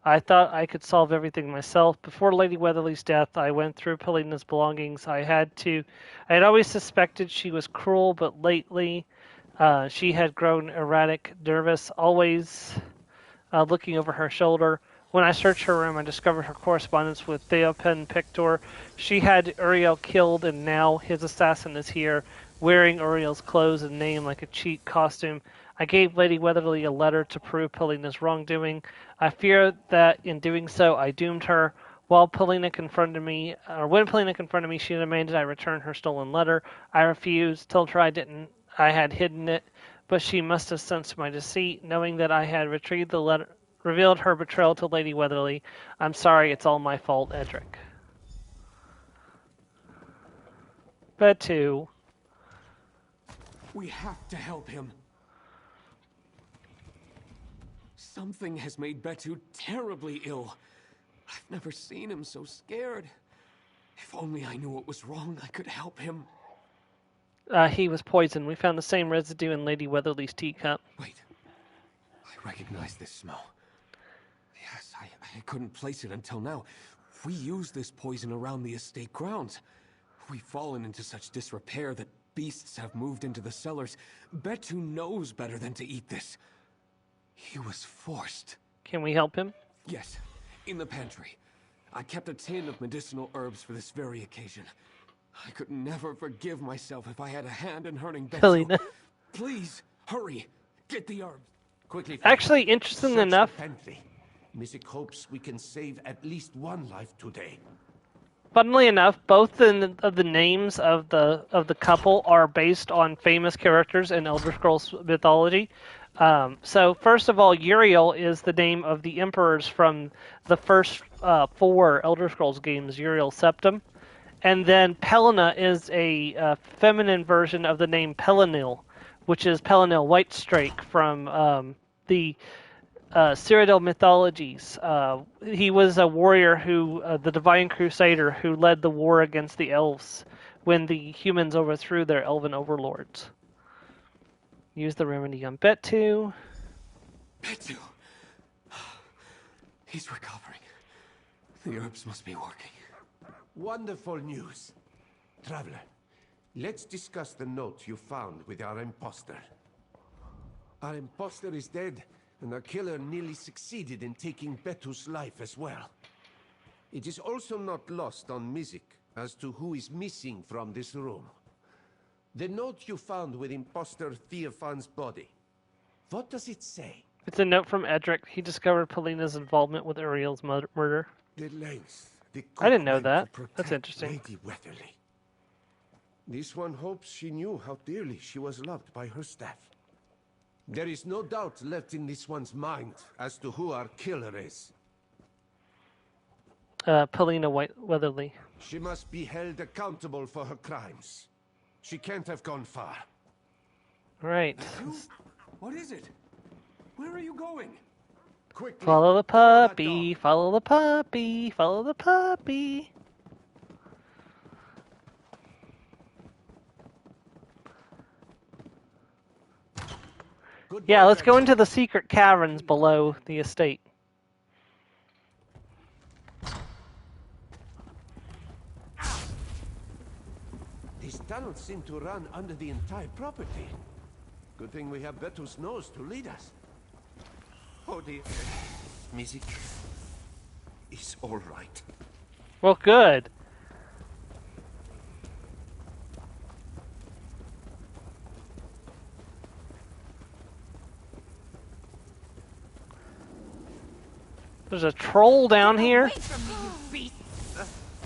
I thought I could solve everything myself. Before Lady Weatherly's death, I went through Pelena's belongings. I had always suspected she was cruel, but lately she had grown erratic, nervous, always looking over her shoulder. When I searched her room, I discovered her correspondence with Theopen Pictor. She had Uriel killed, and now his assassin is here, wearing Uriel's clothes and name like a cheap costume. I gave Lady Weatherly a letter to prove Polina's wrongdoing. I fear that in doing so, I doomed her. When Polina confronted me, she demanded I return her stolen letter. I refused, told her I had hidden it, but she must have sensed my deceit, knowing that I had retrieved the letter. Revealed her betrayal to Lady Weatherly. I'm sorry, it's all my fault, Edric. Betu. We have to help him. Something has made Betu terribly ill. I've never seen him so scared. If only I knew what was wrong, I could help him. He was poisoned. We found the same residue in Lady Weatherly's teacup. Wait. I recognize this smell. Yes, I couldn't place it until now. We used this poison around the estate grounds. We've fallen into such disrepair that beasts have moved into the cellars. Betu knows better than to eat this. He was forced. Can we help him? Yes, in the pantry. I kept a tin of medicinal herbs for this very occasion. I could never forgive myself if I had a hand in hurting Betu. Please, hurry. Get the herbs. Quickly. Actually, interesting enough. Mystic hopes we can save at least one life today. Funnily enough, both of the names of the couple are based on famous characters in Elder Scrolls mythology. So first of all, Uriel is the name of the emperors from the first 4 Elder Scrolls games, Uriel Septim. And then Pelina is a feminine version of the name Pelinil, which is Pelinil Whitestrake from the Cyrodiil mythologies. He was a warrior the Divine Crusader, who led the war against the elves when the humans overthrew their elven overlords. Use the remedy on Betu. Betu! He's recovering. The herbs must be working. Wonderful news. Traveler, let's discuss the note you found with our imposter. Our imposter is dead, and our killer nearly succeeded in taking Betu's life as well. It is also not lost on Mizik as to who is missing from this room. The note you found with imposter Theophan's body. What does it say? It's a note from Edric. He discovered Polina's involvement with Uriel's murder. The lengths. I didn't know that. That's interesting. Lady Weatherly. This one hopes she knew how dearly she was loved by her staff. There is no doubt left in this one's mind as to who our killer is. Polina Weatherly. She must be held accountable for her crimes. She can't have gone far. Right. What is it? Where are you going? Quickly. Follow the puppy, follow the puppy, follow the puppy. Yeah, let's go into the secret caverns below the estate. These tunnels seem to run under the entire property. Good thing we have Betu's nose to lead us. Oh dear. Mizik is all right. Well, good. There's a troll down here.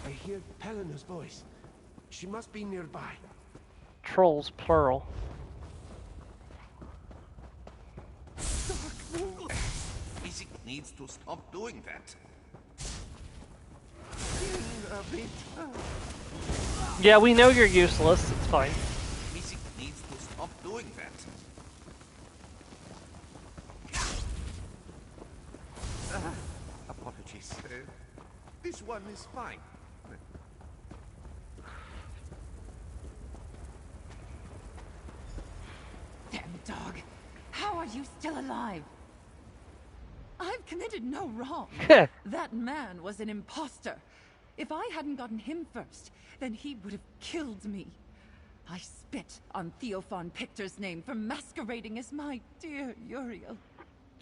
I hear Pelina's voice. She must be nearby. Trolls, plural. Mizik needs to stop doing that. Yeah, we know you're useless. It's fine. Mizik needs to stop doing that. Apologies. This one is fine. Damn dog. How are you still alive? I've committed no wrong. That man was an imposter. If I hadn't gotten him first, then he would have killed me. I spit on Theophan Pictor's name for masquerading as my dear Uriel.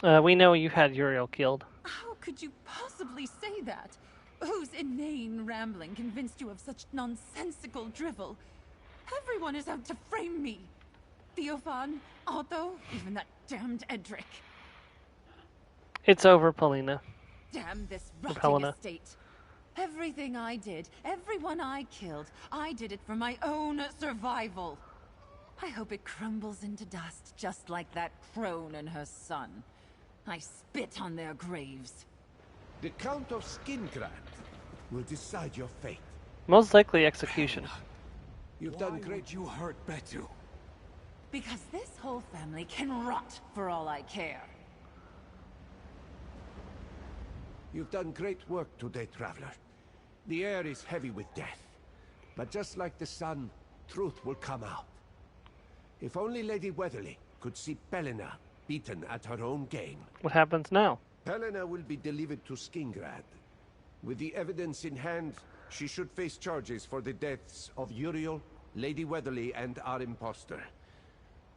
We know you had Uriel killed. How could you possibly say that? Whose inane rambling convinced you of such nonsensical drivel? Everyone is out to frame me. Theophan, Otto, even that damned Edric. It's over, Paulina. Damn this rotting Helena. estate. Everything I did, everyone I killed, I did it for my own survival. I hope it crumbles into dust just like that crone and her son. I spit on their graves. The Count of Skingrad will decide your fate. Most likely execution. You've done great. Would you hurt Betu? Because this whole family can rot for all I care. You've done great work today, Traveler. The air is heavy with death. But just like the sun, truth will come out. If only Lady Weatherly could see Pelena beaten at her own game. What happens now? Pelena will be delivered to Skingrad. With the evidence in hand, she should face charges for the deaths of Uriel, Lady Weatherly, and our impostor.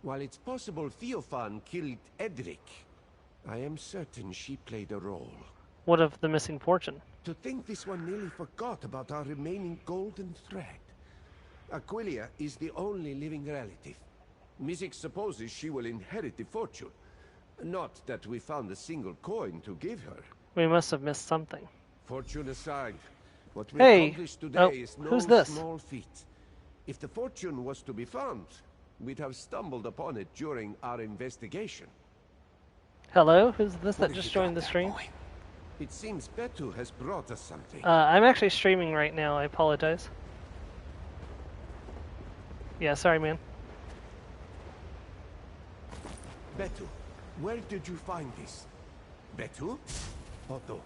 While it's possible Theophan killed Edric, I am certain she played a role. What of the missing fortune? To think this one nearly forgot about our remaining golden thread. Aquilia is the only living relative. Mizik supposes she will inherit the fortune. Not that we found a single coin to give her. We must have missed something. Fortune aside, what we Hey! accomplished today is no who's this? small feat. If the fortune was to be found, we'd have stumbled upon it during our investigation. Hello? Who's this that just joined the stream? It seems Betu has brought us something. I'm actually streaming right now. I apologize. Yeah, sorry, man. Betu, where did you find this? Betu? Otto,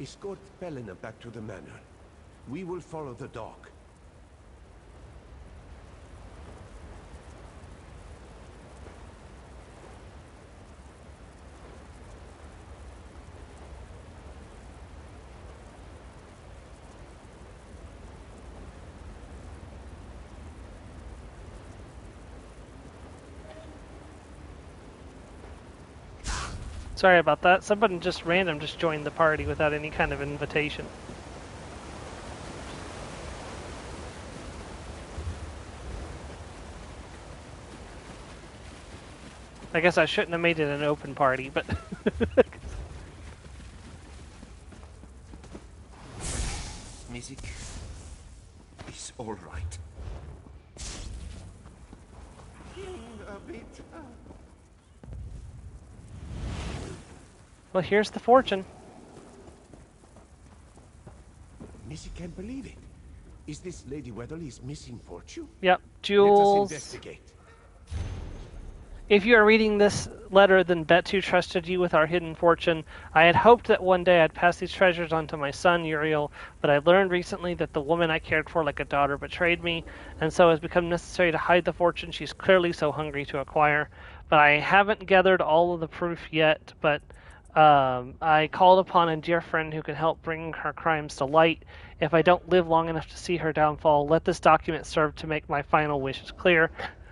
escort Pelena back to the manor. We will follow the dog. Sorry about that. Someone just random just joined the party without any kind of invitation. I guess I shouldn't have made it an open party, but... Mizik is all right. Well, here's the fortune. Missy can't believe it. Is this Lady Weatherly's missing fortune? Yep, Let us jewels. investigate. If you are reading this letter, then Betu trusted you with our hidden fortune. I had hoped that one day I'd pass these treasures on to my son, Uriel, but I learned recently that the woman I cared for like a daughter betrayed me, and so it has become necessary to hide the fortune she's clearly so hungry to acquire. But I haven't gathered all of the proof yet, but I called upon a dear friend who can help bring her crimes to light. If I don't live long enough to see her downfall, let this document serve to make my final wishes clear.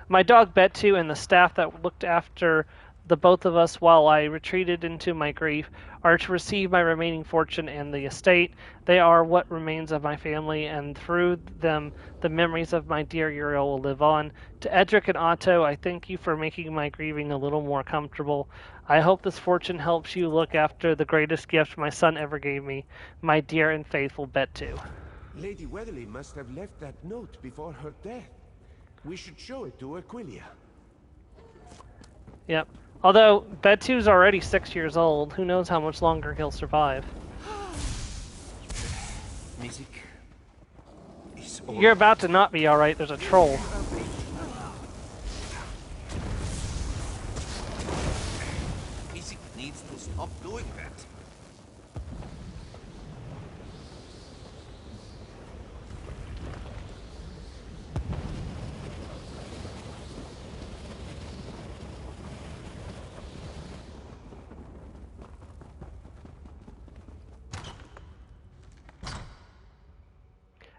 My dog Betu and the staff that looked after the both of us while I retreated into my grief are to receive my remaining fortune and the estate. They are what remains of my family, and through them the memories of my dear Uriel will live on. To Edric and Otto, I thank you for making my grieving a little more comfortable. I hope this fortune helps you look after the greatest gift my son ever gave me, my dear and faithful Betu. Lady Weatherly must have left that note before her death. We should show it to Aquilia. Yep. Although, Betu's already 6 years old, who knows how much longer he'll survive. Mizik is all You're about to not be alright, there's a troll. Mizik needs to stop doing that.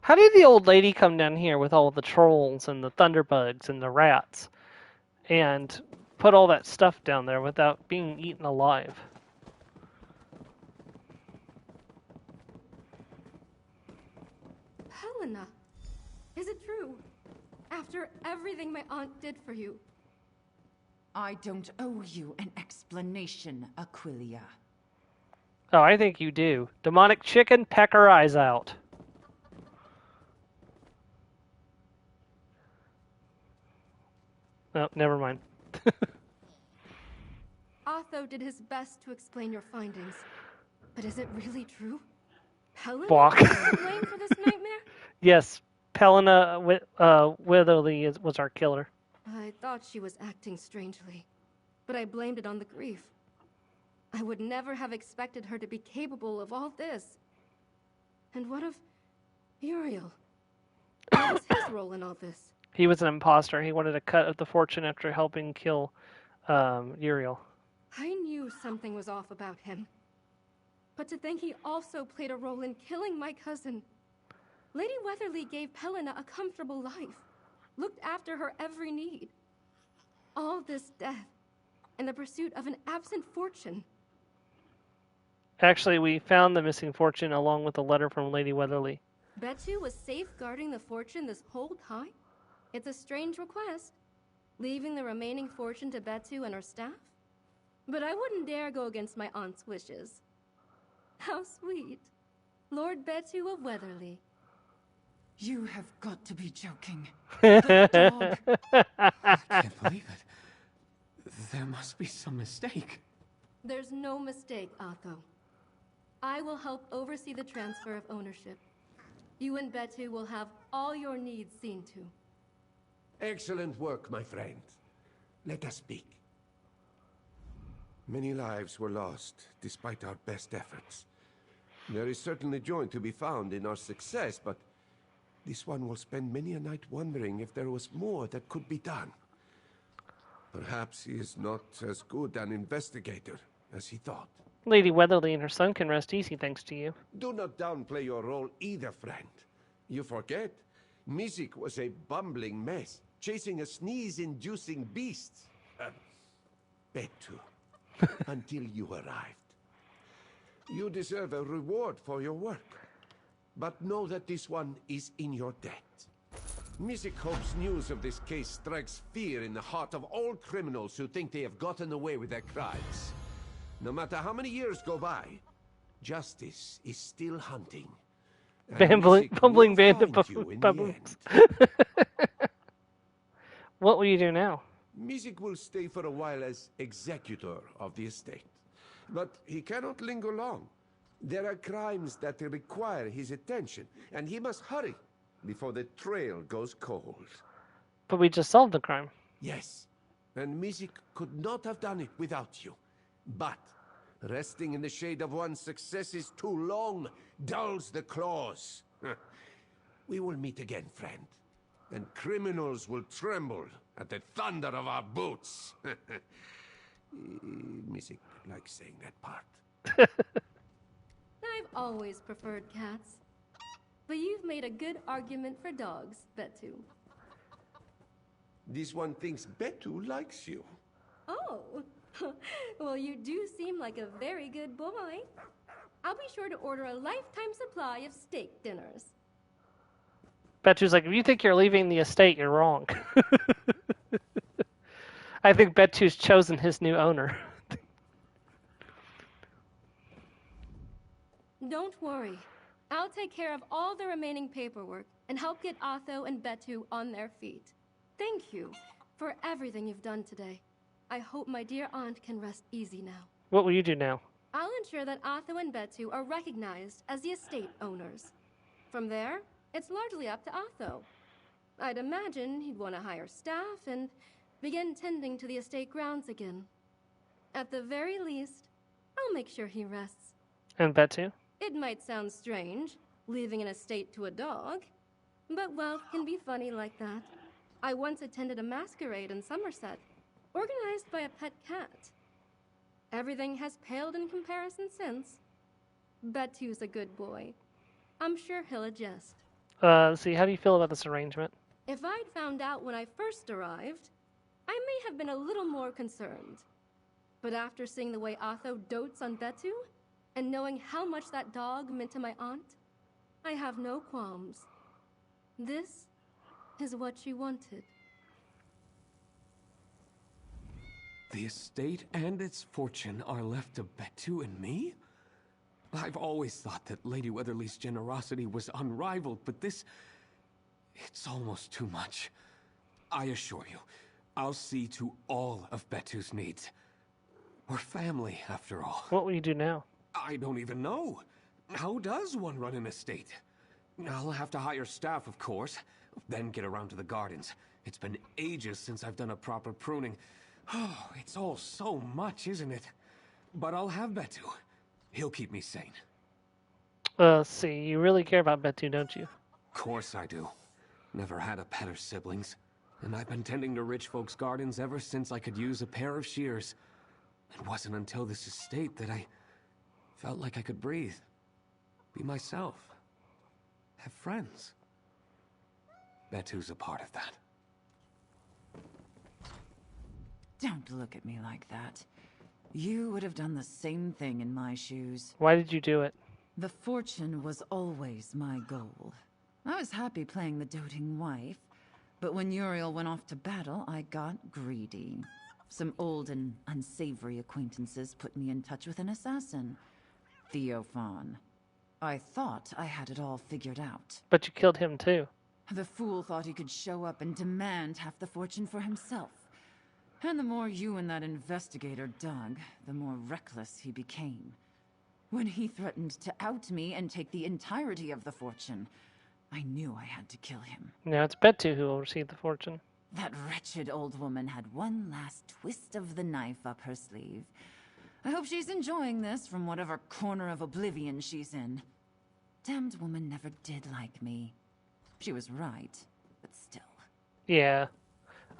How did the old lady come down here with all the trolls and the thunderbugs and the rats and put all that stuff down there without being eaten alive? Helena, is it true? After everything my aunt did for you. I don't owe you an explanation, Aquilia. Oh, I think you do. Demonic chicken, peck her eyes out. Oh, never mind. Otho did his best to explain your findings. But is it really true? Helena Block. is to blame for this nightmare? Yes, Helena Witherly was our killer. I thought she was acting strangely, but I blamed it on the grief. I would never have expected her to be capable of all this. And what of Uriel? What was his role in all this? He was an imposter. He wanted a cut of the fortune after helping kill Uriel. I knew something was off about him. But to think he also played a role in killing my cousin. Lady Weatherly gave Helena a comfortable life, looked after her every need. All this death, in the pursuit of an absent fortune. Actually, we found the missing fortune along with a letter from Lady Weatherly. Betu was safeguarding the fortune this whole time? It's a strange request, leaving the remaining fortune to Betu and her staff. But I wouldn't dare go against my aunt's wishes. How sweet. Lord Betu of Weatherly. You have got to be joking. The dog. I can't believe it. There must be some mistake. There's no mistake, Otho. I will help oversee the transfer of ownership. You and Betu will have all your needs seen to. Excellent work, my friend. Let us speak. Many lives were lost, despite our best efforts. There is certainly joy to be found in our success, but this one will spend many a night wondering if there was more that could be done. Perhaps he is not as good an investigator as he thought. Lady Weatherly and her son can rest easy thanks to you. Do not downplay your role either, friend. You forget, Mizik was a bumbling mess, chasing a sneeze-inducing beast. Betu, until you arrived. You deserve a reward for your work. But know that this one is in your debt. Mizik hopes news of this case strikes fear in the heart of all criminals who think they have gotten away with their crimes. No matter how many years go by, justice is still hunting. Bumbling bandit baboons. What will you do now? Mizik will stay for a while as executor of the estate. But he cannot linger long. There are crimes that require his attention, and he must hurry before the trail goes cold. But we just solved the crime. Yes, and Mizik could not have done it without you. But resting in the shade of one's successes too long dulls the claws. We will meet again, friend, and criminals will tremble at the thunder of our boots. Mizik likes saying that part. I've always preferred cats. But you've made a good argument for dogs, Betu. This one thinks Betu likes you. Oh, well, you do seem like a very good boy. I'll be sure to order a lifetime supply of steak dinners. Betu's like, if you think you're leaving the estate, you're wrong. I think Betu's chosen his new owner. Don't worry. I'll take care of all the remaining paperwork and help get Otho and Betu on their feet. Thank you for everything you've done today. I hope my dear aunt can rest easy now. What will you do now? I'll ensure that Otho and Betu are recognized as the estate owners. From there, it's largely up to Otho. I'd imagine he'd want to hire staff and begin tending to the estate grounds again. At the very least, I'll make sure he rests. And Betu? It might sound strange, leaving an estate to a dog, but wealth can be funny like that. I once attended a masquerade in Somerset, organized by a pet cat. Everything has paled in comparison since. Betu's a good boy. I'm sure he'll adjust. See, how do you feel about this arrangement? If I'd found out when I first arrived, I may have been a little more concerned. But after seeing the way Otho dotes on Betu, and knowing how much that dog meant to my aunt, I have no qualms. This is what she wanted. The estate and its fortune are left to Betu and me? I've always thought that Lady Weatherly's generosity was unrivaled, but this... it's almost too much. I assure you, I'll see to all of Betu's needs. We're family, after all. What will you do now? I don't even know. How does one run an estate? I'll have to hire staff, of course, then get around to the gardens. It's been ages since I've done a proper pruning. Oh, it's all so much, isn't it? But I'll have Betu. He'll keep me sane. See, you really care about Betu, don't you? Of course I do. Never had a pet or siblings. And I've been tending to rich folks' gardens ever since I could use a pair of shears. It wasn't until this estate that I felt like I could breathe. Be myself. Have friends. Betu's a part of that. Don't look at me like that. You would have done the same thing in my shoes. Why did you do it? The fortune was always my goal. I was happy playing the doting wife, but when Uriel went off to battle, I got greedy. Some old and unsavory acquaintances put me in touch with an assassin, Theophan. I thought I had it all figured out. But you killed him too. The fool thought he could show up and demand half the fortune for himself. And the more you and that investigator dug, the more reckless he became. When he threatened to out me and take the entirety of the fortune, I knew I had to kill him. Now it's Betu who will receive the fortune. That wretched old woman had one last twist of the knife up her sleeve. I hope she's enjoying this from whatever corner of oblivion she's in. Damned woman never did like me. She was right, but still. Yeah.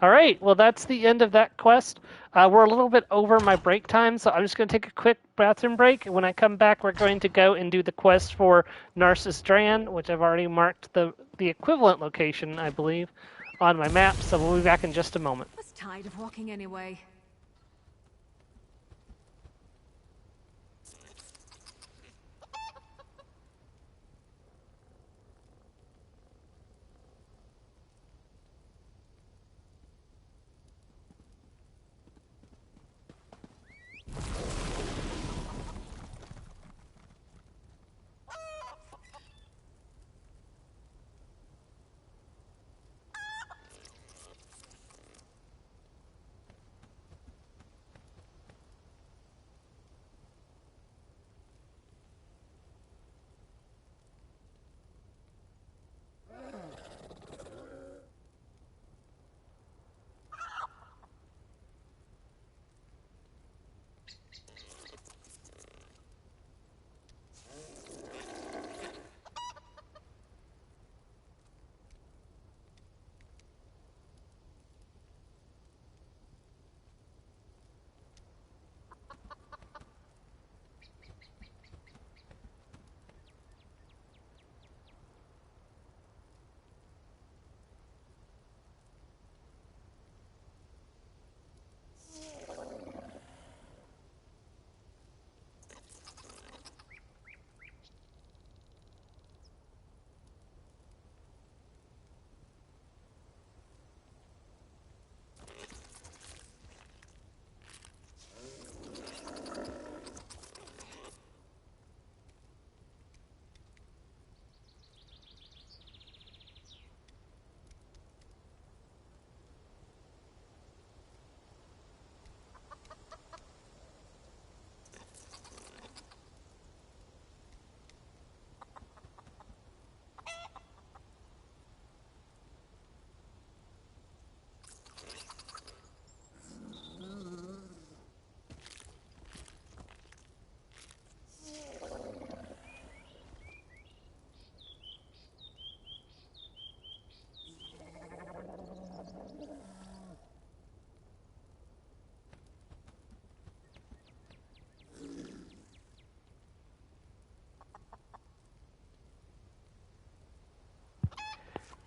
All right, well, that's the end of that quest. We're a little bit over my break time, so I'm just going to take a quick bathroom break. And when I come back, we're going to go and do the quest for Narcissus Dran, which I've already marked the equivalent location, I believe, on my map. So we'll be back in just a moment. I was tired of walking anyway.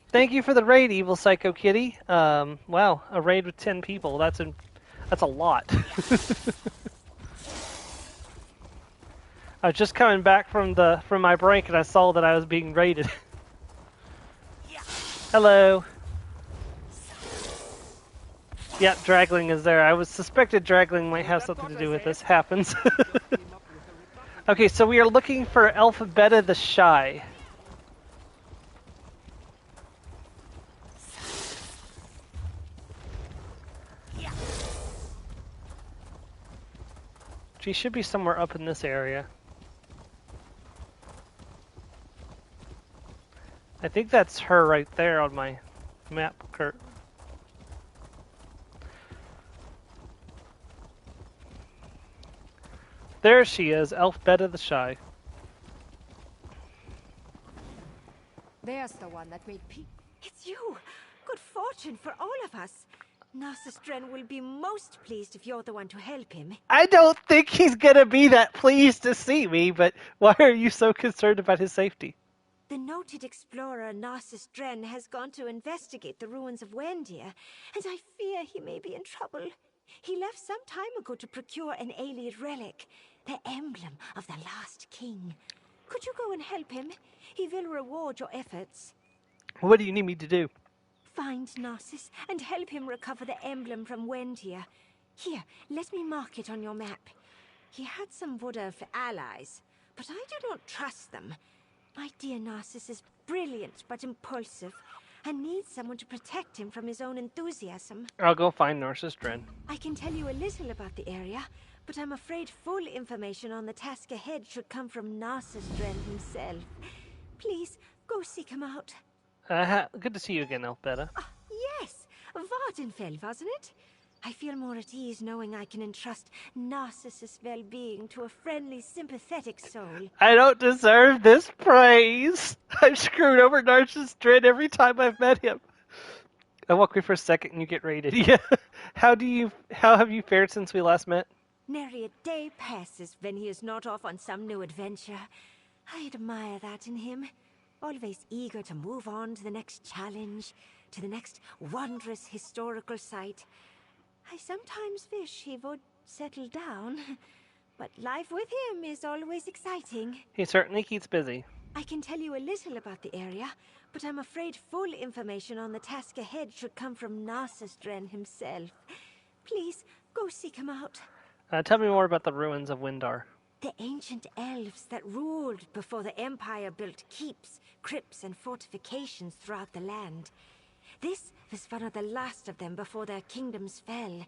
Thank you for the raid, Evil Psycho Kitty. Wow, a raid with 10 people. That's a lot. I was just coming back from my break and I saw that I was being raided. Hello. Yeah, Dragling is there. I was suspected Dragling might have something to do with this. Happens. Okay, so we are looking for Alphabeta the Shy. She should be somewhere up in this area. I think that's her right there on my map, Kurt. There she is, Alphabeta the Shy. There's the one that made peace. It's you! Good fortune for all of us. Narcissus Dren will be most pleased if you're the one to help him. I don't think he's gonna be that pleased to see me, but why are you so concerned about his safety? The noted explorer Narcissus Dren has gone to investigate the ruins of Wendir, and I fear he may be in trouble. He left some time ago to procure an Aelid relic, the emblem of the last king. Could you go and help him? He will reward your efforts. What do you need me to do? Find Narcissus and help him recover the emblem from Wendir. Here, let me mark it on your map. He had some Wood Elf allies, but I do not trust them. My dear Narcissus is brilliant but impulsive, and needs someone to protect him from his own enthusiasm. I'll go find Narcissus Dren. I can tell you a little about the area, but I'm afraid full information on the task ahead should come from Narcissus Dren himself. Please, go seek him out. Good to see you again, Alphabeta. Yes, Vardenfell, wasn't it? I feel more at ease knowing I can entrust Narcissus' well-being to a friendly, sympathetic soul. I don't deserve this praise. I've screwed over Narcissus Dren every time I've met him. I walk away for a second and you get raided. Yeah. How have you fared since we last met? Nary a day passes when he is not off on some new adventure. I admire that in him. Always eager to move on to the next challenge, to the next wondrous historical site. I sometimes wish he would settle down, but life with him is always exciting. He certainly keeps busy. I can tell you a little about the area, but I'm afraid full information on the task ahead should come from Narcissus Dren himself. Please, go seek him out. Tell me more about the ruins of Windar. The ancient elves that ruled before the Empire built keeps, crypts, and fortifications throughout the land. This was one of the last of them before their kingdoms fell.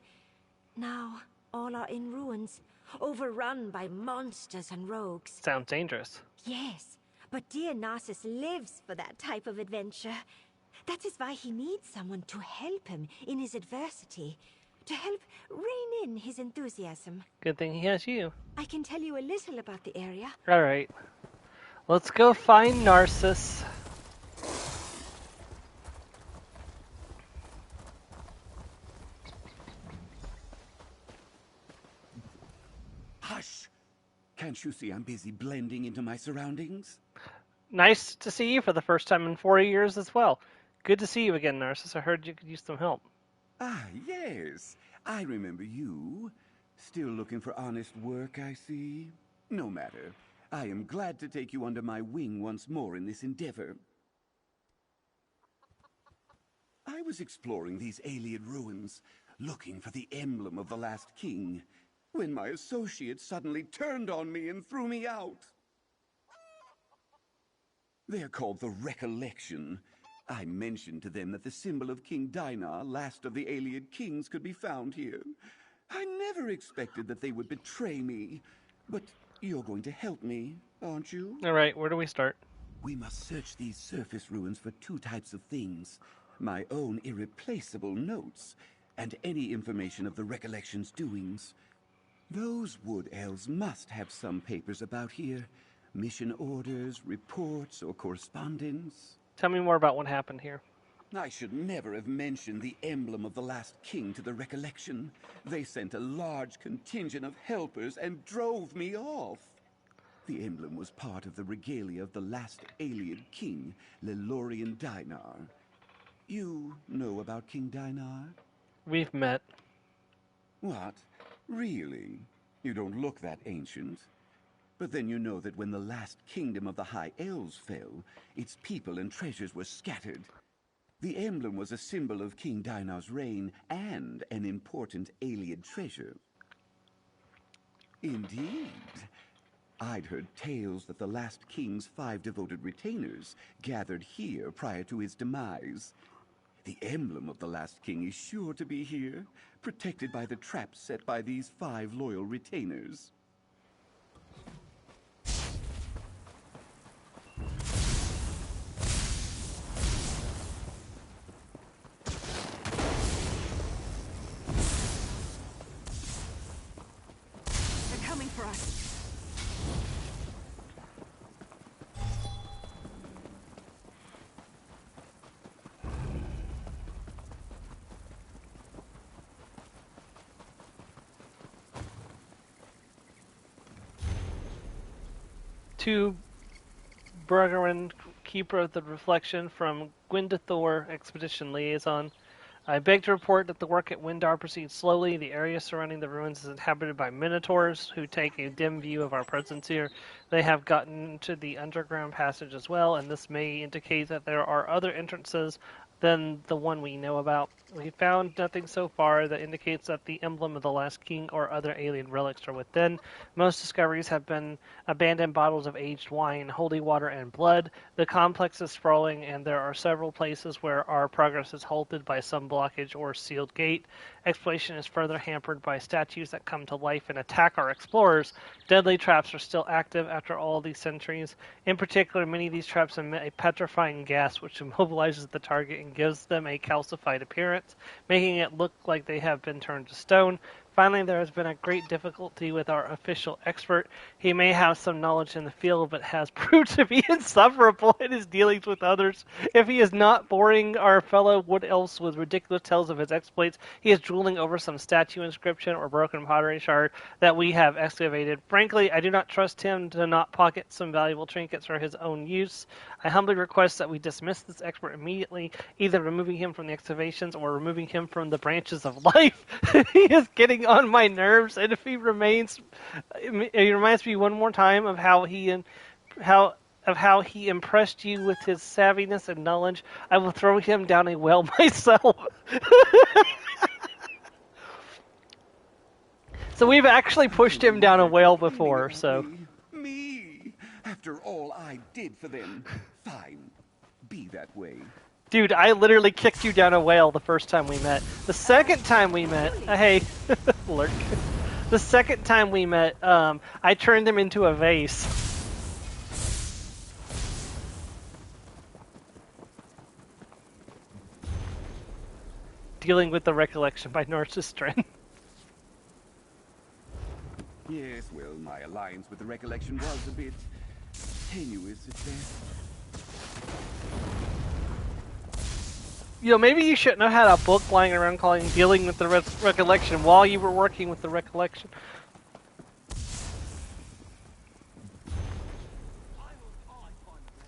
Now, all are in ruins, overrun by monsters and rogues. Sounds dangerous. Yes, but dear Narcissus lives for that type of adventure. That is why he needs someone to help him in his adversity, to help rein in his enthusiasm. Good thing he has you. I can tell you a little about the area. All right. Let's go find Narcissus. Hush! Can't you see I'm busy blending into my surroundings? Nice to see you for the first time in 4 years as well. Good to see you again, Narcissus. I heard you could use some help. Ah, yes. I remember you. Still looking for honest work, I see. No matter. I am glad to take you under my wing once more in this endeavor. I was exploring these Aelid ruins, looking for the emblem of the last king, when my associates suddenly turned on me and threw me out. They're called the Recollection. I mentioned to them that the symbol of King Dinar, last of the Aelid kings, could be found here. I never expected that they would betray me. But you're going to help me, aren't you? All right, where do we start? We must search these surface ruins for two types of things. My own irreplaceable notes, and any information of the Recollection's doings. Those wood elves must have some papers about here. Mission orders, reports, or correspondence. Tell me more about what happened here. I should never have mentioned the emblem of the last king to the Recollection. They sent a large contingent of helpers and drove me off. The emblem was part of the regalia of the last Aelid king, Lelorian Dinar. You know about King Dinar? We've met. What? Really? You don't look that ancient. But then you know that when the last kingdom of the High Elves fell, its people and treasures were scattered. The emblem was a symbol of King Dinar's reign and an important alien treasure. Indeed. I'd heard tales that the last king's 5 devoted retainers gathered here prior to his demise. The emblem of the last king is sure to be here, protected by the traps set by these 5 loyal retainers. They're coming for us. To Bergeron, Keeper of the Reflection, from Gwyndethor, Expedition Liaison. I beg to report that the work at Windar proceeds slowly. The area surrounding the ruins is inhabited by minotaurs who take a dim view of our presence here. They have gotten to the underground passage as well, and this may indicate that there are other entrances than the one we know about. We found nothing so far that indicates that the emblem of the last king or other alien relics are within. Most discoveries have been abandoned bottles of aged wine, holy water, and blood. The complex is sprawling, and there are several places where our progress is halted by some blockage or sealed gate. Exploration is further hampered by statues that come to life and attack our explorers. Deadly traps are still active after all these centuries. In particular, many of these traps emit a petrifying gas which immobilizes the target and gives them a calcified appearance, making it look like they have been turned to stone. Finally, there has been a great difficulty with our official expert. He may have some knowledge in the field, but has proved to be insufferable in his dealings with others. If he is not boring our fellow wood elves with ridiculous tales of his exploits, he is drooling over some statue inscription or broken pottery shard that we have excavated. Frankly, I do not trust him to not pocket some valuable trinkets for his own use. I humbly request that we dismiss this expert immediately, either removing him from the excavations or removing him from the branches of life. He is getting on my nerves, and if he remains, it reminds me one more time of how he impressed you with his savviness and knowledge. I will throw him down a well myself. So we've actually pushed him down a well before, so. Me! After all I did for them. Fine. Be that way. Dude, I literally kicked you down a whale the first time we met. The second time we met, hey, lurk. The second time we met, I turned him into a vase. Dealing with the Recollection by Narcistren. Yes, well, my alliance with the Recollection was a bit tenuous at best. You know, maybe you shouldn't have had a book lying around calling Dealing with the Recollection while you were working with the Recollection.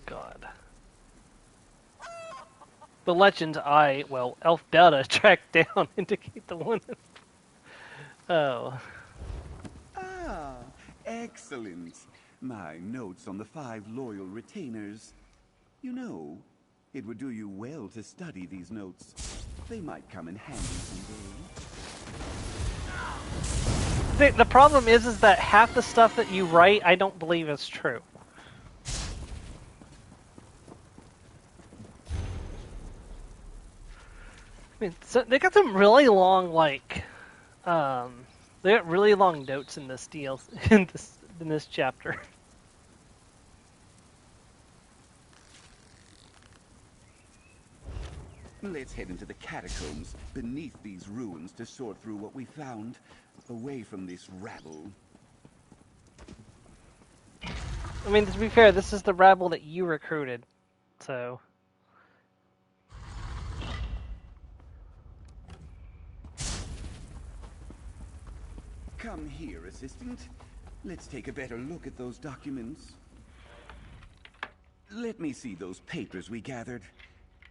God. The legends Elf Delta tracked down indicate the one. Oh. Ah, excellent. My notes on the 5 loyal retainers. You know, it would do you well to study these notes. They might come in handy someday. The problem is that half the stuff that you write, I don't believe is true. I mean, so they got some really long, they got really long notes in this deal, in this chapter. Let's head into the catacombs beneath these ruins to sort through what we found, away from this rabble. I mean, to be fair, this is the rabble that you recruited, so... Come here, assistant. Let's take a better look at those documents. Let me see those papers we gathered.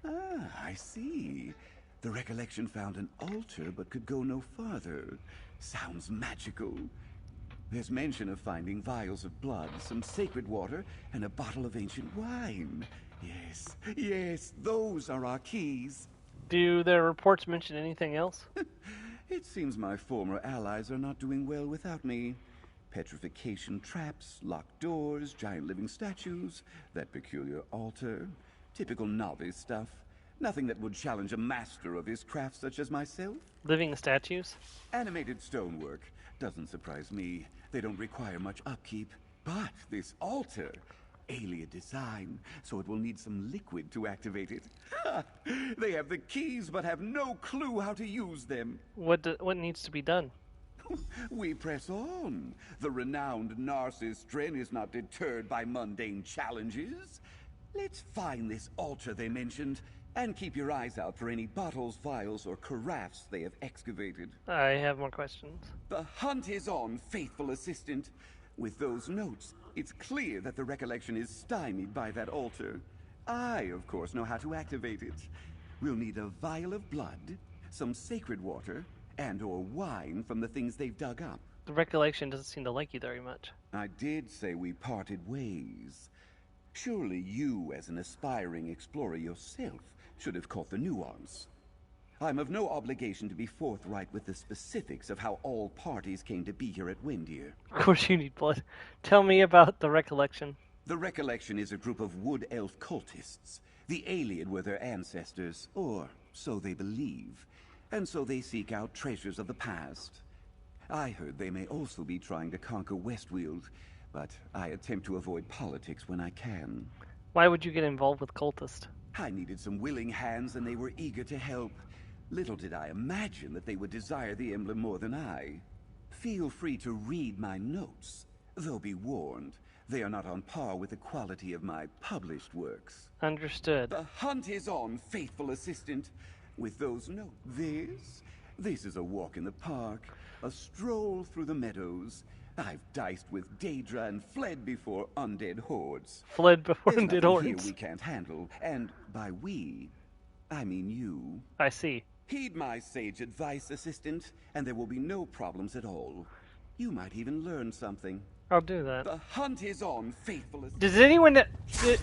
Ah, I see. The Recollection found an altar but could go no farther. Sounds magical. There's mention of finding vials of blood, some sacred water, and a bottle of ancient wine. Yes, yes, those are our keys. Do the reports mention anything else? It seems my former allies are not doing well without me. Petrification traps, locked doors, giant living statues, that peculiar altar. Typical novice stuff. Nothing that would challenge a master of his craft such as myself. Living statues? Animated stonework. Doesn't surprise me. They don't require much upkeep. But this altar, alien design, so it will need some liquid to activate it. They have the keys but have no clue how to use them. What needs to be done? We press on. The renowned Narcissus Dren is not deterred by mundane challenges. Let's find this altar they mentioned, and keep your eyes out for any bottles, vials, or carafes they have excavated. I have more questions. The hunt is on, faithful assistant. With those notes, it's clear that the recollection is stymied by that altar. I, of course, know how to activate it. We'll need a vial of blood, some sacred water, and/or wine from the things they've dug up. The recollection doesn't seem to like you very much. I did say we parted ways. Surely you, as an aspiring explorer yourself, should have caught the nuance. I'm of no obligation to be forthright with the specifics of how all parties came to be here at Windir. Of course you need blood. Tell me about the recollection. The recollection is a group of wood elf cultists. The alien were their ancestors, or so they believe. And so they seek out treasures of the past. I heard they may also be trying to conquer Westweald, but I attempt to avoid politics when I can. Why would you get involved with cultists? I needed some willing hands and they were eager to help. Little did I imagine that they would desire the emblem more than I. Feel free to read my notes. Though be warned, they are not on par with the quality of my published works. Understood. The hunt is on, faithful assistant. With those notes, this is a walk in the park, a stroll through the meadows. I've diced with Daedra and fled before undead hordes. Fled before There's undead nothing hordes. Here we can't handle, and by we, I mean you. I see. Heed my sage advice, assistant, and there will be no problems at all. You might even learn something. I'll do that. The hunt is on, faithful assistant.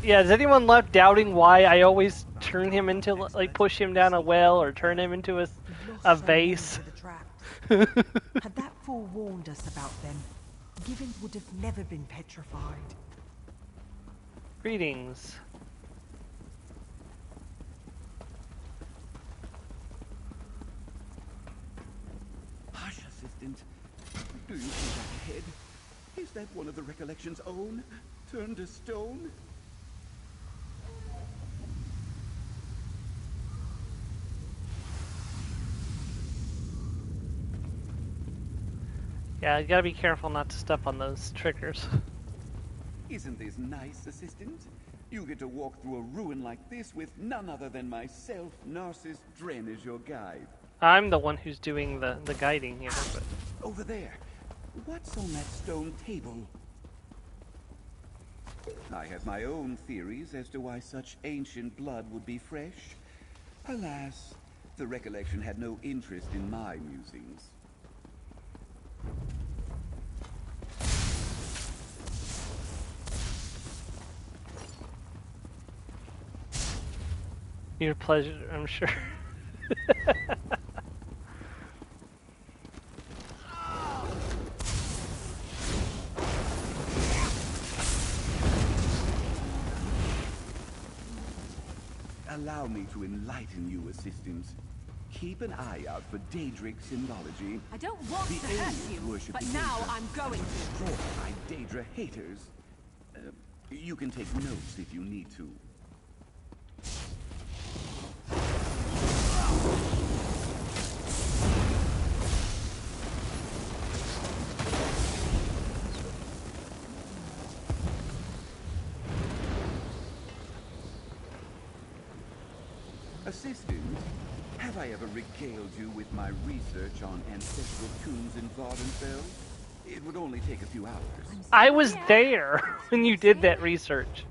Does anyone left doubting why I always turn him into, like, push him down a well or turn him into a vase? Had that forewarned us about them, Given would have never been petrified. Greetings. Hush, assistant. Do you see that head? Is that one of the recollection's own? Turned to stone? Yeah, you gotta be careful not to step on those triggers. Isn't this nice, assistant? You get to walk through a ruin like this with none other than myself, Narcissus Dren, as your guide. I'm the one who's doing the guiding here, but... Over there. What's on that stone table? I have my own theories as to why such ancient blood would be fresh. Alas, the recollection had no interest in my musings. Your pleasure, I'm sure. Allow me to enlighten you, assistant. Keep an eye out for Daedric symbology. I don't want to hurt you, but now I'm going to. Destroyed by Daedra haters. You can take notes if you need to. Assistant, have I ever regaled you with my research on ancestral tombs in Vardenfell? It would only take a few hours. I was there when you did that research.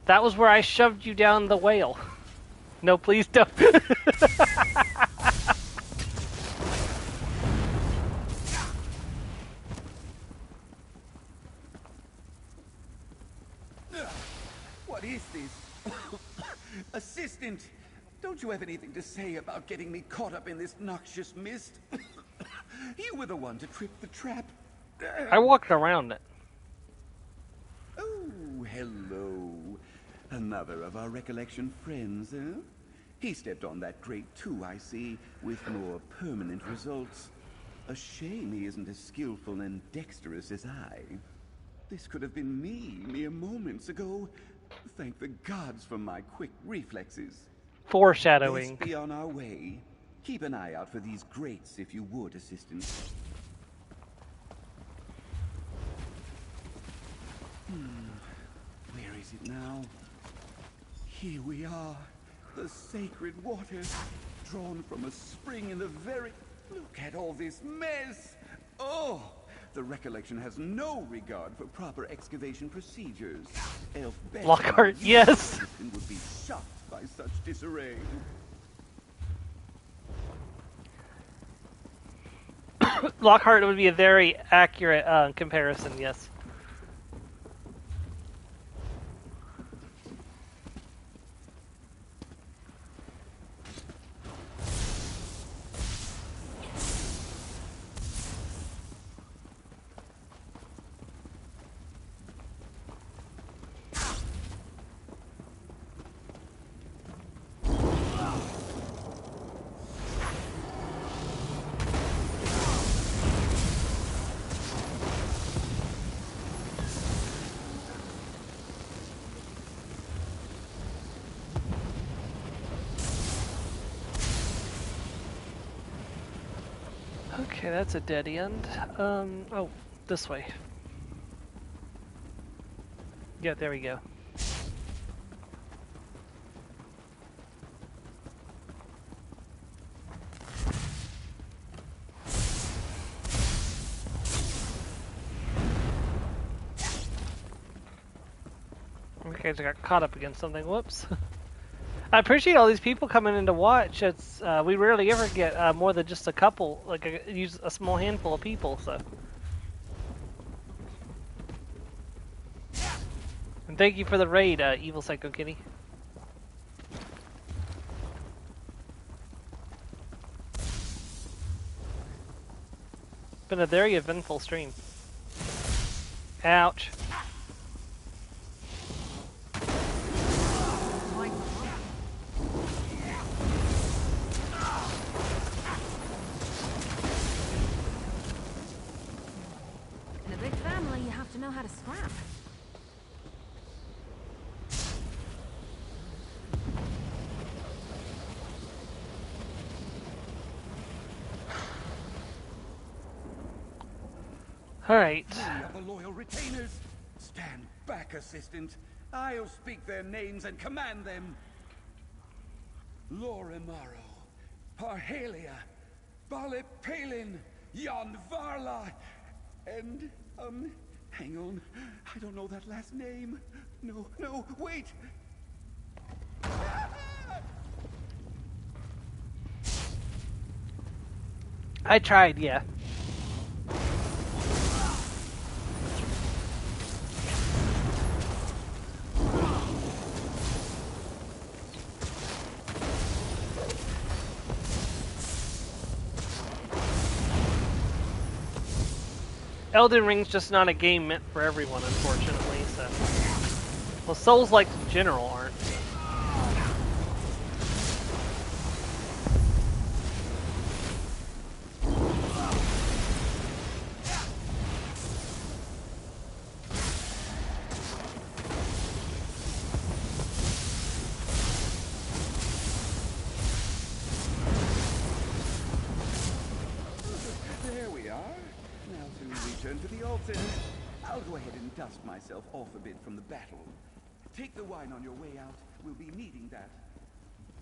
That was where I shoved you down the whale. No, please don't. What is this? Assistant! Don't you have anything to say about getting me caught up in this noxious mist? You were the one to trip the trap. I walked around it. Oh, hello. Another of our recollection friends, eh? He stepped on that grate too, I see, with more permanent results. A shame he isn't as skillful and dexterous as I. This could have been me mere moments ago. Thank the gods for my quick reflexes. Foreshadowing. Let's be on our way. Keep an eye out for these grates, if you would, Assistant. Where is it now? Here we are. The sacred water, drawn from a spring in the very... Look at all this mess! Oh! The recollection has no regard for proper excavation procedures. Elf Lockhart, yes! Would be shocked by such disarray. Lockhart would be a very accurate comparison, yes. Okay, that's a dead end. Oh, this way. Yeah, there we go. Okay, I got caught up against something. Whoops. I appreciate all these people coming in to watch. It's we rarely ever get more than just a couple, like use a small handful of people. So, and thank you for the raid, Evil Psycho Kitty. Been a very eventful stream. Ouch. Know how to scrap. All right. We are the loyal retainers. Stand back, Assistant. I'll speak their names and command them. Lorimaro, Parhalia, Balipalin, Yonvarla, and hang on, I don't know that last name. No, wait! I tried, yeah. Elden Ring's just not a game meant for everyone, unfortunately, so... Well, Souls-like in general aren't. There we are. Now to return to the altar. I'll go ahead and dust myself off a bit from the battle. Take the wine on your way out. We'll be needing that.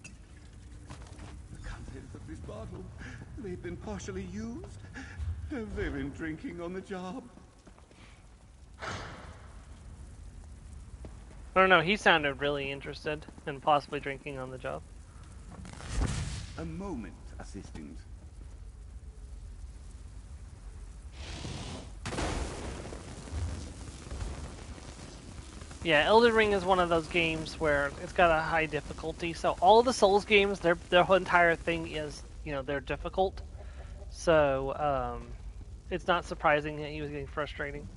The contents of this bottle, they've been partially used. Have they been drinking on the job? I don't know, he sounded really interested in possibly drinking on the job. A moment, Assistant. Yeah, Elden Ring is one of those games where it's got a high difficulty. So all of the Souls games, their whole entire thing is, they're difficult. So it's not surprising that he was getting frustrated.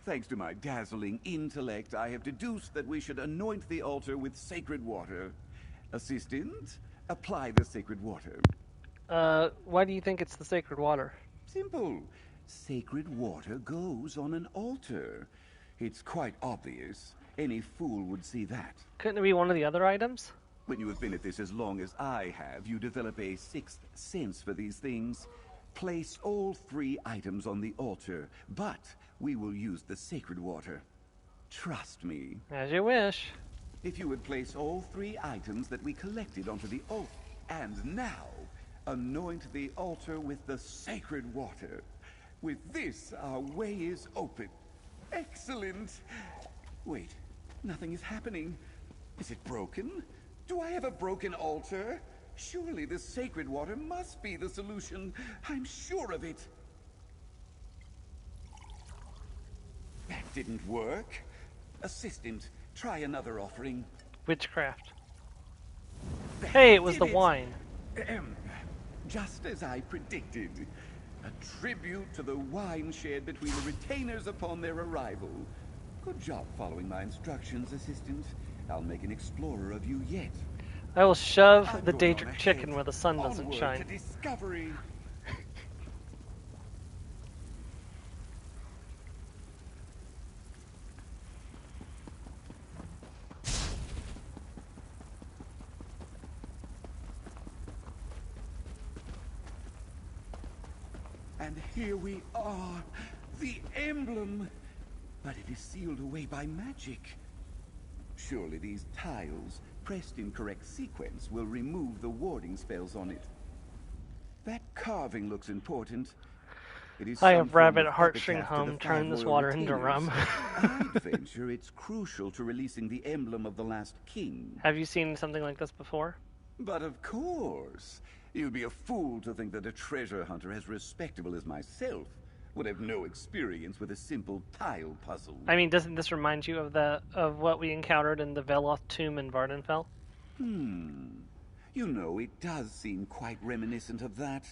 Thanks to my dazzling intellect, I have deduced that we should anoint the altar with sacred water. Assistant, apply the sacred water. Why do you think it's the sacred water? Simple. Sacred water goes on an altar. It's quite obvious. Any fool would see that. Couldn't it be one of the other items? When you have been at this as long as I have, you develop a sixth sense for these things. Place all 3 items on the altar, but we will use the sacred water. Trust me. As you wish. If you would place all 3 items that we collected onto the altar, and now anoint the altar with the sacred water. With this, our way is open. Excellent! Wait, nothing is happening. Is it broken? Do I have a broken altar? Surely the sacred water must be the solution. I'm sure of it. That didn't work. Assistant, try another offering. Witchcraft. Hey, it was the wine. Just as I predicted. A tribute to the wine shared between the retainers upon their arrival. Good job following my instructions, Assistant. I'll make an explorer of you yet. I will shove the Daedric chicken where the sun doesn't shine. To discovery. And here we are, the emblem. But it is sealed away by magic. Surely these tiles, pressed in correct sequence, will remove the warding spells on it. That carving looks important. It is I have rabbit heartstring home, turn this water into rum. I'd venture it's crucial to releasing the emblem of the last king. Have you seen something like this before? But of course. You'd be a fool to think that a treasure hunter as respectable as myself would have no experience with a simple tile puzzle. I mean, doesn't this remind you of what we encountered in the Veloth tomb in Vardenfell? You know, it does seem quite reminiscent of that.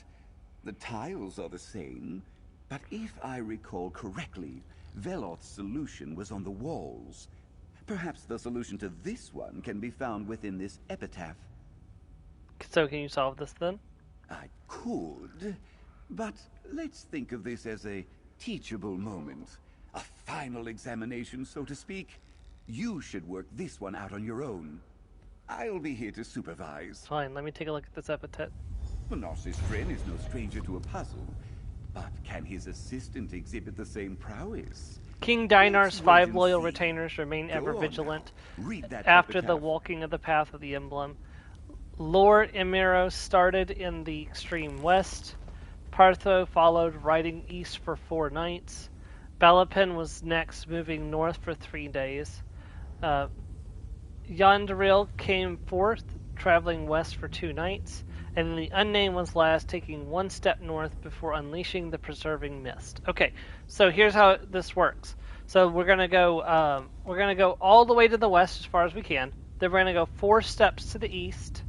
The tiles are the same, but if I recall correctly, Veloth's solution was on the walls. Perhaps the solution to this one can be found within this epitaph. So can you solve this then? I could, but let's think of this as a teachable moment. A final examination, so to speak. You should work this one out on your own. I'll be here to supervise. Fine, let me take a look at this epitaph. Narcissus Dren is no stranger to a puzzle, but can his assistant exhibit the same prowess? King Dinar's 5 loyal retainers remain ever vigilant after the walking of the path of the emblem. Lord Emiro started in the extreme west. Partho followed, riding east for 4 nights. Balapin was next, moving north for 3 days. Yonderil came fourth, traveling west for 2 nights. And then the Unnamed was last, taking 1 step north before unleashing the preserving mist. Okay, so here's how this works. So we're gonna go all the way to the west as far as we can. Then we're gonna go 4 steps to the east.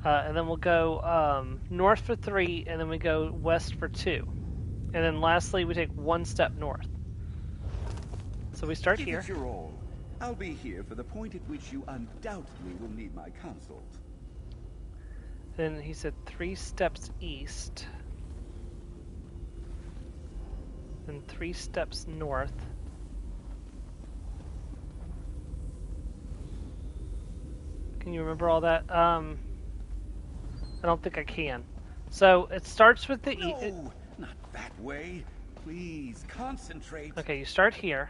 And then we'll go north for 3, and then we go west for 2. And then lastly, we take 1 step north. So we start here. Give it your all. I'll be here for the point at which you undoubtedly will need my consult. Then he said 3 steps east. Then 3 steps north. Can you remember all that? I don't think I can. So it starts with the No, not that way. Please concentrate. Okay, you start here,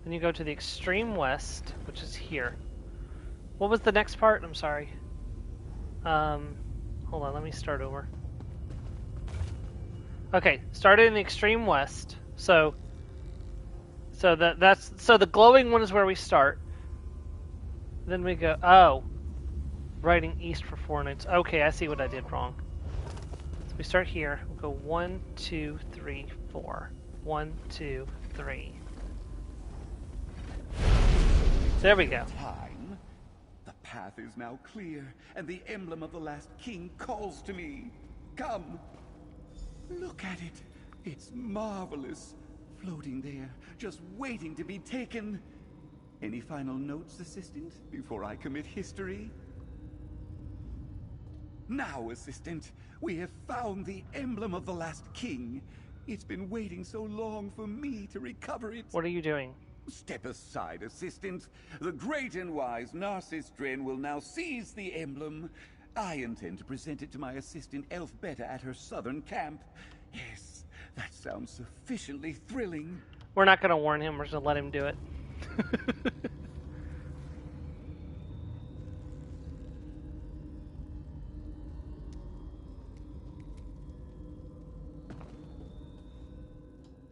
then you go to the extreme west, which is here. What was the next part? I'm sorry. Hold on, let me start over. Okay, started in the extreme west. So the glowing one is where we start. Then we go riding east for 4 nights. Okay, I see what I did wrong. So we start here. We'll go 1, 2, 3, 4. 1, 2, 3. There we go. Time. The path is now clear, and the emblem of the last king calls to me. Come. Look at it. It's marvelous. Floating there, just waiting to be taken. Any final notes, Assistant, before I commit history? Now, Assistant, we have found the emblem of the last king. It's been waiting so long for me to recover it. What are you doing? Step aside, Assistant. The great and wise Narcissus Dren will now seize the emblem. I intend to present it to my assistant Elfbeta at her southern camp. Yes, that sounds sufficiently thrilling. We're not going to warn him. We're just going to let him do it.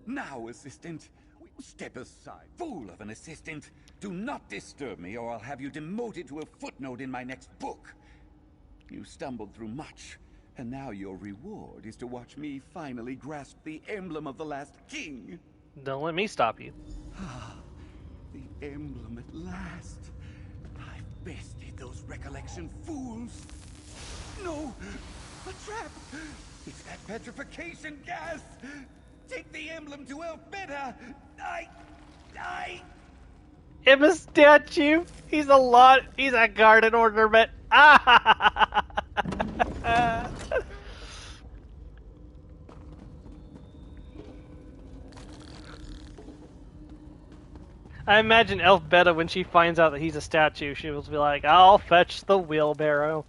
Now, Assistant, step aside. Fool of an assistant. Do not disturb me, or I'll have you demoted to a footnote in my next book. You stumbled through much, and now your reward is to watch me finally grasp the emblem of the last king. Don't let me stop you. The emblem at last. I've bested those recollection fools. No! A trap! It's that petrification gas! Take the emblem to Elfbeta! I'm a statue! He's a garden ornament! Ah! I imagine Elfbeta, when she finds out that he's a statue, she will be like, I'll fetch the wheelbarrow.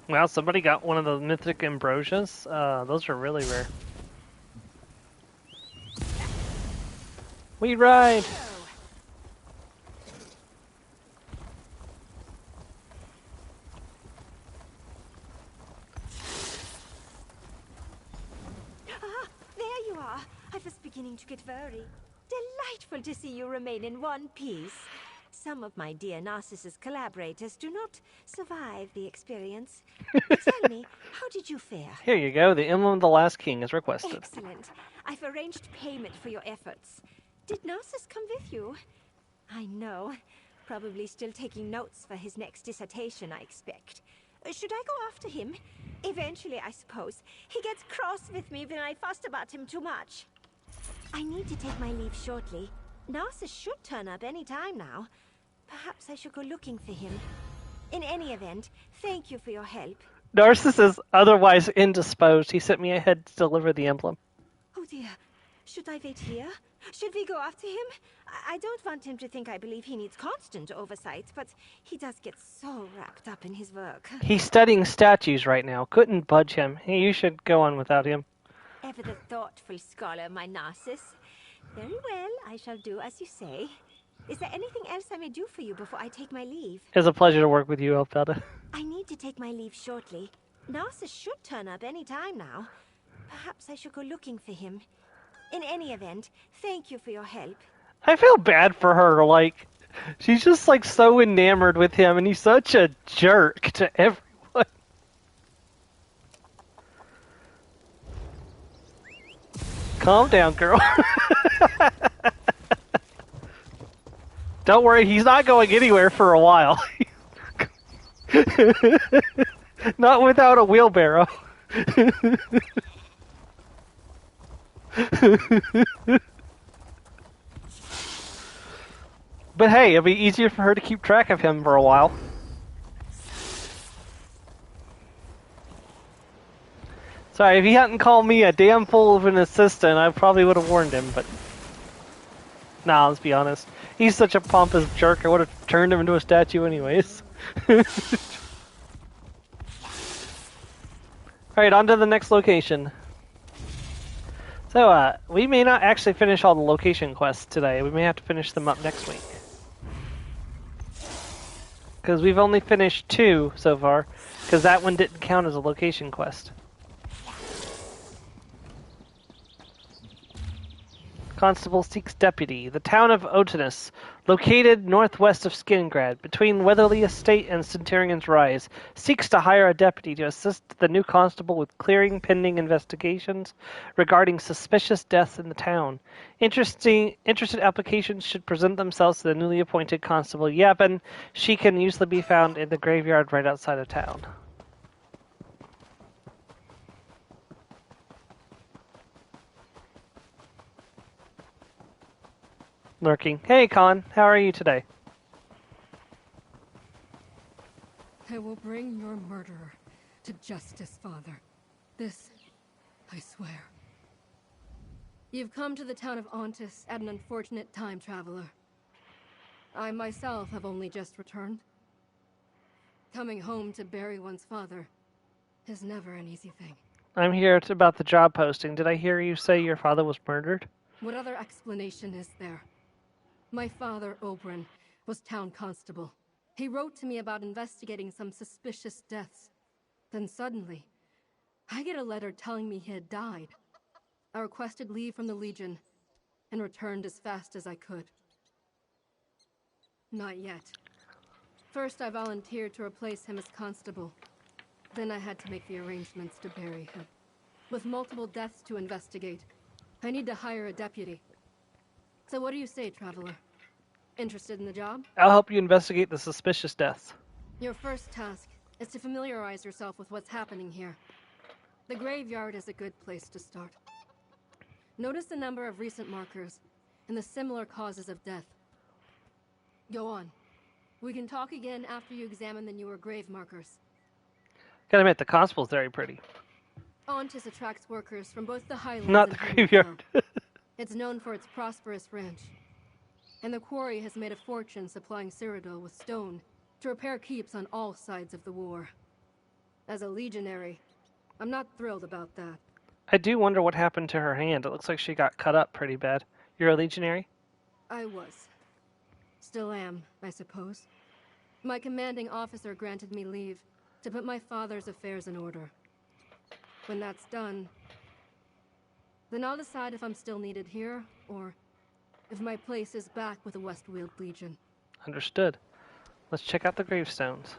Well, somebody got one of the mythic ambrosias. Those are really rare. We ride! There you are. I was beginning to get very delightful to see you remain in one piece. Some of my dear Narcissus collaborators do not survive the experience. Tell me, how did you fare? Here you go. The emblem of the last king is requested. Excellent. I've arranged payment for your efforts. Did Narcissus come with you? I know. Probably still taking notes for his next dissertation, I expect. Should I go after him? Eventually, I suppose. He gets cross with me when I fuss about him too much. I need to take my leave shortly. Narcissus should turn up any time now. Perhaps I should go looking for him. In any event, thank you for your help. Narcissus is otherwise indisposed. He sent me ahead to deliver the emblem. Oh dear. Should I wait here? Should we go after him? I don't want him to think I believe he needs constant oversight, but he does get so wrapped up in his work. He's studying statues right now. Couldn't budge him. Hey, you should go on without him. Ever the thoughtful scholar, my Narcissus. Very well, I shall do as you say. Is there anything else I may do for you before I take my leave? It's a pleasure to work with you, Elfbeta. I need to take my leave shortly. Narcissus should turn up any time now. Perhaps I should go looking for him. In any event, thank you for your help. I feel bad for her. Like, she's just like so enamored with him, and he's such a jerk to everyone. Calm down, girl. Don't worry, he's not going anywhere for a while. Not without a wheelbarrow. But hey, it'll be easier for her to keep track of him for a while. Sorry, if he hadn't called me a damn fool of an assistant, I probably would have warned him, but... Nah, let's be honest. He's such a pompous jerk, I would have turned him into a statue anyways. Alright, on to the next location. So, we may not actually finish all the location quests today. We may have to finish them up next week. Because we've only finished 2 so far, because that one didn't count as a location quest. Constable seeks deputy. The town of Otinus, located northwest of Skingrad, between Weatherly Estate and Centurion's Rise, seeks to hire a deputy to assist the new constable with clearing pending investigations regarding suspicious deaths in the town. Interested applications should present themselves to the newly appointed constable Yabin. She can usually be found in the graveyard right outside of town. Lurking. Hey, Con. How are you today? I will bring your murderer to justice, Father. This, I swear. You've come to the town of Ontis at an unfortunate time, traveler. I myself have only just returned. Coming home to bury one's father is never an easy thing. I'm here about the job posting. Did I hear you say your father was murdered? What other explanation is there? My father, Oberyn, was town constable. He wrote to me about investigating some suspicious deaths. Then suddenly, I get a letter telling me he had died. I requested leave from the Legion and returned as fast as I could. Not yet. First, I volunteered to replace him as constable. Then I had to make the arrangements to bury him. With multiple deaths to investigate, I need to hire a deputy. So what do you say, traveler? Interested in the job? I'll help you investigate the suspicious deaths. Your first task is to familiarize yourself with what's happening here. The graveyard is a good place to start. Notice the number of recent markers and the similar causes of death. Go on. We can talk again after you examine the newer grave markers. Gotta admit, the constable's very pretty. Ontis attracts workers from both the highlands Not and the graveyard. It's known for its prosperous ranch. And the quarry has made a fortune supplying Cyrodiil with stone to repair keeps on all sides of the war. As a legionary, I'm not thrilled about that. I do wonder what happened to her hand. It looks like she got cut up pretty bad. You're a legionary? I was. Still am, I suppose. My commanding officer granted me leave to put my father's affairs in order. When that's done, then I'll decide if I'm still needed here, or if my place is back with the Westweald Legion. Understood. Let's check out the gravestones.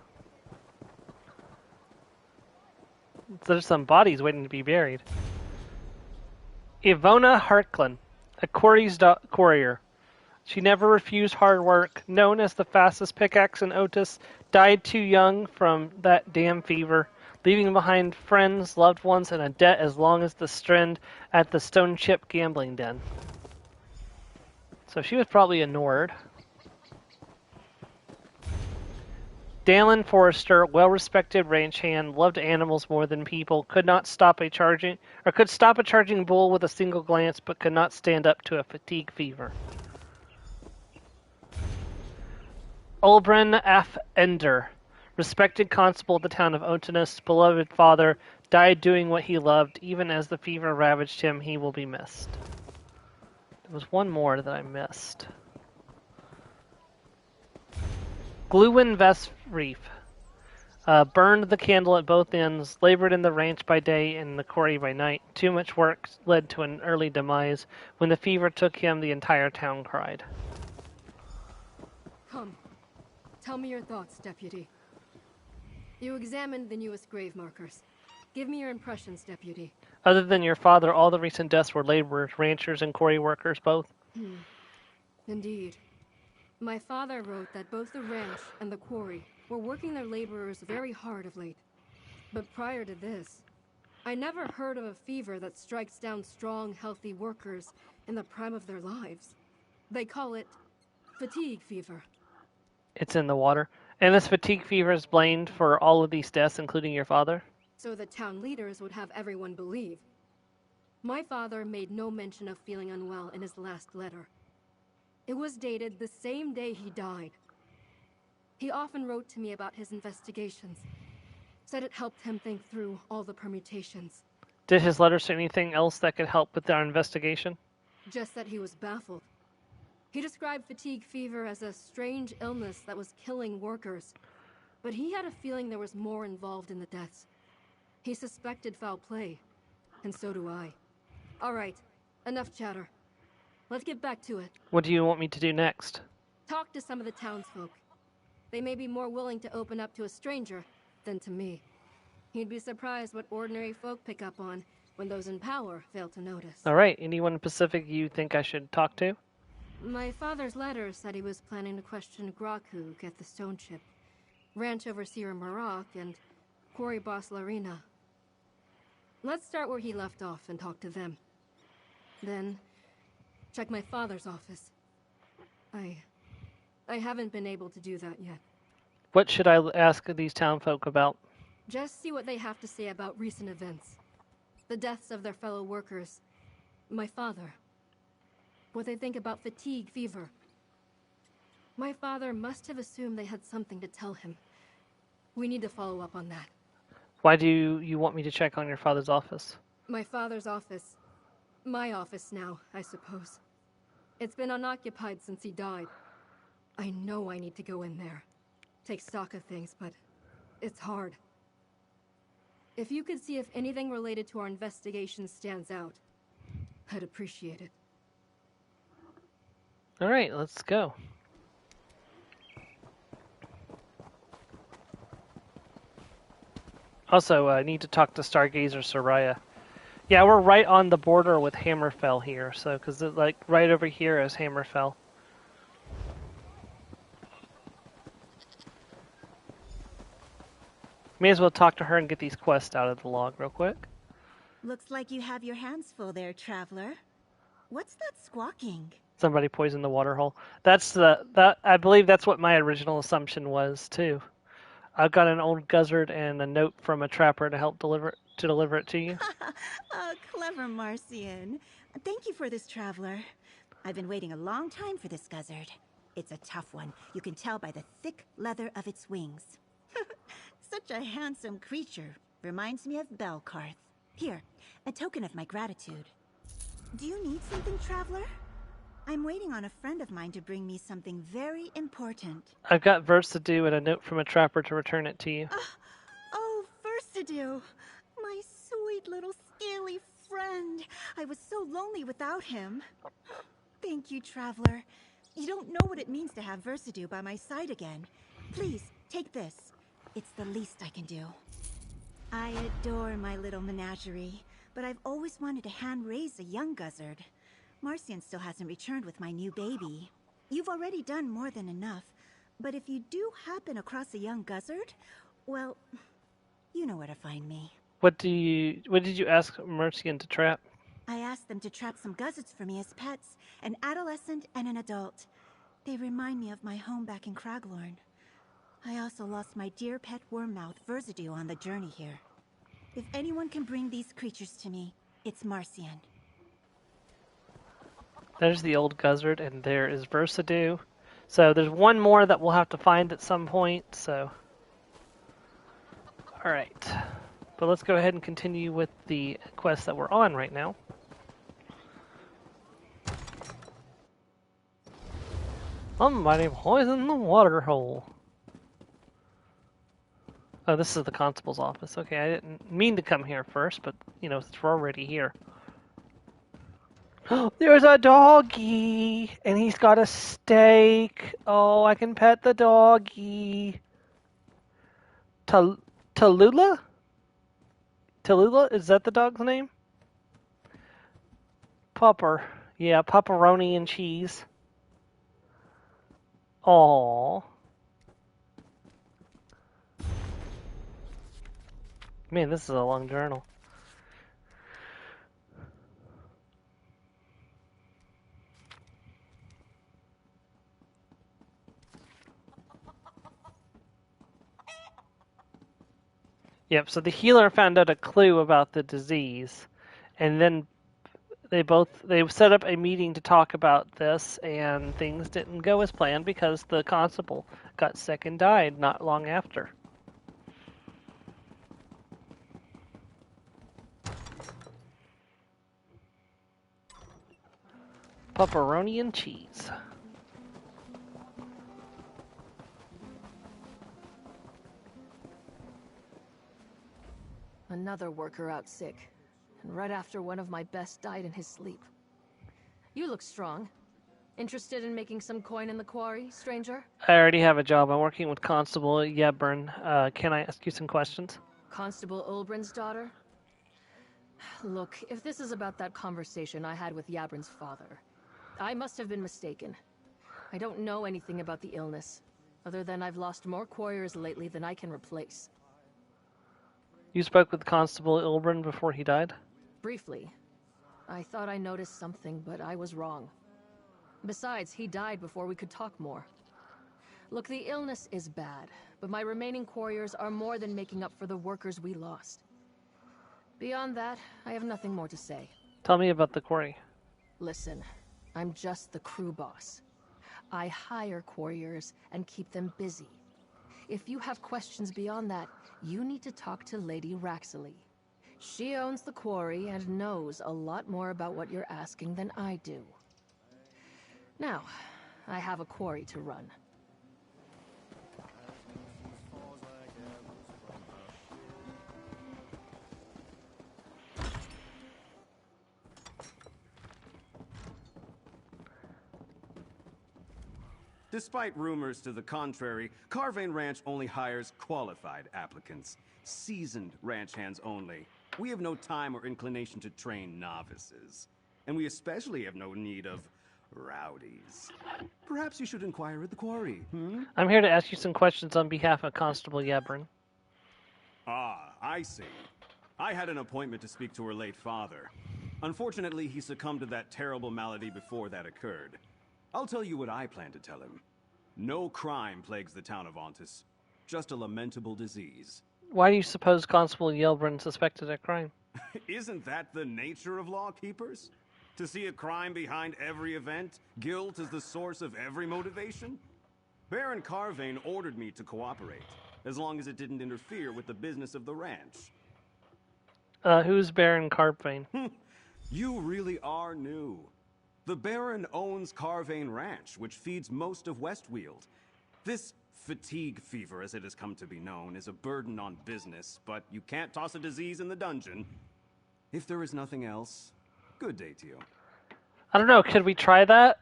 There's some bodies waiting to be buried. Ivona Harklin, a quarrier. She never refused hard work. Known as the fastest pickaxe in Otis, died too young from that damn fever, leaving behind friends, loved ones, and a debt as long as the strand at the Stone Chip gambling den. So she was probably a Nord. Dalen Forrester, well-respected ranch hand, loved animals more than people, could stop a charging bull with a single glance, but could not stand up to a fatigue fever. Olbren F. Ender, respected constable of the town of Otinus, beloved father, died doing what he loved. Even as the fever ravaged him, he will be missed. There was one more that I missed. Glewin Vestreef, burned the candle at both ends, labored in the ranch by day and the quarry by night. Too much work led to an early demise. When the fever took him, the entire town cried. Come. Tell me your thoughts, Deputy. You examined the newest grave markers. Give me your impressions, Deputy. Other than your father, all the recent deaths were laborers, ranchers, and quarry workers, both. Indeed. My father wrote that both the ranch and the quarry were working their laborers very hard of late. But prior to this, I never heard of a fever that strikes down strong, healthy workers in the prime of their lives. They call it fatigue fever. It's in the water. And this fatigue fever is blamed for all of these deaths, including your father? so the town leaders would have everyone believe. My father made no mention of feeling unwell in his last letter. It was dated the same day he died. He often wrote to me about his investigations, said it helped him think through all the permutations. Did his letter say anything else that could help with our investigation? Just that he was baffled. He described fatigue fever as a strange illness that was killing workers, but he had a feeling there was more involved in the deaths. He suspected foul play, and so do I. All right, enough chatter. Let's get back to it. What do you want me to do next? Talk to some of the townsfolk. They may be more willing to open up to a stranger than to me. You'd be surprised what ordinary folk pick up on when those in power fail to notice. All right, anyone in Pacific you think I should talk to? My father's letter said he was planning to question Grakuk at the Stone Chip, ranch overseer Marak, and quarry boss Larina. Let's start where he left off and talk to them. Then, check my father's office. I haven't been able to do that yet. What should I ask these townfolk about? Just see what they have to say about recent events. The deaths of their fellow workers. My father. What they think about fatigue fever. My father must have assumed they had something to tell him. We need to follow up on that. Why do you want me to check on your father's office? My father's office. My office now, I suppose. It's been unoccupied since he died. I know I need to go in there. Take stock of things, but it's hard. If you could see if anything related to our investigation stands out, I'd appreciate it. All right, let's go. Also, I need to talk to Stargazer Soraya. Yeah, we're right on the border with Hammerfell here, so because like right over here is Hammerfell. May as well talk to her and get these quests out of the log real quick. Looks like you have your hands full there, traveler. What's that squawking? Somebody poisoned the water hole. That I believe that's what my original assumption was too. I've got an old guzzard and a note from a trapper to help deliver it to you. Clever Marcian. Thank you for this, traveler. I've been waiting a long time for this guzzard. It's a tough one. You can tell by the thick leather of its wings. Such a handsome creature. Reminds me of Belkarth. Here, a token of my gratitude. Do you need something, traveler? I'm waiting on a friend of mine to bring me something very important. I've got verse to do and a note from a trapper to return it to you. Oh, Versidu! My sweet little scaly friend. I was so lonely without him. Thank you, traveler. You don't know what it means to have Versidu by my side again. Please, take this. It's the least I can do. I adore my little menagerie, but I've always wanted to hand-raise a young guzzard. Marcian still hasn't returned with my new baby. You've already done more than enough, but if you do happen across a young guzzard, well, you know where to find me. What did you ask Marcian to trap? I asked them to trap some guzzards for me as pets, an adolescent and an adult. They remind me of my home back in Craglorn. I also lost my dear pet wormmouth, Versidu, on the journey here. If anyone can bring these creatures to me, it's Marcian. There's the old guzzard, and there is Versidu. So there's one more that we'll have to find at some point, so... Alright. But let's go ahead and continue with the quest that we're on right now. Somebody poisoned the water hole. Oh, this is the constable's office. Okay, I didn't mean to come here first, but, you know, since we're already here. There's a doggy! And he's got a steak. Oh, I can pet the doggy. Tallulah? Tallulah? Is that the dog's name? Pupper. Yeah, pepperoni and cheese. Aww. Man, this is a long journal. Yep, so the healer found out a clue about the disease, and then they set up a meeting to talk about this, and things didn't go as planned because the constable got sick and died not long after. Pepperoni and cheese. Another worker out sick, and right after one of my best died in his sleep. You look strong. Interested in making some coin in the quarry, stranger? I already have a job. I'm working with Constable Yebern. Can I ask you some questions? Constable Ulbrin's daughter? Look, if this is about that conversation I had with Yabrin's father, I must have been mistaken. I don't know anything about the illness, other than I've lost more quarriers lately than I can replace. You spoke with Constable Ulbrin before he died? Briefly. I thought I noticed something, but I was wrong. Besides, he died before we could talk more. Look, the illness is bad, but my remaining quarriers are more than making up for the workers we lost. Beyond that, I have nothing more to say. Tell me about the quarry. Listen, I'm just the crew boss. I hire quarriers and keep them busy. If you have questions beyond that, you need to talk to Lady Raxley. She owns the quarry and knows a lot more about what you're asking than I do. Now, I have a quarry to run. Despite rumors to the contrary, Carvane Ranch only hires qualified applicants. Seasoned ranch hands only. We have no time or inclination to train novices. And we especially have no need of rowdies. Perhaps you should inquire at the quarry, I'm here to ask you some questions on behalf of Constable Yebrin. Ah, I see. I had an appointment to speak to her late father. Unfortunately, he succumbed to that terrible malady before that occurred. I'll tell you what I plan to tell him. No crime plagues the town of Ontis. Just a lamentable disease. Why do you suppose Constable Yelbrin suspected a crime? Isn't that the nature of lawkeepers? To see a crime behind every event? Guilt is the source of every motivation? Baron Carvane ordered me to cooperate, as long as it didn't interfere with the business of the ranch. Who's Baron Carvane? You really are new. The Baron owns Carvane Ranch, which feeds most of Westweald. This fatigue fever, as it has come to be known, is a burden on business, but you can't toss a disease in the dungeon. If there is nothing else, good day to you. I don't know, could we try that?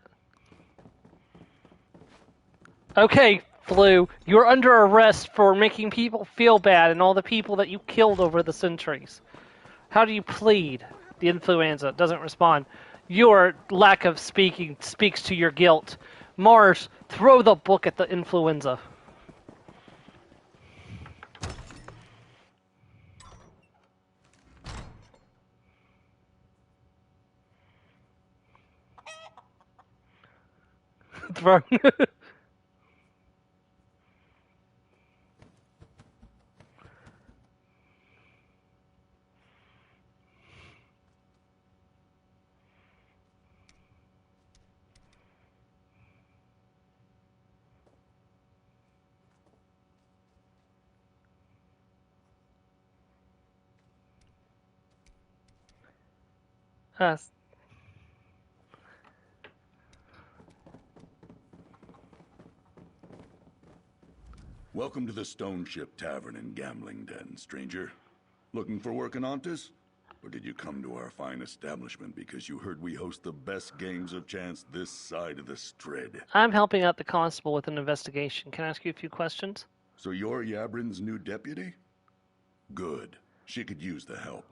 Okay, Flu, you're under arrest for making people feel bad and all the people that you killed over the centuries. How do you plead? The influenza doesn't respond. Your lack of speaking speaks to your guilt. Mars, throw the book at the influenza. Throw. Us. Welcome to the Stone Ship Tavern and Gambling Den, stranger. Looking for work in Ontis? Or did you come to our fine establishment because you heard we host the best games of chance this side of the Strid? I'm helping out the constable with an investigation. Can I ask you a few questions? So you're Yabrin's new deputy? Good. She could use the help.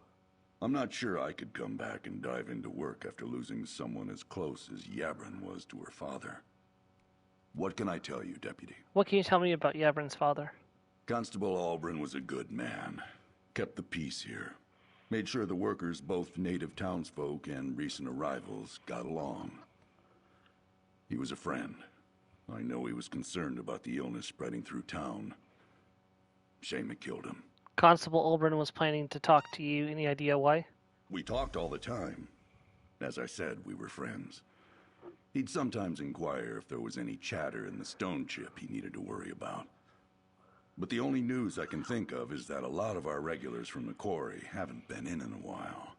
I'm not sure I could come back and dive into work after losing someone as close as Yabrin was to her father. What can I tell you, Deputy? What can you tell me about Yabrin's father? Constable Albrin was a good man. Kept the peace here. Made sure the workers, both native townsfolk and recent arrivals, got along. He was a friend. I know he was concerned about the illness spreading through town. Shame it killed him. Constable Oberon was planning to talk to you. Any idea why? We talked all the time. As I said, we were friends. He'd sometimes inquire if there was any chatter in the stone chip he needed to worry about. But the only news I can think of is that a lot of our regulars from the quarry haven't been in a while.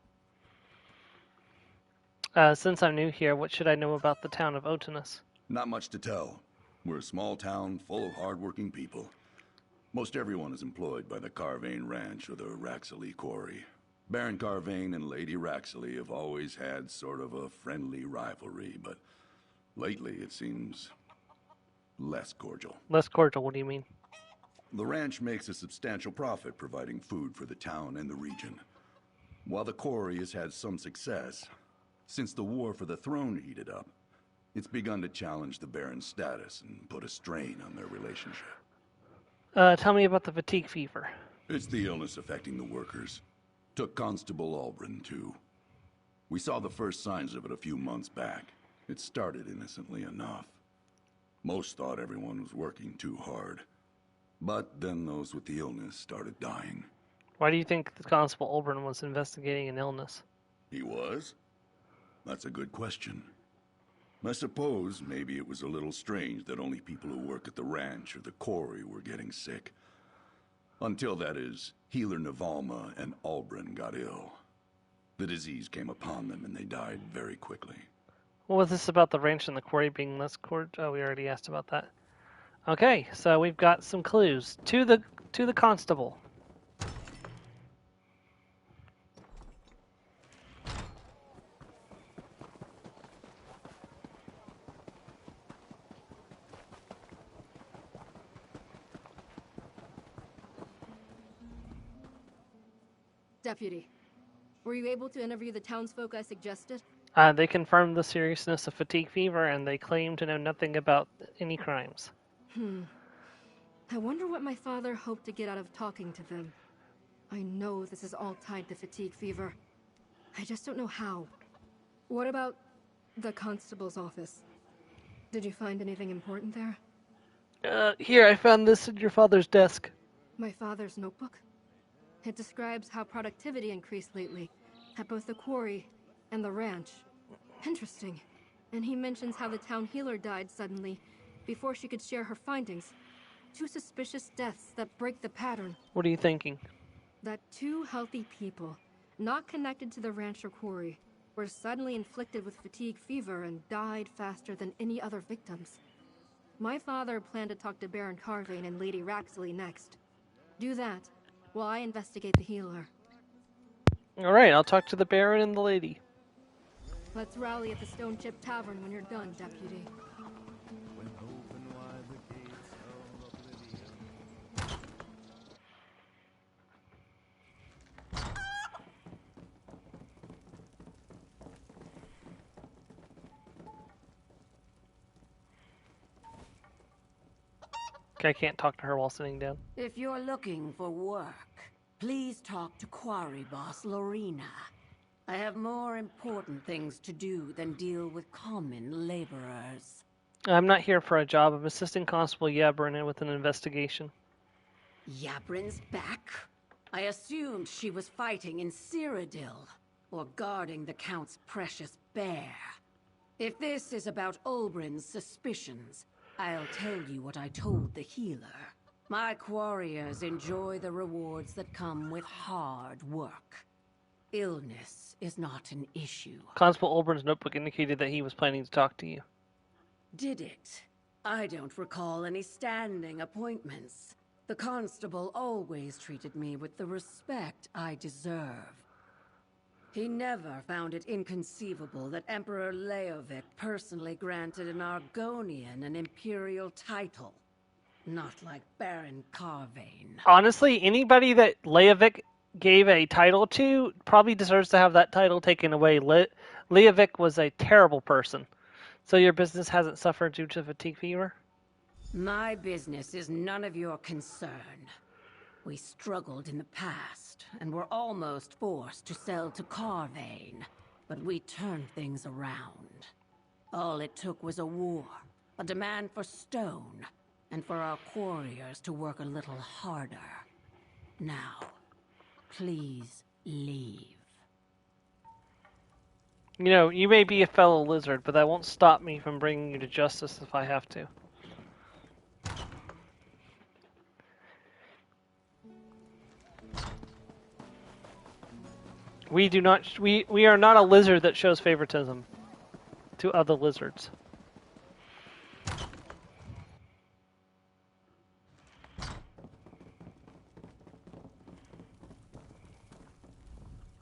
Since I'm new here, what should I know about the town of Otinus? Not much to tell. We're a small town full of hard-working people. Most everyone is employed by the Carvane Ranch or the Raxley Quarry. Baron Carvane and Lady Raxley have always had sort of a friendly rivalry, but lately it seems less cordial. Less cordial, what do you mean? The ranch makes a substantial profit providing food for the town and the region. While the quarry has had some success, since the war for the throne heated up, it's begun to challenge the Baron's status and put a strain on their relationship. Tell me about the fatigue fever. It's the illness affecting the workers. Took Constable Oberon, too. We saw the first signs of it a few months back. It started innocently enough. Most thought everyone was working too hard. But then those with the illness started dying. Why do you think the Constable Oberon was investigating an illness? He was? That's a good question. I suppose maybe it was a little strange that only people who work at the ranch or the quarry were getting sick. Until, that is, Healer Navalma and Oberon got ill. The disease came upon them and they died very quickly. What was this about the ranch and the quarry being less cordial? Oh, we already asked about that. Okay, so we've got some clues. To the constable. Deputy, were you able to interview the townsfolk I suggested? They confirmed the seriousness of fatigue fever, and they claim to know nothing about any crimes. I wonder what my father hoped to get out of talking to them. I know this is all tied to fatigue fever. I just don't know how. What about the constable's office? Did you find anything important there? Here, I found this in your father's desk. My father's notebook? It describes how productivity increased lately, at both the quarry and the ranch. Interesting. And he mentions how the town healer died suddenly, before she could share her findings. 2 suspicious deaths that break the pattern. What are you thinking? That 2 healthy people, not connected to the ranch or quarry, were suddenly inflicted with fatigue fever and died faster than any other victims. My father planned to talk to Baron Carvane and Lady Raxley next. Do that, while I investigate the healer. Alright, I'll talk to the Baron and the lady. Let's rally at the Stone Chip Tavern when you're done, Deputy. I can't talk to her while sitting down. If you're looking for work, please talk to Quarry Boss Lorena. I have more important things to do than deal with common laborers. I'm not here for a job. I'm assisting Constable Yabrin with an investigation. Yabrin's back? I assumed she was fighting in Cyrodiil, or guarding the Count's precious bear. If this is about Oberon's suspicions, I'll tell you what I told the healer. My quarriers enjoy the rewards that come with hard work. Illness is not an issue. Constable Oberon's notebook indicated that he was planning to talk to you. Did it? I don't recall any standing appointments. The constable always treated me with the respect I deserve. He never found it inconceivable that Emperor Leovic personally granted an Argonian an imperial title. Not like Baron Carvane. Honestly, anybody that Leovic gave a title to probably deserves to have that title taken away. Leovic was a terrible person. So your business hasn't suffered due to fatigue fever? My business is none of your concern. We struggled in the past, and were almost forced to sell to Carvane, but we turned things around. All it took was a war, a demand for stone, and for our quarriers to work a little harder. Now, please leave. You know, you may be a fellow lizard, but that won't stop me from bringing you to justice if I have to. We are not a lizard that shows favoritism to other lizards.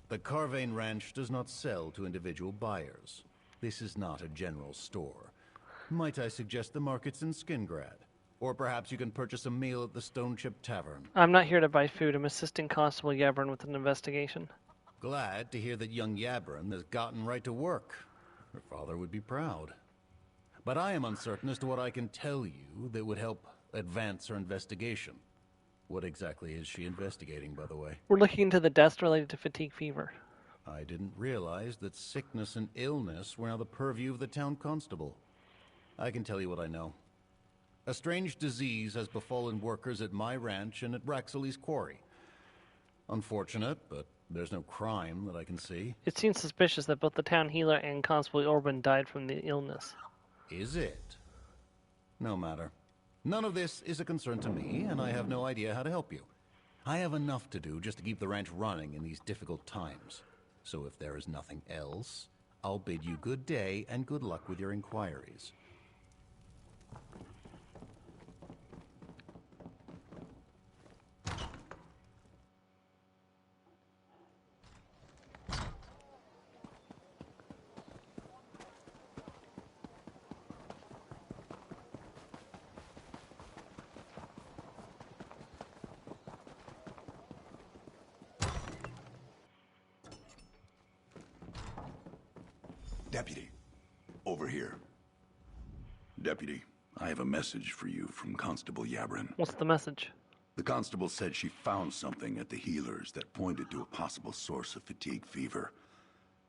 The Carvane Ranch does not sell to individual buyers. This is not a general store. Might I suggest the market's in Skingrad? Or perhaps you can purchase a meal at the Stone Chip Tavern. I'm not here to buy food. I'm assisting Constable Yebron with an investigation. Glad to hear that young Yabron has gotten right to work. Her father would be proud. But I am uncertain as to what I can tell you that would help advance her investigation. What exactly is she investigating, by the way? We're looking into the deaths related to fatigue fever. I didn't realize that sickness and illness were now the purview of the town constable. I can tell you what I know. A strange disease has befallen workers at my ranch and at Raxley's quarry. Unfortunate, but there's no crime that I can see. It seems suspicious that both the town healer and Constable Orban died from the illness. Is it? No matter. None of this is a concern to me, and I have no idea how to help you. I have enough to do just to keep the ranch running in these difficult times. So if there is nothing else, I'll bid you good day and good luck with your inquiries. Deputy, over here. Deputy, I have a message for you from Constable Yabron. What's the message? The constable said she found something at the healers that pointed to a possible source of fatigue fever.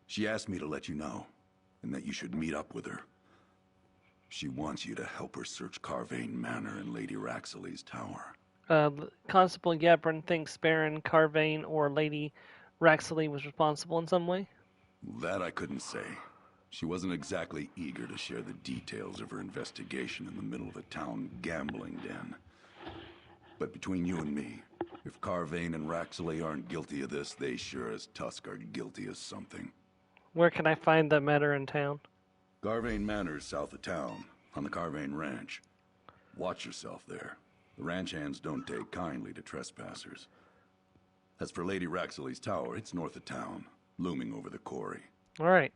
She asked me to let you know, and that you should meet up with her. She wants you to help her search Carvane Manor and Lady Raxley's tower. Constable Yebron thinks Baron Carvane or Lady Raxley was responsible in some way? That I couldn't say. She wasn't exactly eager to share the details of her investigation in the middle of a town gambling den. But between you and me, if Carvane and Raxley aren't guilty of this, they sure as Tusk are guilty of something. Where can I find the manor in town? Carvane Manor is south of town, on the Carvane Ranch. Watch yourself there. The ranch hands don't take kindly to trespassers. As for Lady Raxley's tower, it's north of town, looming over the quarry. All right.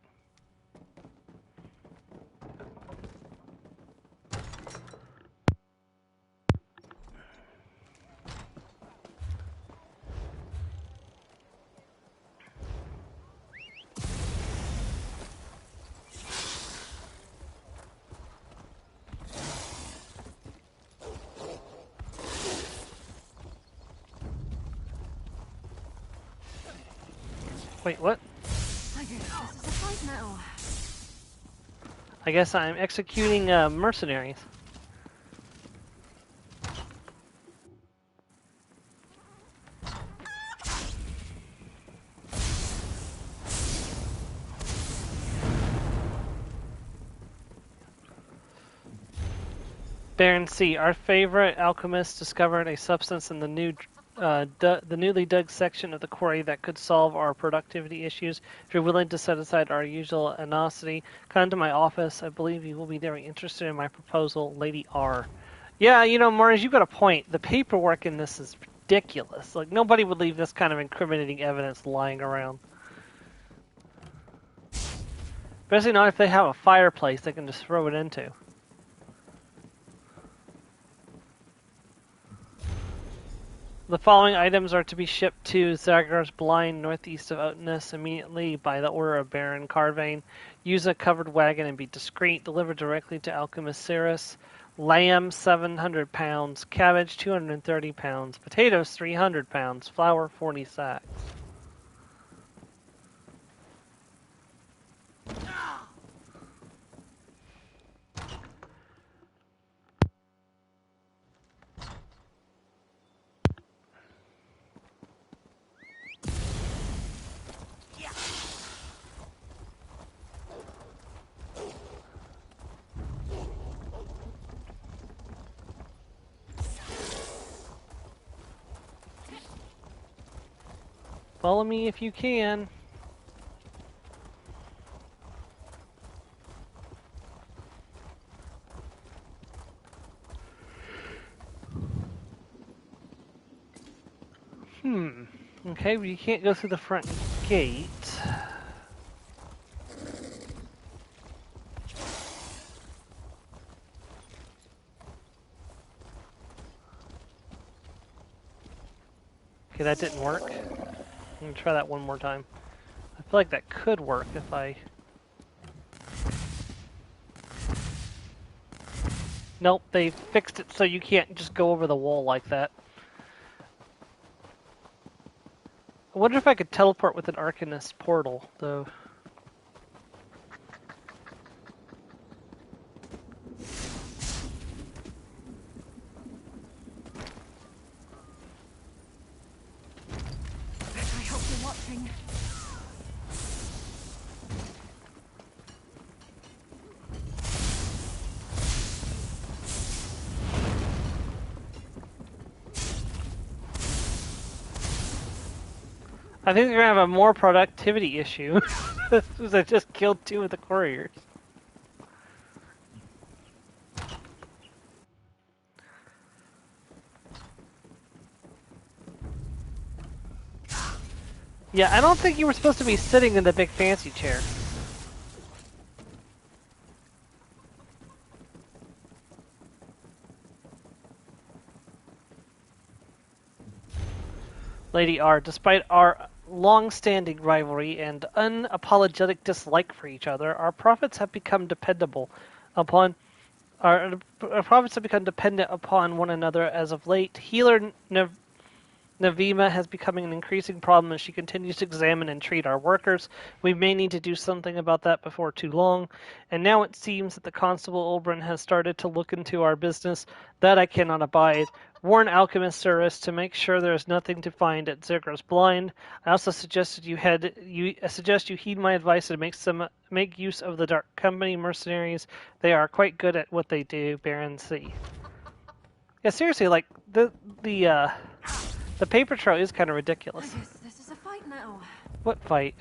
Wait, what? I guess this is a fight now. I guess I'm executing mercenaries. Baron C. Our favorite alchemist discovered a substance in the newly dug section of the quarry that could solve our productivity issues. If you're willing to set aside our usual animosity, come to my office. I believe you will be very interested in my proposal, Lady R. Yeah, you know, Mars, you got a point. The paperwork in this is ridiculous. Like, nobody would leave this kind of incriminating evidence lying around. Especially not if they have a fireplace they can just throw it into. The following items are to be shipped to Zagar's Blind, northeast of Otenus, immediately by the order of Baron Carvane. Use a covered wagon and be discreet. Delivered directly to Alchemist Cirrus. Lamb, 700 pounds. Cabbage, 230 pounds. Potatoes, 300 pounds. Flour, 40 sacks. Follow me if you can. Okay, well, you can't go through the front gate. Okay, that didn't work. I'm gonna try that one more time. I feel like that could work if I... Nope, they fixed it so you can't just go over the wall like that. I wonder if I could teleport with an Arcanist portal, though. I hope you're watching. I think they're gonna have a more productivity issue because I just killed 2 of the couriers. Yeah, I don't think you were supposed to be sitting in the big fancy chair. Lady R, despite our long-standing rivalry and unapologetic dislike for each other, our profits have become dependent upon one another as of late. Healer Navima has become an increasing problem as she continues to examine and treat our workers. We may need to do something about that before too long. And now it seems that the Constable Oberon has started to look into our business. That I cannot abide. Warn Alchemist Service to make sure there is nothing to find at Ziggurat's Blind. I also suggested you heed my advice and make use of the Dark Company mercenaries. They are quite good at what they do. Baron C. Yeah, seriously, like the paper trail is kind of ridiculous. I guess this is a fight now. What fight?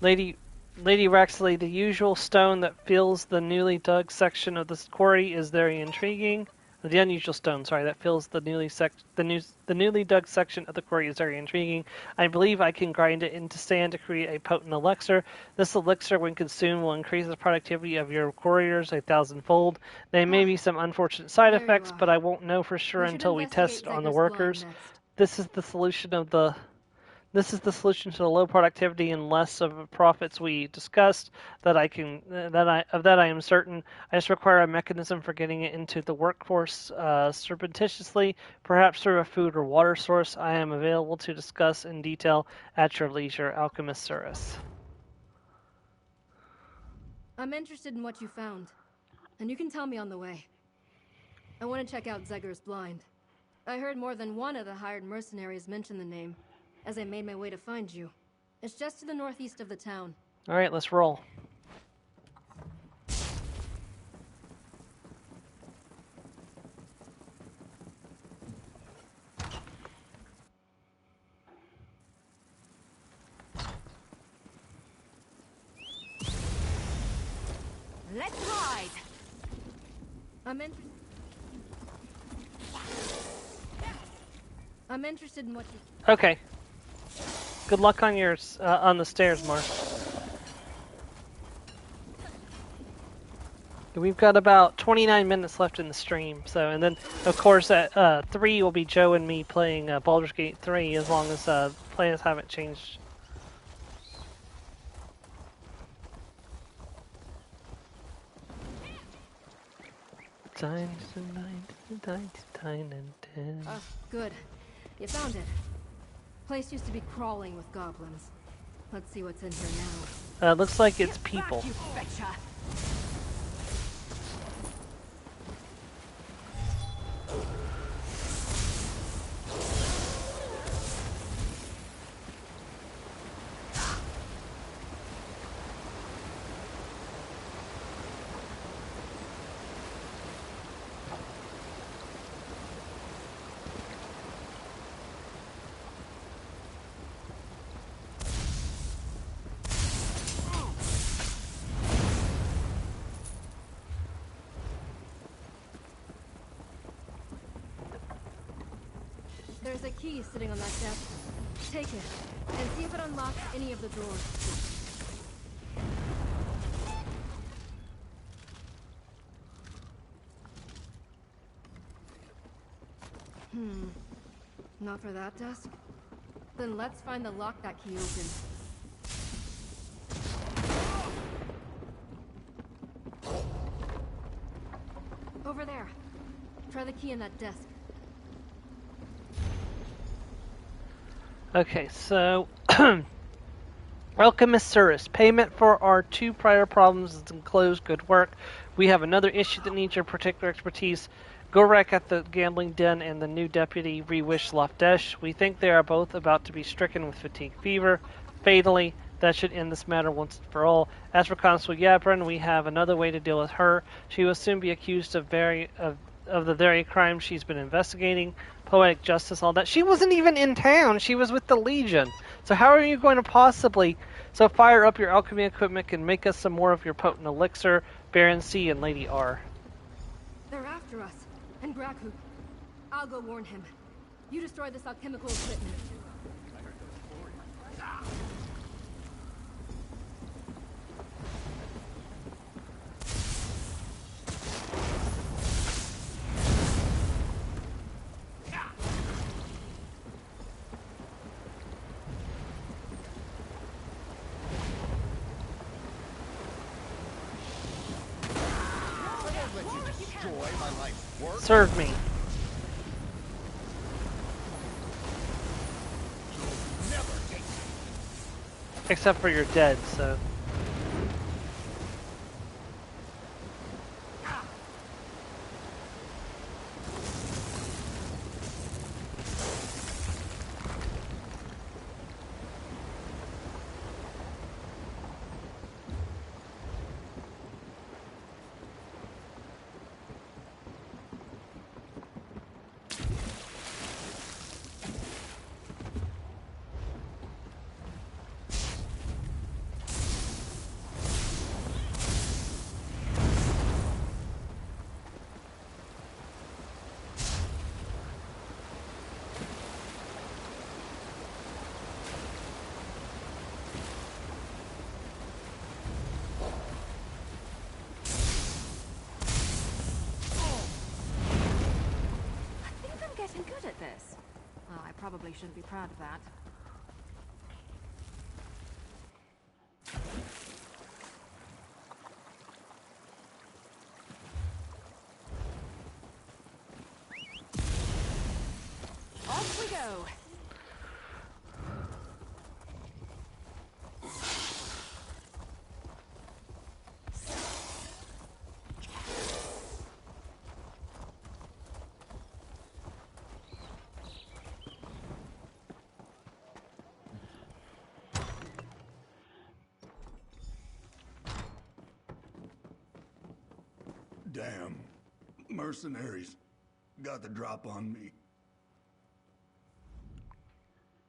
Lady Rexley, the usual stone that fills the newly dug section of this quarry is very intriguing. The unusual stone, sorry, that fills the newly dug section of the quarry is very intriguing. I believe I can grind it into sand to create a potent elixir. This elixir, when consumed, will increase the productivity of your quarriers 1,000-fold. There may be some unfortunate side effects, but I won't know for sure until we test it on the workers. This is the solution to the low productivity and less of profits we discussed. That I am certain. I just require a mechanism for getting it into the workforce surreptitiously, perhaps through a food or water source. I am available to discuss in detail at your leisure, Alchemist Service. I'm interested in what you found, and you can tell me on the way. I want to check out Zegger's Blind. I heard more than one of the hired mercenaries mention the name as I made my way to find you. It's just to the northeast of the town. All right, let's roll. Let's ride. I'm interested in what you... Okay. Good luck on yours on the stairs, Mark. We've got about 29 minutes left in the stream, so and then of course at 3 will be Joe and me playing Baldur's Gate 3 as long as plans haven't changed. Good. You found it. Place used to be crawling with goblins. Let's see what's in here now. Looks like it's people. There's a key sitting on that desk. Take it, and see if it unlocks any of the drawers. Not for that desk? Then let's find the lock that key opened. Over there. Try the key in that desk. Okay, so Alchemist Cirrus, payment for our 2 prior problems is enclosed. Good work. We have another issue that needs your particular expertise. Gorek at the gambling den and the new deputy Reewish Lofdesh. We think they are both about to be stricken with fatigue fever. Fatally, that should end this matter once and for all. As for Constable Yabrin, we have another way to deal with her. She will soon be accused of the very crime she's been investigating. Poetic justice, all that. She wasn't even in town. She was with the Legion. So how are you going to possibly... So fire up your alchemy equipment and make us some more of your potent elixir. Baron C and Lady R. They're after us. And Graku. I'll go warn him. You destroy this alchemical equipment. Serve me. Except for you're dead, so... Good at this. Well, I probably shouldn't be proud of that. Off we go. Damn. Mercenaries got the drop on me.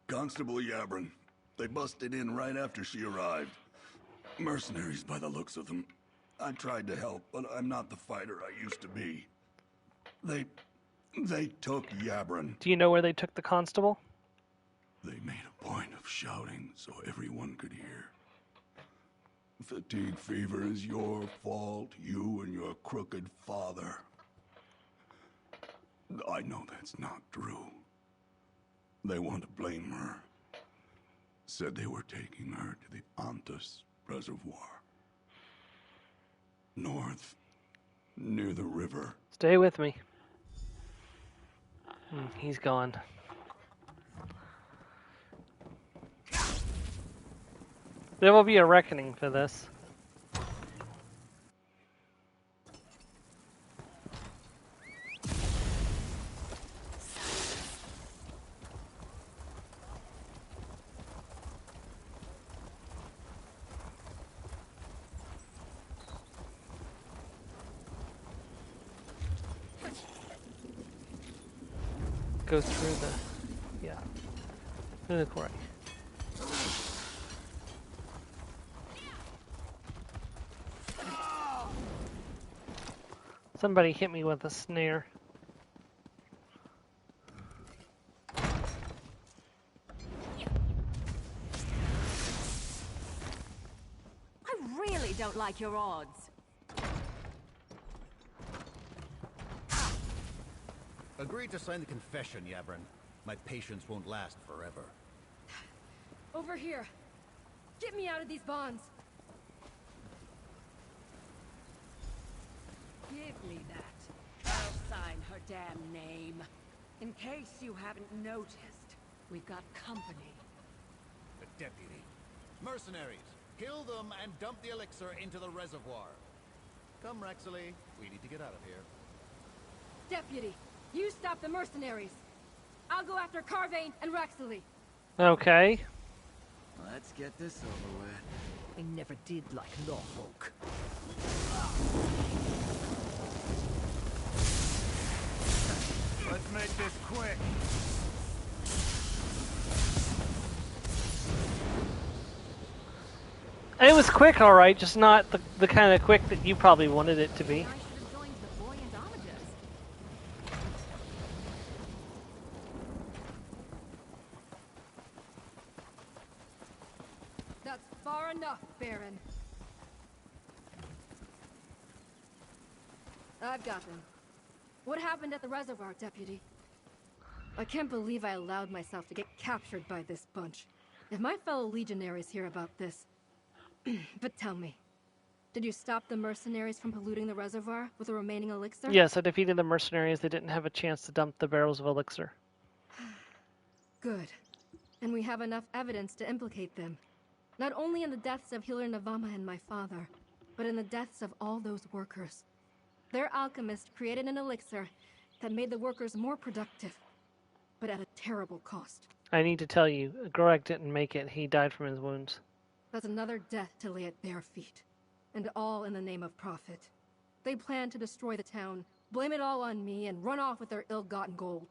Constable Yabrin. They busted in right after she arrived. Mercenaries by the looks of them. I tried to help, but I'm not the fighter I used to be. They took Yabrin. Do you know where they took the constable? They made a point of shouting so everyone could hear. Fatigue fever is your fault, you and your crooked father. I know that's not true. They want to blame her. Said they were taking her to the Antas Reservoir. North, near the river. Stay with me. He's gone. There will be a reckoning for this. Go through the, through the quarry. Somebody hit me with a snare. really don't like your odds. Agree to sign the confession, Yabrin. My patience won't last forever. Over here. Get me out of these bonds. Give me that. I'll sign her damn name. In case you haven't noticed, we've got company. The deputy. Mercenaries, kill them and dump the elixir into the reservoir. Come, Rexley. We need to get out of here. Deputy, you stop the mercenaries. I'll go after Carvain and Rexley. Okay. Let's get this over with. I never did like Norfolk. Let's make this quick. It was quick, all right, just not the kind of quick that you probably wanted it to be. That's far enough, Baron. I've got them. What happened at the reservoir, Deputy? I can't believe I allowed myself to get captured by this bunch. If my fellow legionaries hear about this... But tell me, did you stop the mercenaries from polluting the reservoir with the remaining elixir? Yes, I defeated the mercenaries. They didn't have a chance to dump the barrels of elixir. Good. And we have enough evidence to implicate them. Not only in the deaths of Healer Navama and my father, but in the deaths of all those workers. Their alchemist created an elixir that made the workers more productive, but at a terrible cost. I need to tell you, Gorek didn't make it. He died from his wounds. That's another death to lay at their feet. And all in the name of profit. They plan to destroy the town, blame it all on me, and run off with their ill-gotten gold.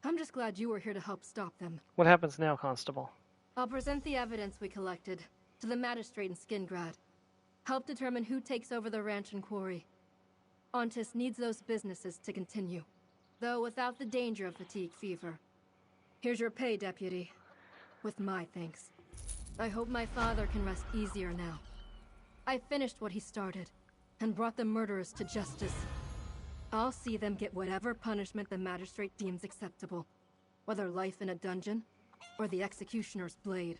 I'm just glad you were here to help stop them. What happens now, Constable? I'll present the evidence we collected to the magistrate in Skingrad. Help determine who takes over the ranch and quarry. Ontis needs those businesses to continue, though without the danger of fatigue fever. Here's your pay, Deputy. With my thanks. I hope my father can rest easier now. I finished what he started, and brought the murderers to justice. I'll see them get whatever punishment the magistrate deems acceptable, whether life in a dungeon, or the executioner's blade.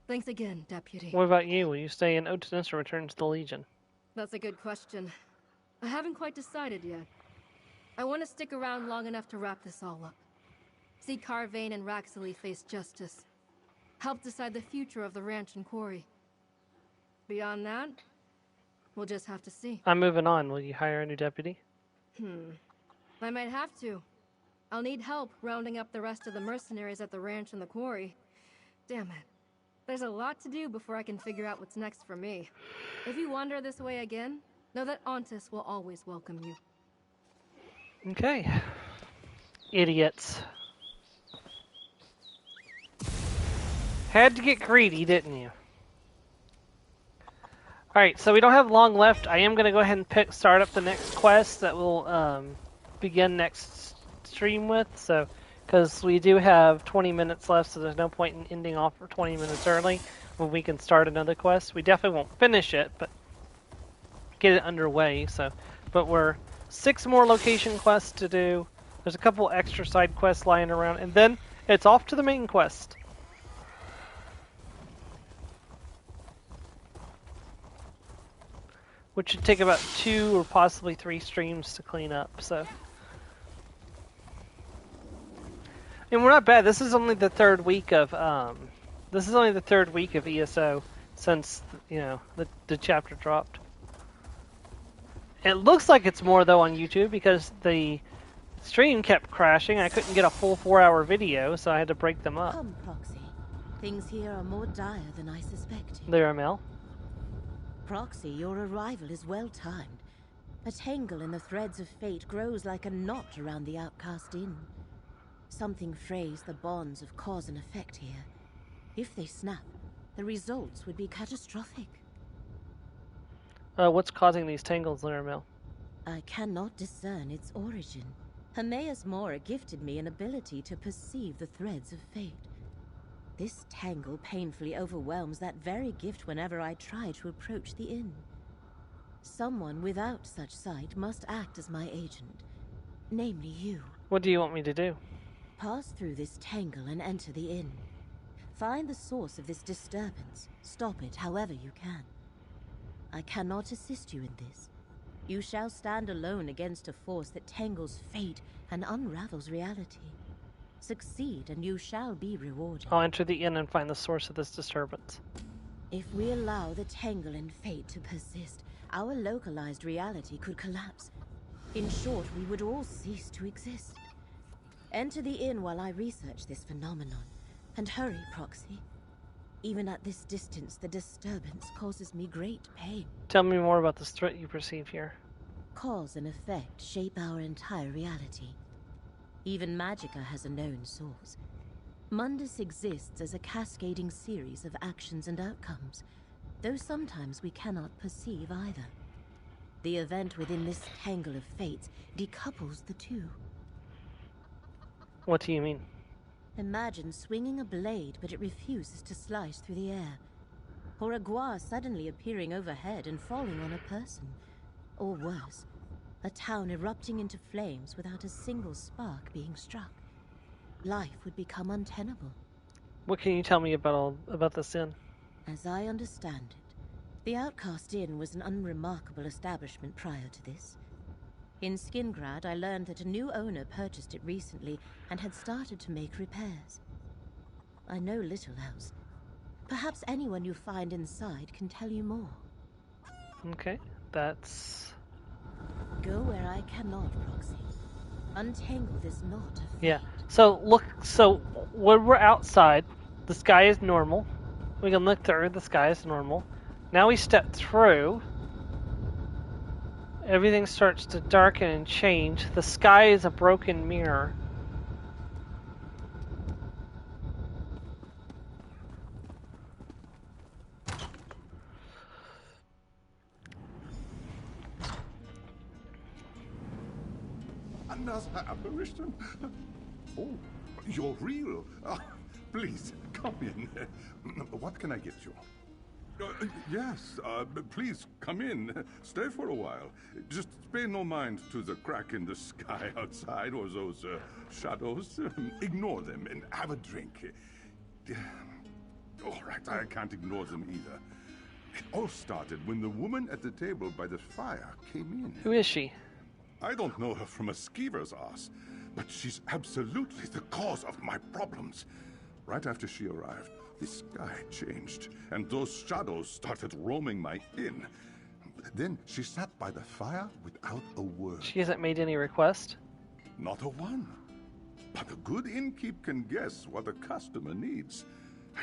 Thanks again, Deputy. What about you? Will you stay in Otinus or return to the Legion? That's a good question. I haven't quite decided yet. I want to stick around long enough to wrap this all up. See Carvain and Rexley face justice. Help decide the future of the ranch and quarry. Beyond that, we'll just have to see. I'm moving on. Will you hire a new deputy? I might have to. I'll need help rounding up the rest of the mercenaries at the ranch and the quarry. Damn it. There's a lot to do before I can figure out what's next for me. If you wander this way again, know that Ontis will always welcome you. Okay. Idiots. Had to get greedy, didn't you? Alright, so we don't have long left. I am going to go ahead and start up the next quest that we'll begin next stream with. So, because we do have 20 minutes left, so there's no point in ending off for 20 minutes early when we can start another quest. We definitely won't finish it, but get it underway. So, but we're 6 more location quests to do. There's a couple extra side quests lying around, and then it's off to the main quest. Which should take about 2 or possibly 3 streams to clean up, so. And we're not bad. This is only the third week of ESO since, you know, the chapter dropped. It looks like it's more though on YouTube because the stream kept crashing. I couldn't get a full 4-hour video, so I had to break them up. Come, Proxy. Things here are more dire than I suspected. There, Mel. Proxy, your arrival is well timed. A tangle in the threads of fate grows like a knot around the outcast inn. Something frays the bonds of cause and effect here. If they snap, the results would be catastrophic. What's causing these tangles, Laramel? I cannot discern its origin. Hermaeus Mora gifted me an ability to perceive the threads of fate. This tangle painfully overwhelms that very gift whenever I try to approach the inn. Someone without such sight must act as my agent, namely you. What do you want me to do? Pass through this tangle and enter the inn. Find the source of this disturbance. Stop it however you can. I cannot assist you in this. You shall stand alone against a force that tangles fate and unravels reality. Succeed and you shall be rewarded. I'll enter the inn and find the source of this disturbance. If we allow the tangle in fate to persist, our localized reality could collapse. In short, we would all cease to exist. Enter the inn while I research this phenomenon. And hurry, Proxy. Even at this distance, the disturbance causes me great pain. Tell me more about this threat you perceive here. Cause and effect shape our entire reality. Even Magica has a known source. Mundus exists as a cascading series of actions and outcomes, though sometimes we cannot perceive either. The event within this tangle of fates decouples the two. What do you mean? Imagine swinging a blade, but it refuses to slice through the air. Or a gua suddenly appearing overhead and falling on a person. Or worse, a town erupting into flames without a single spark being struck. Life would become untenable. What can you tell me about this inn? As I understand it, the Outcast Inn was an unremarkable establishment prior to this. In Skingrad, I learned that a new owner purchased it recently and had started to make repairs. I know little else. Perhaps anyone you find inside can tell you more. Okay, that's... Go where I cannot, Proxy. Untangle this knot of fate. Yeah, so when we're outside, the sky is normal. We can look through, the sky is normal. Now we step through. Everything starts to darken and change. The sky is a broken mirror. Another apparition? Oh, you're real. Please, come in. What can I get you? Yes, please come in. Stay for a while. Just pay no mind to the crack in the sky outside or those shadows. Ignore them and have a drink. All right, I can't ignore them either. It all started when the woman at the table by the fire came in. Who is she? I don't know her from a skeever's ass, but she's absolutely the cause of my problems. Right after she arrived, the sky changed, and those shadows started roaming my inn. Then she sat by the fire without a word. She hasn't made any request? Not a one. But a good innkeep can guess what a customer needs.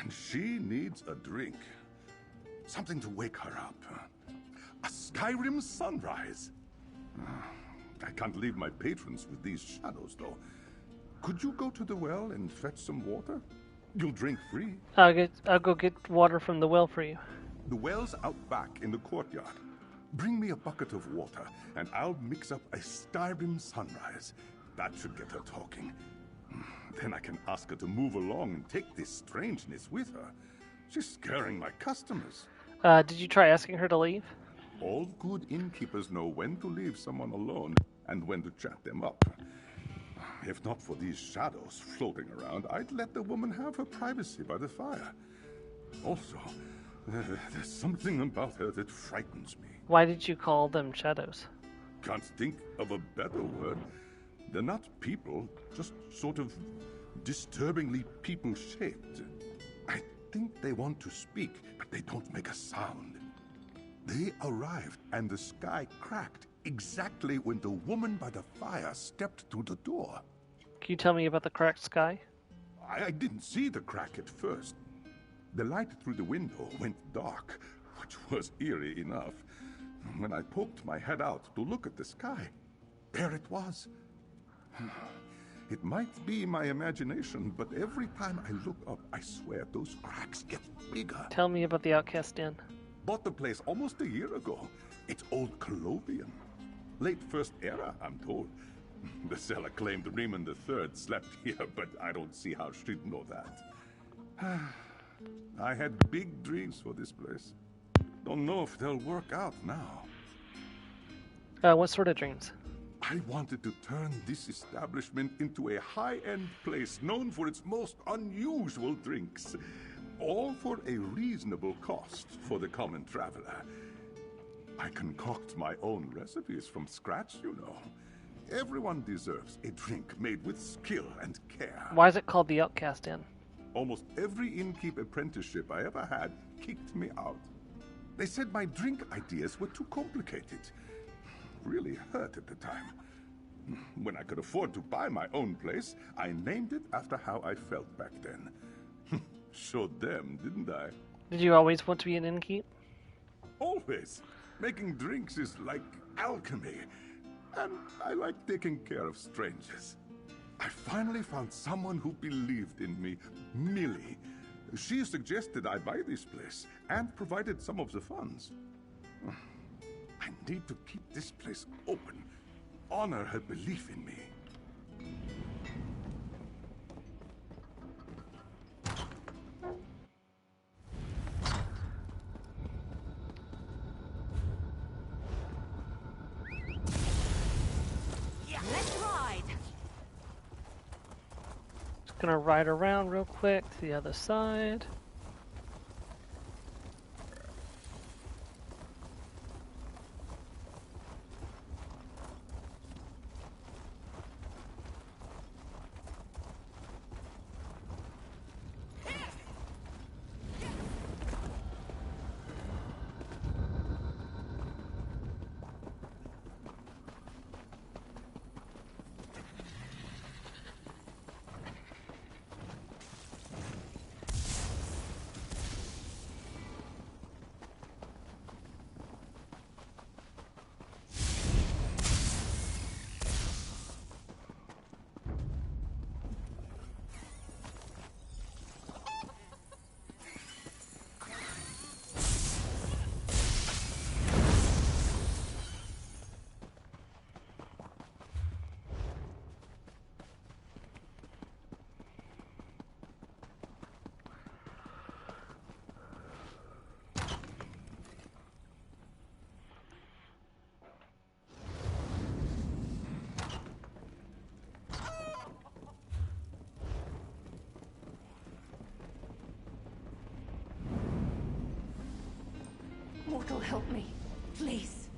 And she needs a drink. Something to wake her up. A Skyrim sunrise. I can't leave my patrons with these shadows, though. Could you go to the well and fetch some water? You'll drink free. I'll go get water from the well for you. The well's out back in the courtyard. Bring me a bucket of water, and I'll mix up a Skyrim sunrise. That should get her talking. Then I can ask her to move along and take this strangeness with her. She's scaring my customers. Did you try asking her to leave? All good innkeepers know when to leave someone alone and when to chat them up. If not for these shadows floating around, I'd let the woman have her privacy by the fire. Also, there's something about her that frightens me. Why did you call them shadows? Can't think of a better word. They're not people, just sort of disturbingly people-shaped. I think they want to speak, but they don't make a sound. They arrived, and the sky cracked exactly when the woman by the fire stepped through the door. Can you tell me about the cracked sky? I didn't see the crack at first. The light through the window went dark, which was eerie enough. When I poked my head out to look at the sky, there it was. It might be my imagination, but every time I look up, I swear those cracks get bigger. Tell me about the Outcast Inn. Bought the place almost a year ago. It's old Colovian. Late First Era, I'm told. The seller claimed Riemann III slept here, but I don't see how she'd know that. I had big dreams for this place. Don't know if they'll work out now. What sort of dreams? I wanted to turn this establishment into a high-end place known for its most unusual drinks. All for a reasonable cost for the common traveler. I concoct my own recipes from scratch, you know. Everyone deserves a drink made with skill and care. Why is it called the Outcast Inn? Almost every innkeep apprenticeship I ever had kicked me out. They said my drink ideas were too complicated. Really hurt at the time. When I could afford to buy my own place, I named it after how I felt back then. Showed them, didn't I? Did you always want to be an innkeep? Always. Making drinks is like alchemy. And I like taking care of strangers. I finally found someone who believed in me, Millie. She suggested I buy this place and provided some of the funds. I need to keep this place open. Honor her belief in me. Let's ride. Just gonna ride around real quick to the other side. Mortal, help me. Please.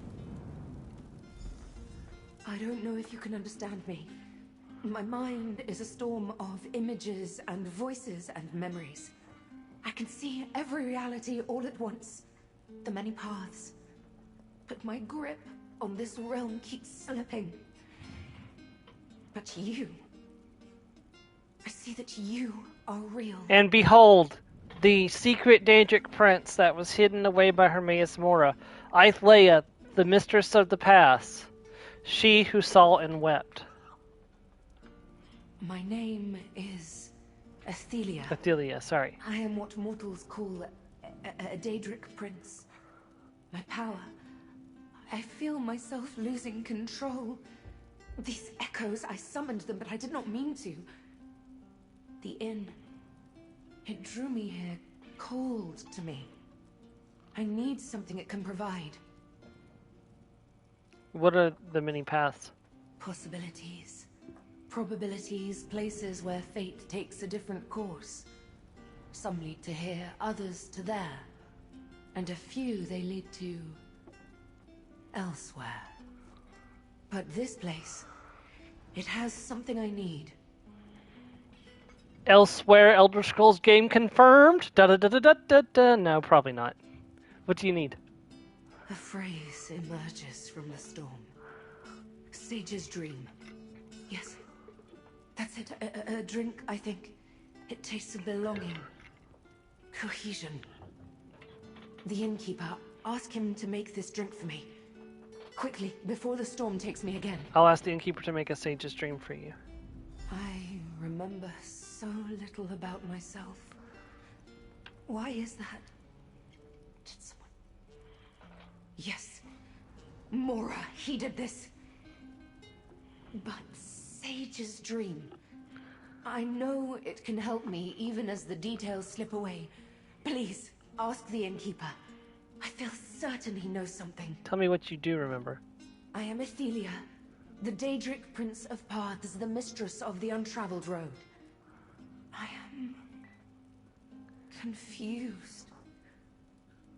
I don't know if you can understand me. My mind is a storm of images and voices and memories. I can see every reality all at once. The many paths. But my grip on this realm keeps slipping. But you... I see that you are real. And behold, the secret Daedric prince that was hidden away by Hermaeus Mora, Aithleia, the mistress of the past, she who saw and wept. My name is Athelia. Athelia, sorry. I am what mortals call a Daedric prince. My power. I feel myself losing control. These echoes, I summoned them, but I did not mean to. The inn. It drew me here, called to me. I need something it can provide. What are the many paths? Possibilities. Probabilities, places where fate takes a different course. Some lead to here, others to there. And a few they lead to... elsewhere. But this place, it has something I need. Elsewhere, Elder Scrolls game confirmed? Da-da-da-da-da-da. No, probably not. What do you need? A phrase emerges from the storm. Sage's dream. Yes, that's it. A drink, I think. It tastes of belonging. Cohesion. The innkeeper, ask him to make this drink for me. Quickly, before the storm takes me again. I'll ask the innkeeper to make a sage's dream for you. I remember so little about myself. Why is that? Did someone... Yes. Mora, he did this. But Sage's dream. I know it can help me even as the details slip away. Please, ask the innkeeper. I feel certain he knows something. Tell me what you do remember. I am Athelia, the Daedric Prince of Paths, the mistress of the Untraveled Road. I am confused.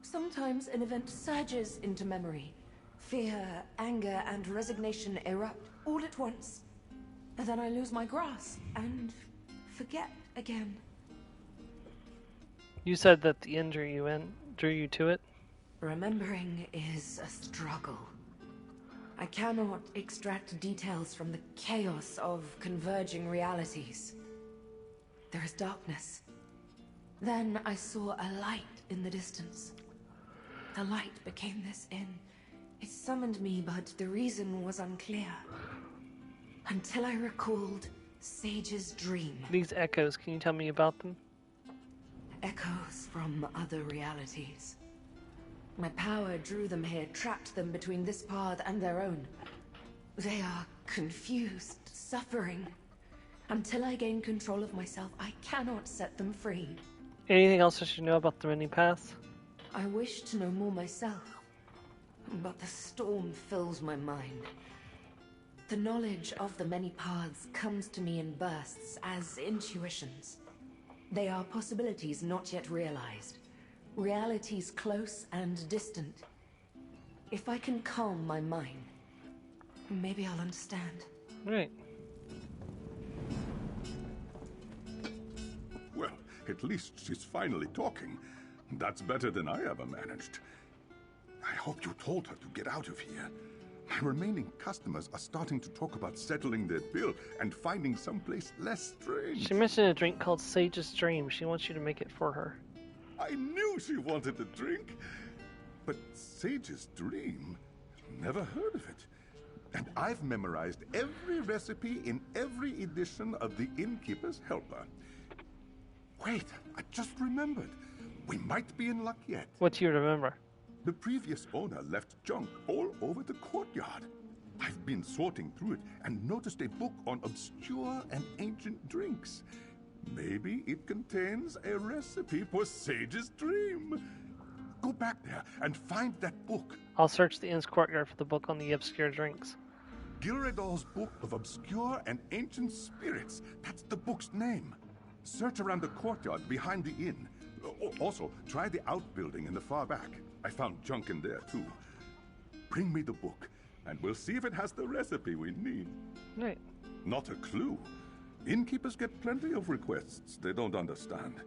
Sometimes an event surges into memory. Fear, anger, and resignation erupt all at once. And then I lose my grasp and forget again. You said that the injury you drew you to it? Remembering is a struggle. I cannot extract details from the chaos of converging realities. There is darkness. Then I saw a light in the distance. The light became this inn. It summoned me, but the reason was unclear. Until I recalled Sage's dream. These echoes, can you tell me about them? Echoes from other realities. My power drew them here, trapped them between this path and their own. They are confused, suffering. Until I gain control of myself, I cannot set them free. Anything else I should know about the many paths? I wish to know more myself, but the storm fills my mind. The knowledge of the many paths comes to me in bursts as intuitions. They are possibilities not yet realized. Realities close and distant. If I can calm my mind, maybe I'll understand. Right. Well, at least she's finally talking. That's better than I ever managed. I hope you told her to get out of here. My remaining customers are starting to talk about settling their bill and finding someplace less strange. She mentioned a drink called Sage's Dream. She wants you to make it for her. I knew she wanted a drink. But Sage's Dream? Never heard of it. And I've memorized every recipe in every edition of the Innkeeper's Helper. Wait, I just remembered. We might be in luck yet. What do you remember? The previous owner left junk all over the courtyard. I've been sorting through it and noticed a book on obscure and ancient drinks. Maybe it contains a recipe for Sage's Dream. Go back there and find that book. I'll search the inn's courtyard for the book on the obscure drinks. Gilredal's Book of Obscure and Ancient Spirits. That's the book's name. Search around the courtyard behind the inn. Also, try the outbuilding in the far back. I found junk in there, too. Bring me the book, and we'll see if it has the recipe we need. Right. Not a clue. Innkeepers get plenty of requests they don't understand.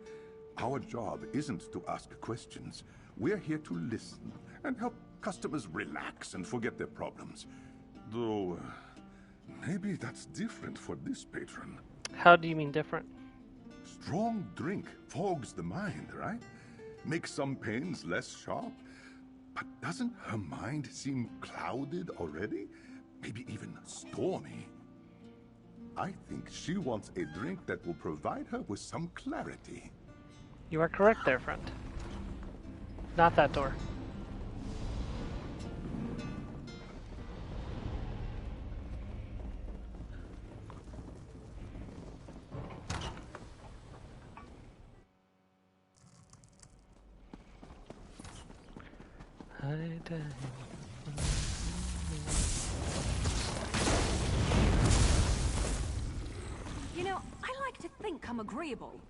Our job isn't to ask questions. We're here to listen and help customers relax and forget their problems. Though, maybe that's different for this patron. How do you mean different? Strong drink fogs the mind, right? Makes some pains less sharp. But doesn't her mind seem clouded already? Maybe even stormy? I think she wants a drink that will provide her with some clarity. You are correct there, friend. Not that door. You know, I like to think I'm agreeable.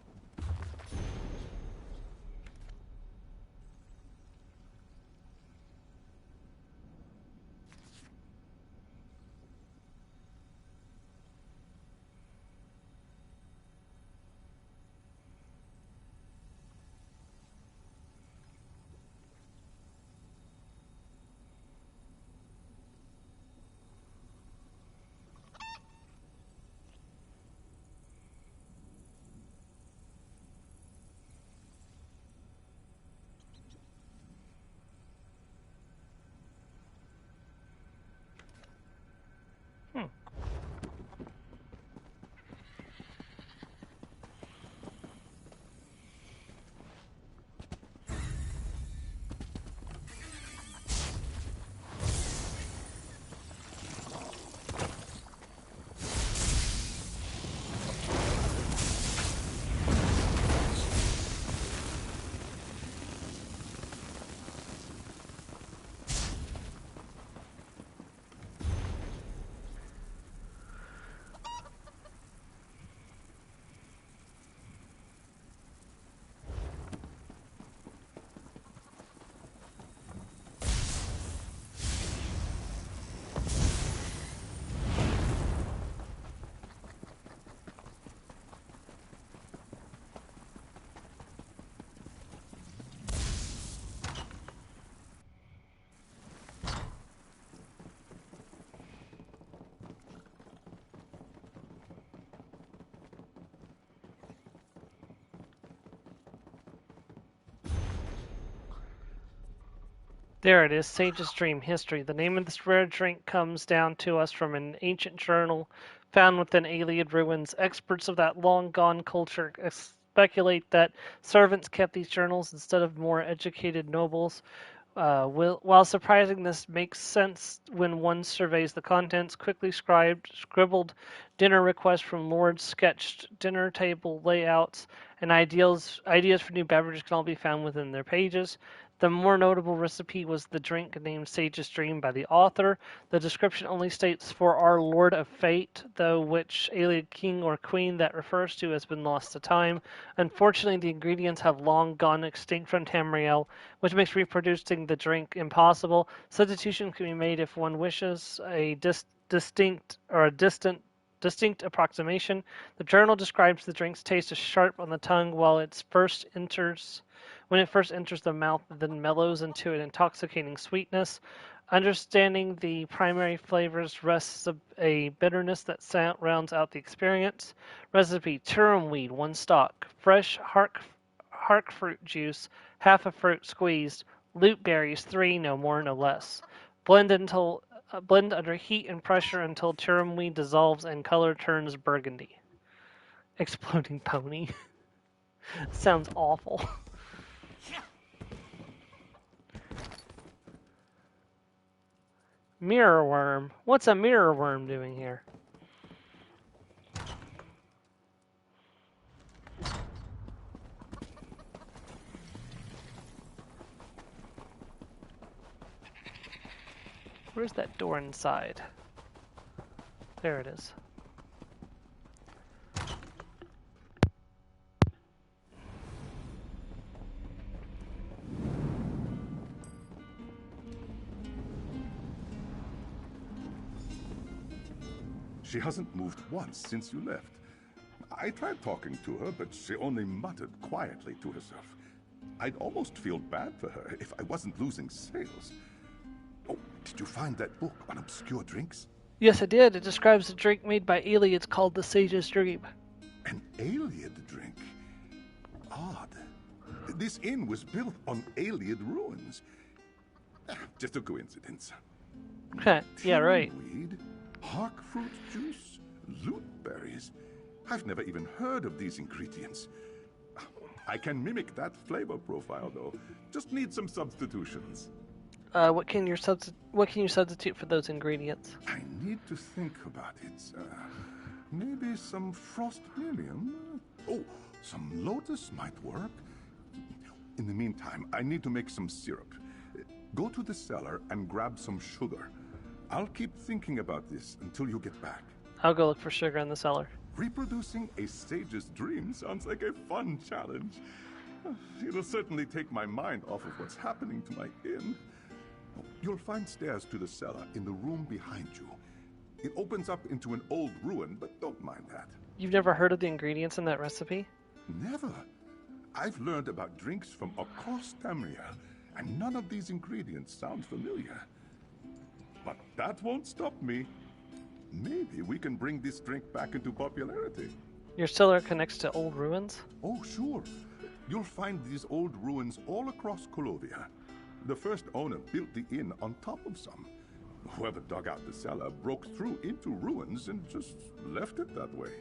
There it is, Sage's Dream History. The name of this rare drink comes down to us from an ancient journal found within Iliad ruins. Experts of that long-gone culture speculate that servants kept these journals instead of more educated nobles. While surprising, this makes sense when one surveys the contents. Quickly scribbled dinner requests from lords, sketched dinner table layouts, and ideas for new beverages can all be found within their pages. The more notable recipe was the drink named Sage's Dream by the author. The description only states for our Lord of Fate, though which alien king or queen that refers to has been lost to time. Unfortunately, the ingredients have long gone extinct from Tamriel, which makes reproducing the drink impossible. Substitution can be made if one wishes. A distinct approximation. The journal describes the drink's taste as sharp on the tongue when it first enters the mouth, then mellows into an intoxicating sweetness. Understanding the primary flavors rests a bitterness that rounds out the experience. Recipe: Turum weed, 1 stalk, fresh hark fruit juice, half a fruit squeezed, loot berries, 3, no more, no less. Blend under heat and pressure until turum weed dissolves and color turns burgundy. Exploding pony. Sounds awful. Mirror worm. What's a mirror worm doing here? Where's that door inside? There it is. She hasn't moved once since you left. I tried talking to her, but she only muttered quietly to herself. I'd almost feel bad for her if I wasn't losing sales. Oh, did you find that book on obscure drinks? Yes, I did. It describes a drink made by Iliads called the Sage's Dream. An Iliad drink? Odd. This inn was built on Iliad ruins. Just a coincidence. Yeah, right. Weed, hark fruit juice, loot berries. I've never even heard of these ingredients. I can mimic that flavor profile, though. Just need some substitutions. What can you substitute for those ingredients? I need to think about it. Maybe some frost lilium? Oh, some lotus might work. In the meantime, I need to make some syrup. Go to the cellar and grab some sugar. I'll keep thinking about this until you get back. I'll go look for sugar in the cellar. Reproducing a sage's dream sounds like a fun challenge. It'll certainly take my mind off of what's happening to my inn. You'll find stairs to the cellar in the room behind you. It opens up into an old ruin, but don't mind that. You've never heard of the ingredients in that recipe? Never. I've learned about drinks from across Tamriel, and none of these ingredients sound familiar. But that won't stop me. Maybe we can bring this drink back into popularity. Your cellar connects to old ruins? Oh, sure. You'll find these old ruins all across Colovia. The first owner built the inn on top of some. Whoever dug out the cellar broke through into ruins and just left it that way.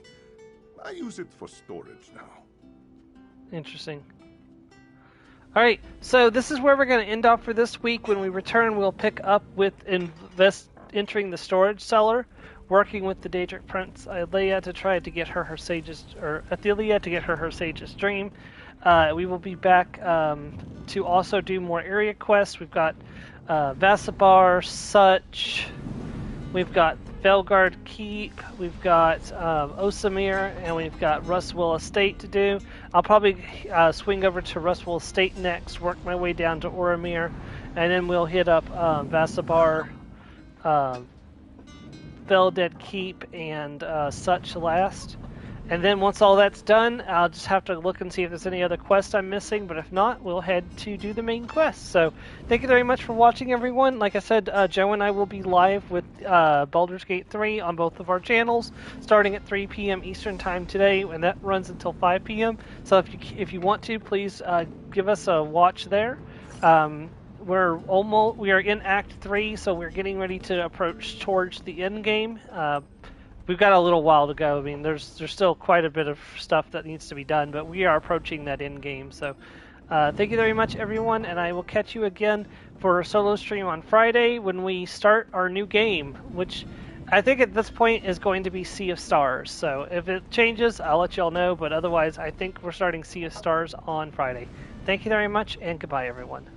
I use it for storage now. Interesting. Alright, so this is where we're going to end off for this week. When we return, we'll pick up with entering the storage cellar, working with the Daedric Prince Athelia to try to get her sage's dream. We will be back to also do more area quests. We've got Vassabar, Such, we've got Velgard Keep, we've got Osamir, and we've got Rustwell Estate to do. I'll probably swing over to Rustwell Estate next, work my way down to Oromir, and then we'll hit up Vassabar, Veldead Keep, and Such last. And then once all that's done, I'll just have to look and see if there's any other quests I'm missing. But if not, we'll head to do the main quest. So thank you very much for watching, everyone. Like I said, Joe and I will be live with Baldur's Gate 3 on both of our channels, starting at 3 p.m. Eastern Time today, and that runs until 5 p.m. So if you want to, please give us a watch there. we are in Act 3, so we're getting ready to approach towards the end game. We've got a little while to go. I mean, there's still quite a bit of stuff that needs to be done, but we are approaching that end game. So, thank you very much, everyone, and I will catch you again for a solo stream on Friday when we start our new game, which I think at this point is going to be Sea of Stars. So, if it changes, I'll let y'all know, but otherwise, I think we're starting Sea of Stars on Friday. Thank you very much, and goodbye, everyone.